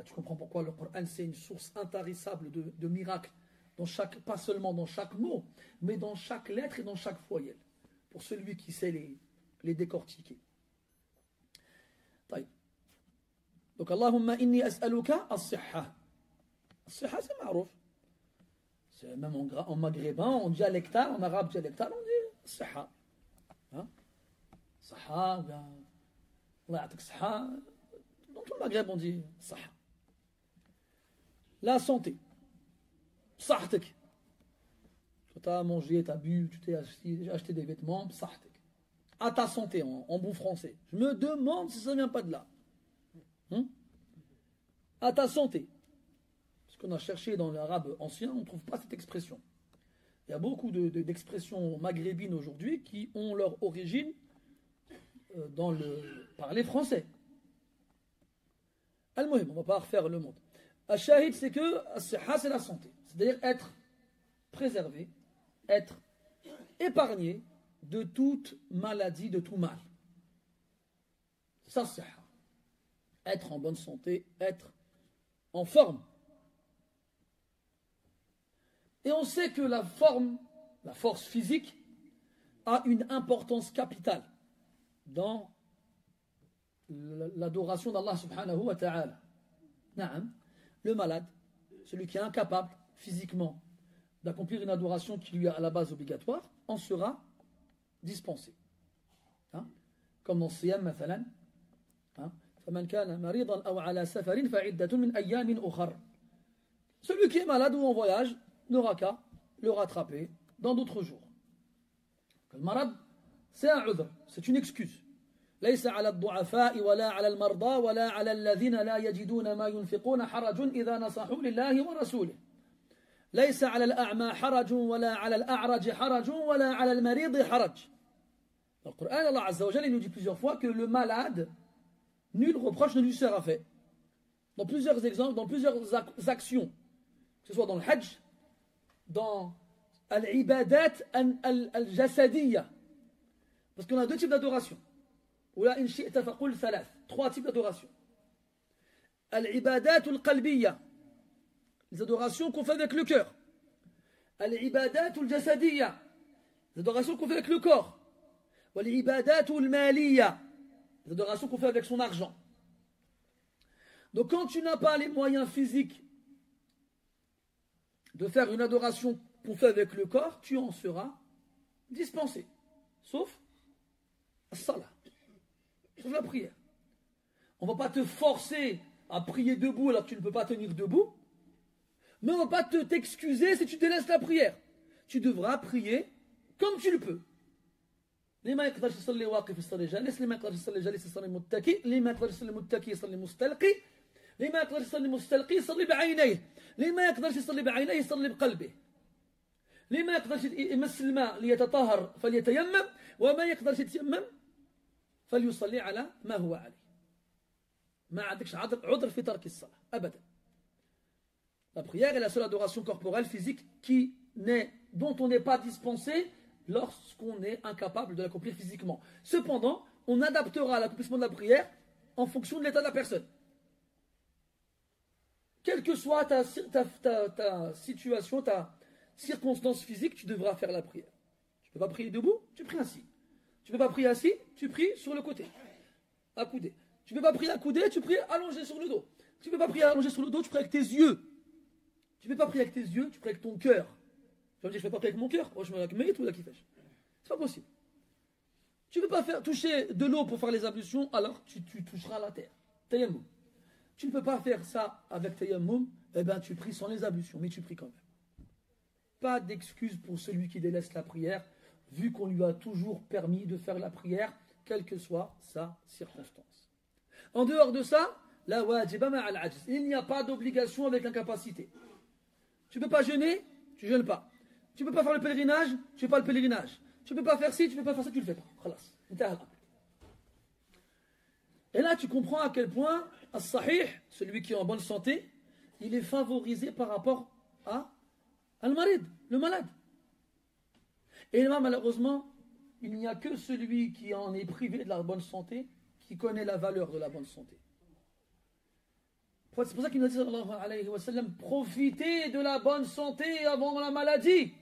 tu comprends pourquoi le Coran c'est une source intarissable de miracles dans chaque, pas seulement dans chaque mot mais dans chaque lettre et dans chaque voyelle pour celui qui sait les décortiquer. طيب. Donc Allahumma inni as'aluka as-sihha. As-sihha c'est marouf. C'est même en maghrébin, en dialectal, en arabe dialectal, on dit as-sihha. Hein? Sahha, ou bien Allah ya'tik sahha. Dans tout le Maghreb on dit sahha. La santé. Sahtek. Tu as mangé, tu as bu, tu t'es acheté des vêtements, sahtek. À ta santé en bon français. Je me demande si ça ne vient pas de là. À ta santé. Parce qu'on a cherché dans l'arabe ancien, on ne trouve pas cette expression. Il y a beaucoup d'expressions maghrébines aujourd'hui qui ont leur origine par les Français. Al-Muhim, on ne va pas refaire le monde. Al-Shahid, c'est que As-Sihha, c'est la santé. C'est-à-dire être préservé, être épargné de toute maladie, de tout mal. C'est ça, As-Sihha. Être en bonne santé, être en forme. Et on sait que la forme, la force physique, a une importance capitale dans l'adoration d'Allah subhanahu wa ta'ala. Naam, le malade, celui qui est incapable physiquement d'accomplir une adoration qui lui est à la base obligatoire, en sera dispensé. Hein? Comme dans Siyam, mathalan. Hein? فمن كان مريضا أو على سفر فعدة من أيام أخر. Celui qui est malade ou en voyage n'aura qu'à le rattraper dans d'autres jours. Le malade, c'est un udhr, c'est une excuse. ليس على الضعفاء ولا على المرضى ولا على الذين لا يجدون ما ينفقون حرج إذا نصحوا لله ورسوله. ليس على الأعمى حرج ولا على الأعرج حرج ولا على المريض حرج. Dans le Coran, Allah Azza wa Jalla il nous dit plusieurs fois que le malade, nul reproche ne lui sera fait. Dans plusieurs exemples, dans plusieurs actions, que ce soit dans le Hajj, dans al-ibadat al-jasadiyya. Parce qu'on a deux types d'adoration. ولا إن شئت فقل ثلاث. Trois types d'adoration. Al-ibadat al-qalbiyya. Les adorations qu'on fait avec le cœur. Al-ibadat al-jasadiyya. Les adorations qu'on fait avec le corps. Wal-ibadat al-maliyya. Les adorations qu'on fait avec son argent. Donc quand tu n'as pas les moyens physiques de faire une adoration qu'on fait avec le corps, tu en seras dispensé. Sauf as-salah. Sauf la prière. On ne va pas te forcer à prier debout alors que tu ne peux pas tenir debout. Mais on ne va pas t'excuser si tu délaisses la prière. Tu devras prier comme tu le peux. اللي ما يقدرش يصلي واقف يصلي جالس، اللي ما يقدرش يصلي جالس يصلي متكي، اللي ما يقدرش يصلي متكي يصلي مستلقي، اللي ما يقدرش يصلي مستلقي يصلي بعينيه، اللي ما يقدرش يصلي بعينيه يصلي بقلبه، اللي ما يقدرش يمس الماء ليتطهر فليتيمم، وما يقدرش يتيمم فليصلي على ما هو عليه. ما عندكش عذر في ترك الصلاة أبدا. La prière est la seule adoration corporelle physique dont on n'est pas dispensé lorsqu'on est incapable de l'accomplir physiquement. Cependant, on adaptera l'accomplissement de la prière en fonction de l'état de la personne. Quelle que soit ta situation, ta circonstance physique, tu devras faire la prière. Tu ne peux pas prier debout, tu pries assis. Tu ne peux pas prier assis, tu pries sur le côté, accoudé. Tu ne peux pas prier accoudé, tu pries allongé sur le dos. Tu ne peux pas prier allongé sur le dos, tu pries avec tes yeux. Tu ne peux pas prier avec tes yeux, tu pries avec ton cœur. Tu vas me dire, je ne fais pas prier avec mon cœur. Je me dis, là qui fait. C'est pas possible. Tu ne peux pas toucher de l'eau pour faire les ablutions, alors tu toucheras la terre. Tayammum. Tu ne peux pas faire ça avec tayammum, eh bien tu pries sans les ablutions, mais tu pries quand même. Pas d'excuse pour celui qui délaisse la prière, vu qu'on lui a toujours permis de faire la prière, quelle que soit sa circonstance. En dehors de ça, la wajiba ma'al ajz. Il n'y a pas d'obligation avec l'incapacité. Tu ne peux pas jeûner, tu ne jeûnes pas. Tu ne peux pas faire le pèlerinage, tu ne fais pas le pèlerinage. Tu ne peux pas faire ci, tu ne peux pas faire ça, tu ne le fais pas. Khalas. Et là, tu comprends à quel point as-sahih, celui qui est en bonne santé, il est favorisé par rapport à al-marid, le malade. Et là, malheureusement, il n'y a que celui qui en est privé de la bonne santé qui connaît la valeur de la bonne santé. C'est pour ça qu'il nous a dit, sallallahu alayhi wa sallam, profitez de la bonne santé avant la maladie.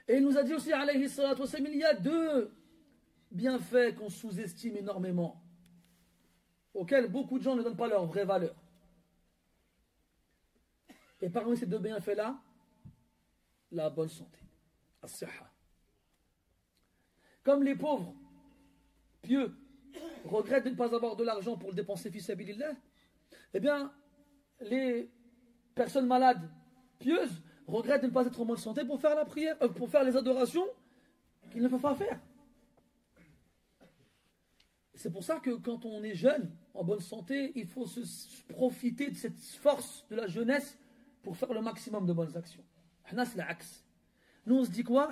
Et il nous a dit aussi, alayhi salatu wa sallam, il y a deux bienfaits qu'on sous-estime énormément, auxquels beaucoup de gens ne donnent pas leur vraie valeur. Et parmi ces deux bienfaits-là, la bonne santé, as-sihha. Comme les pauvres, pieux, regrettent de ne pas avoir de l'argent pour le dépenser fi sabilillah, eh bien, les personnes malades, pieuses, regrettent de ne pas être en bonne santé pour faire la prière, pour faire les adorations qu'ils ne peuvent pas faire. C'est pour ça que quand on est jeune, en bonne santé, il faut se profiter de cette force de la jeunesse pour faire le maximum de bonnes actions. C'est l'axe. Nous on se dit quoi?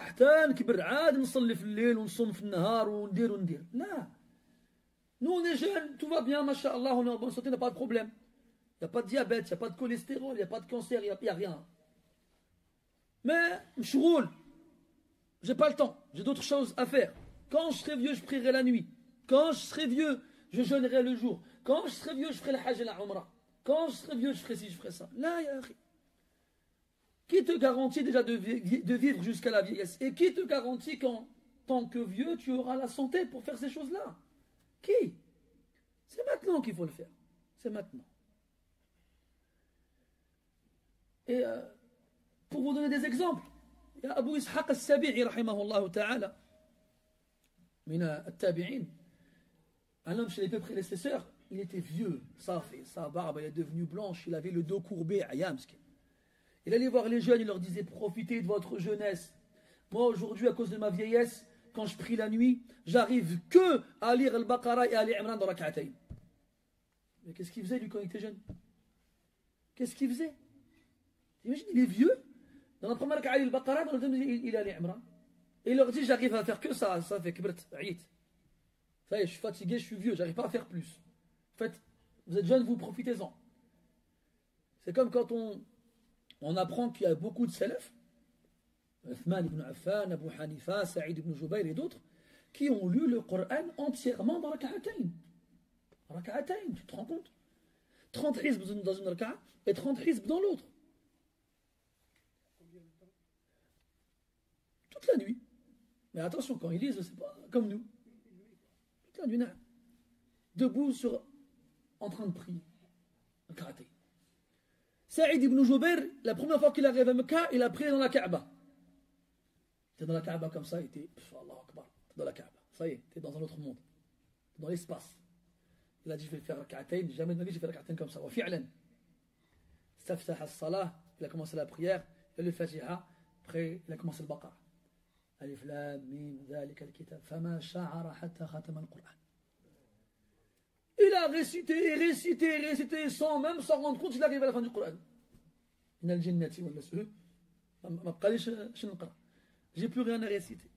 Nous on est jeunes, tout va bien, masha'Allah, on est en bonne santé, on n'a pas de problème. Il n'y a pas de diabète, il n'y a pas de cholestérol, il n'y a pas de cancer, il n'y a rien. Mais, mshroul, j'ai pas le temps, j'ai d'autres choses à faire. Quand je serai vieux, je prierai la nuit. Quand je serai vieux, je jeûnerai le jour. Quand je serai vieux, je ferai le hajj et la umrah. Quand je serai vieux, je ferai ci, je ferai ça. Là, ya akhi. Qui te garantit déjà de vivre jusqu'à la vieillesse? Et qui te garantit qu'en tant que vieux, tu auras la santé pour faire ces choses-là? Qui? C'est maintenant qu'il faut le faire. C'est maintenant. Et pour vous donner des exemples, il y a Abu Ishaq al-Sabi'i, rahimahullah ta'ala, min al-tabi'in, un homme chez les peu prédécesseurs, il était vieux, sa barbe elle est devenue blanche, il avait le dos courbé, ayamsk. Il allait voir les jeunes, il leur disait, profitez de votre jeunesse. Moi aujourd'hui, à cause de ma vieillesse, quand je prie la nuit, j'arrive que à lire Al-Baqarah et Ali Imran dans Rak'atayn. Mais qu'est-ce qu'il faisait lui quand il était jeune? Qu'est-ce qu'il faisait? Imagine, il est vieux. Dans la première Rak'a, Al-Baqarah, dans le deuxième, il est Ali Imran. Et il leur dit, j'arrive à faire que ça fait kibrat, aït. Ça y est, je suis fatigué, je suis vieux, j'arrive pas à faire plus. En fait, vous êtes jeune, vous profitez-en. C'est comme quand on apprend qu'il y a beaucoup de salaf, Uthman ibn Affan, Abu Hanifa, Saïd ibn Jubayr et d'autres, qui ont lu le Coran entièrement dans Rak'atayn. Rak'atayn, tu te rends compte? 30 hizb dans une Rak'a et 30 hizb dans l'autre. Toute la nuit. Mais attention, quand ils lisent, c'est pas comme nous. Toute la nuit, debout en train de prier. Rak'atayn. Saïd ibn Jubayr, la première fois qu'il arrive à Mecca, il a prié dans la Kaaba. Il était dans la Kaaba comme ça, il était, Allah Akbar, dans la Kaaba. Ça y est, tu es dans un autre monde, dans l'espace. Il a dit, je vais faire rak'atayn, jamais de ma vie, j'ai fait rak'atayn comme ça. Wa fi'lan. Staftah as-salah, il a commencé la prière, il a lu le Fatiha, après il a commencé le Baqarah. Alif Lam Mim ذلك الكتاب فما شعر حتى ختم القرآن. Il a récité sans même s'en rendre compte, il arrive à la fin du Coran. من الجنة والناس ما بقاليش شنو نقرا. J'ai plus rien à réciter.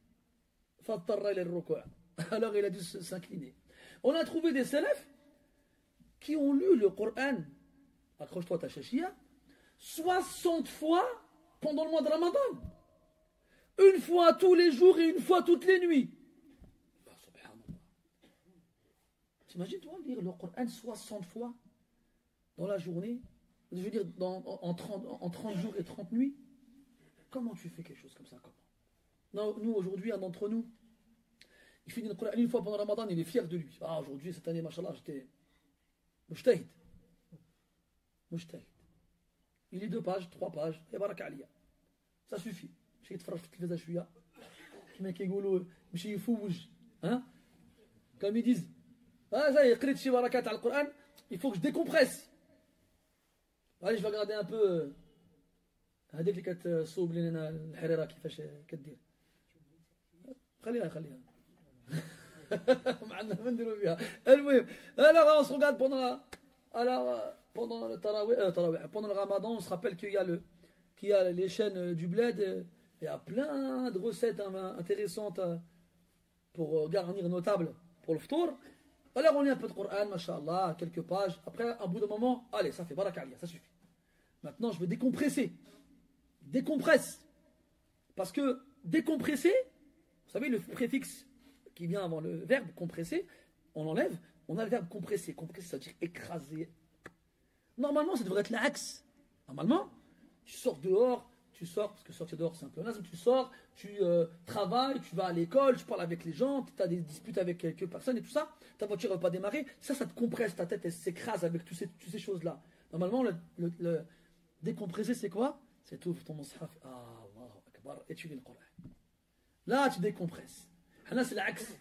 فاضطر إلى الركوع. Alors il a dû s'incliner. On a trouvé des salafs qui ont lu le Coran, accroche-toi ta chachia, 60 fois pendant le mois de Ramadan. Une fois tous les jours et une fois toutes les nuits. Subhanallah. T'imagines toi lire le Coran 60 fois dans la journée, je veux dire en 30 jours et 30 nuits. Comment tu fais quelque chose comme ça? Comment? Non, nous aujourd'hui, un d'entre nous, il finit le Coran une fois pendant le Ramadan, il est fier de lui. Ah, aujourd'hui, cette année, machallah, j'étais mujtahid. Il lit 2 pages, 3 pages, et baraka aliya. Ça suffit. Je يتفرج في التلفزة شوية كما كيقولوا يمشي يفوج ها comme ils disent ah ça y est قريت شي بركات على القرآن il faut que je décompresse. allez je vais regarder un peu هذيك اللي كتصوب لنا الحريرة كيفاش كدير خليها معنا ما نديروا فيها. المهم alors on se regarde pendant le tarawih, pendant le Ramadan, on se rappelle qu'il y a les chaînes du bled. Il y a plein de recettes intéressantes pour garnir nos tables pour le ftour. Alors on lit un peu de Coran, mashallah, quelques pages. Après, un bout de moment, allez, ça fait barakalia, ça suffit. Maintenant, je vais décompresser. Décompresse. Parce que décompresser, vous savez, le préfixe qui vient avant le verbe compresser, on l'enlève, on a le verbe compresser. Compresser, ça veut dire écraser. Normalement, ça devrait être l'axe. Normalement, tu sors dehors, parce que sortir dehors c'est un peu naze, tu sors, tu travailles, tu vas à l'école, tu parles avec les gens, tu as des disputes avec quelques personnes et tout ça, ta voiture ne va pas démarrer, ça te compresse, ta tête elle s'écrase avec toutes ces choses-là. Normalement, le décompresser c'est quoi? C'est tout, ton mushaf, Allahu Akbar, et tu lis le Coran. Là tu décompresses. Hana c'est l'axe.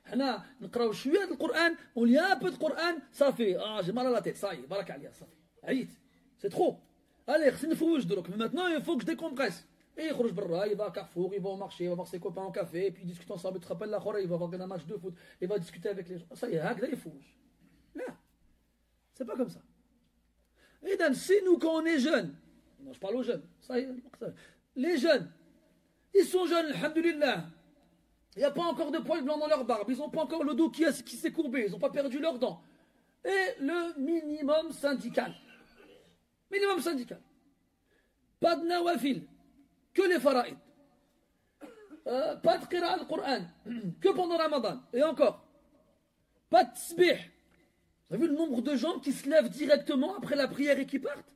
Hana, نقراو شوية de Coran, on lit un peu de Coran, ça fait, j'ai mal à la tête, ça y est, baraka alia, ça fait. Aït, c'est trop. Allez, mais maintenant il faut que je décompresse. Et il va à Carrefour, il va au marché, il va voir ses copains au café, et puis ils discutent ensemble, tu te rappelles la khora, il va voir un match de foot, il va discuter avec les gens. Ça y est, là il faut. Là, c'est pas comme ça. Et donc, si nous, quand on est jeunes, non, je parle aux jeunes, ça y est, les jeunes, ils sont jeunes, alhamdoulilah, il n'y a pas encore de poils blancs dans leur barbe, ils n'ont pas encore le dos qui s'est courbé, ils n'ont pas perdu leurs dents. Et le minimum syndical. Minimum syndical. Pas de nawafil, que les faraïd. Pas de qira al-Qur'an, que pendant Ramadan. Et encore, pas de tasbih. Vous avez vu le nombre de gens qui se lèvent directement après la prière et qui partent?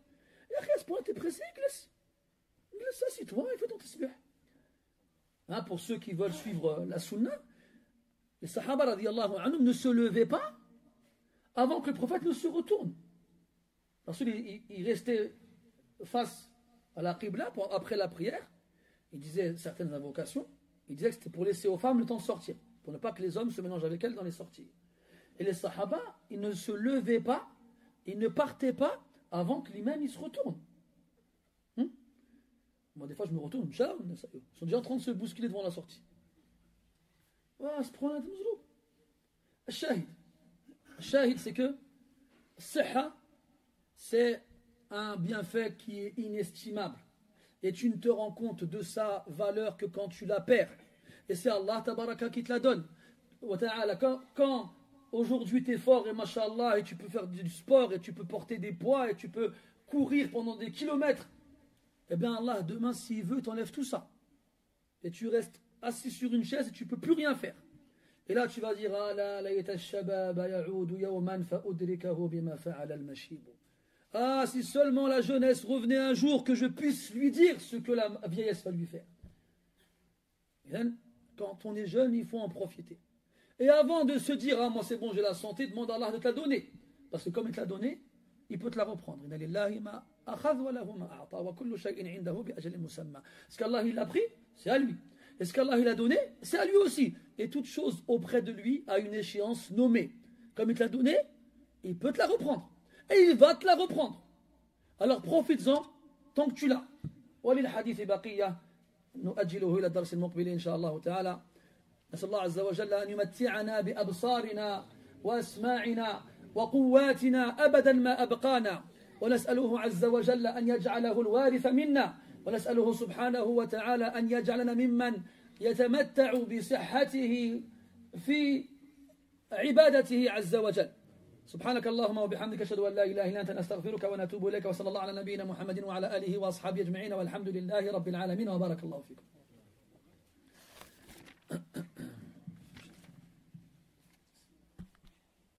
Et à ce point, t'es pressé, glisse assis-toi et fais ton tasbih. Hein, pour ceux qui veulent suivre la sunna, les sahaba radiyallahu anhum ne se levaient pas avant que le prophète ne se retourne. Parce qu'il restait face à la qibla après la prière. Il disait certaines invocations. Il disait que c'était pour laisser aux femmes le temps de sortir, pour ne pas que les hommes se mélangent avec elles dans les sorties. Et les sahaba, ils ne se levaient pas, ils ne partaient pas avant que l'imam il se retourne. Moi, des fois, je me retourne, ils sont déjà en train de se bousculer devant la sortie. Ah, se prend un tmzlou. Shahid, c'est que Siha, c'est un bienfait qui est inestimable. Et tu ne te rends compte de sa valeur que quand tu la perds. Et c'est Allah Tabaraka qui te la donne. Quand aujourd'hui tu es fort et mashallah, et tu peux faire du sport, et tu peux porter des poids, et tu peux courir pendant des kilomètres, eh bien Allah, demain, s'il veut, t'enlève tout ça. Et tu restes assis sur une chaise et tu ne peux plus rien faire. Et là, tu vas dire, ah la layta shababa ya'udu yawman fa'udrikahu bima fa'ala al-mashibu. Ah, si seulement la jeunesse revenait un jour, que je puisse lui dire ce que la vieillesse va lui faire. Et là, quand on est jeune, il faut en profiter. Et avant de se dire, ah moi c'est bon, j'ai la santé, demande à Allah de te la donner. Parce que comme il te l'a donné, il peut te la reprendre. Ce qu'Allah il a pris, c'est à lui. Et ce qu'Allah il a donné, c'est à lui aussi. Et toute chose auprès de lui a une échéance nommée. Comme il te l'a donné, il peut te la reprendre. Et il va te la reprendre. Alors profites-en tant que tu l'as. نؤجله إلى الدرس المقبل إن شاء الله تعالى. نسأل الله عز وجل أن يمتعنا بأبصارنا وأسماعنا وقواتنا أبدا ما أبقانا، ونسأله عز وجل أن يجعله الوارث منا، ونسأله سبحانه وتعالى أن يجعلنا ممن يتمتع بصحته في عبادته عز وجل. سبحانك اللهم وبحمدك أشهد أن لا إله إلا أنت نستغفرك ونتوب إليك، وصلى الله على نبينا محمد وعلى آله وأصحابه أجمعين، والحمد لله رب العالمين، وبارك الله فيكم.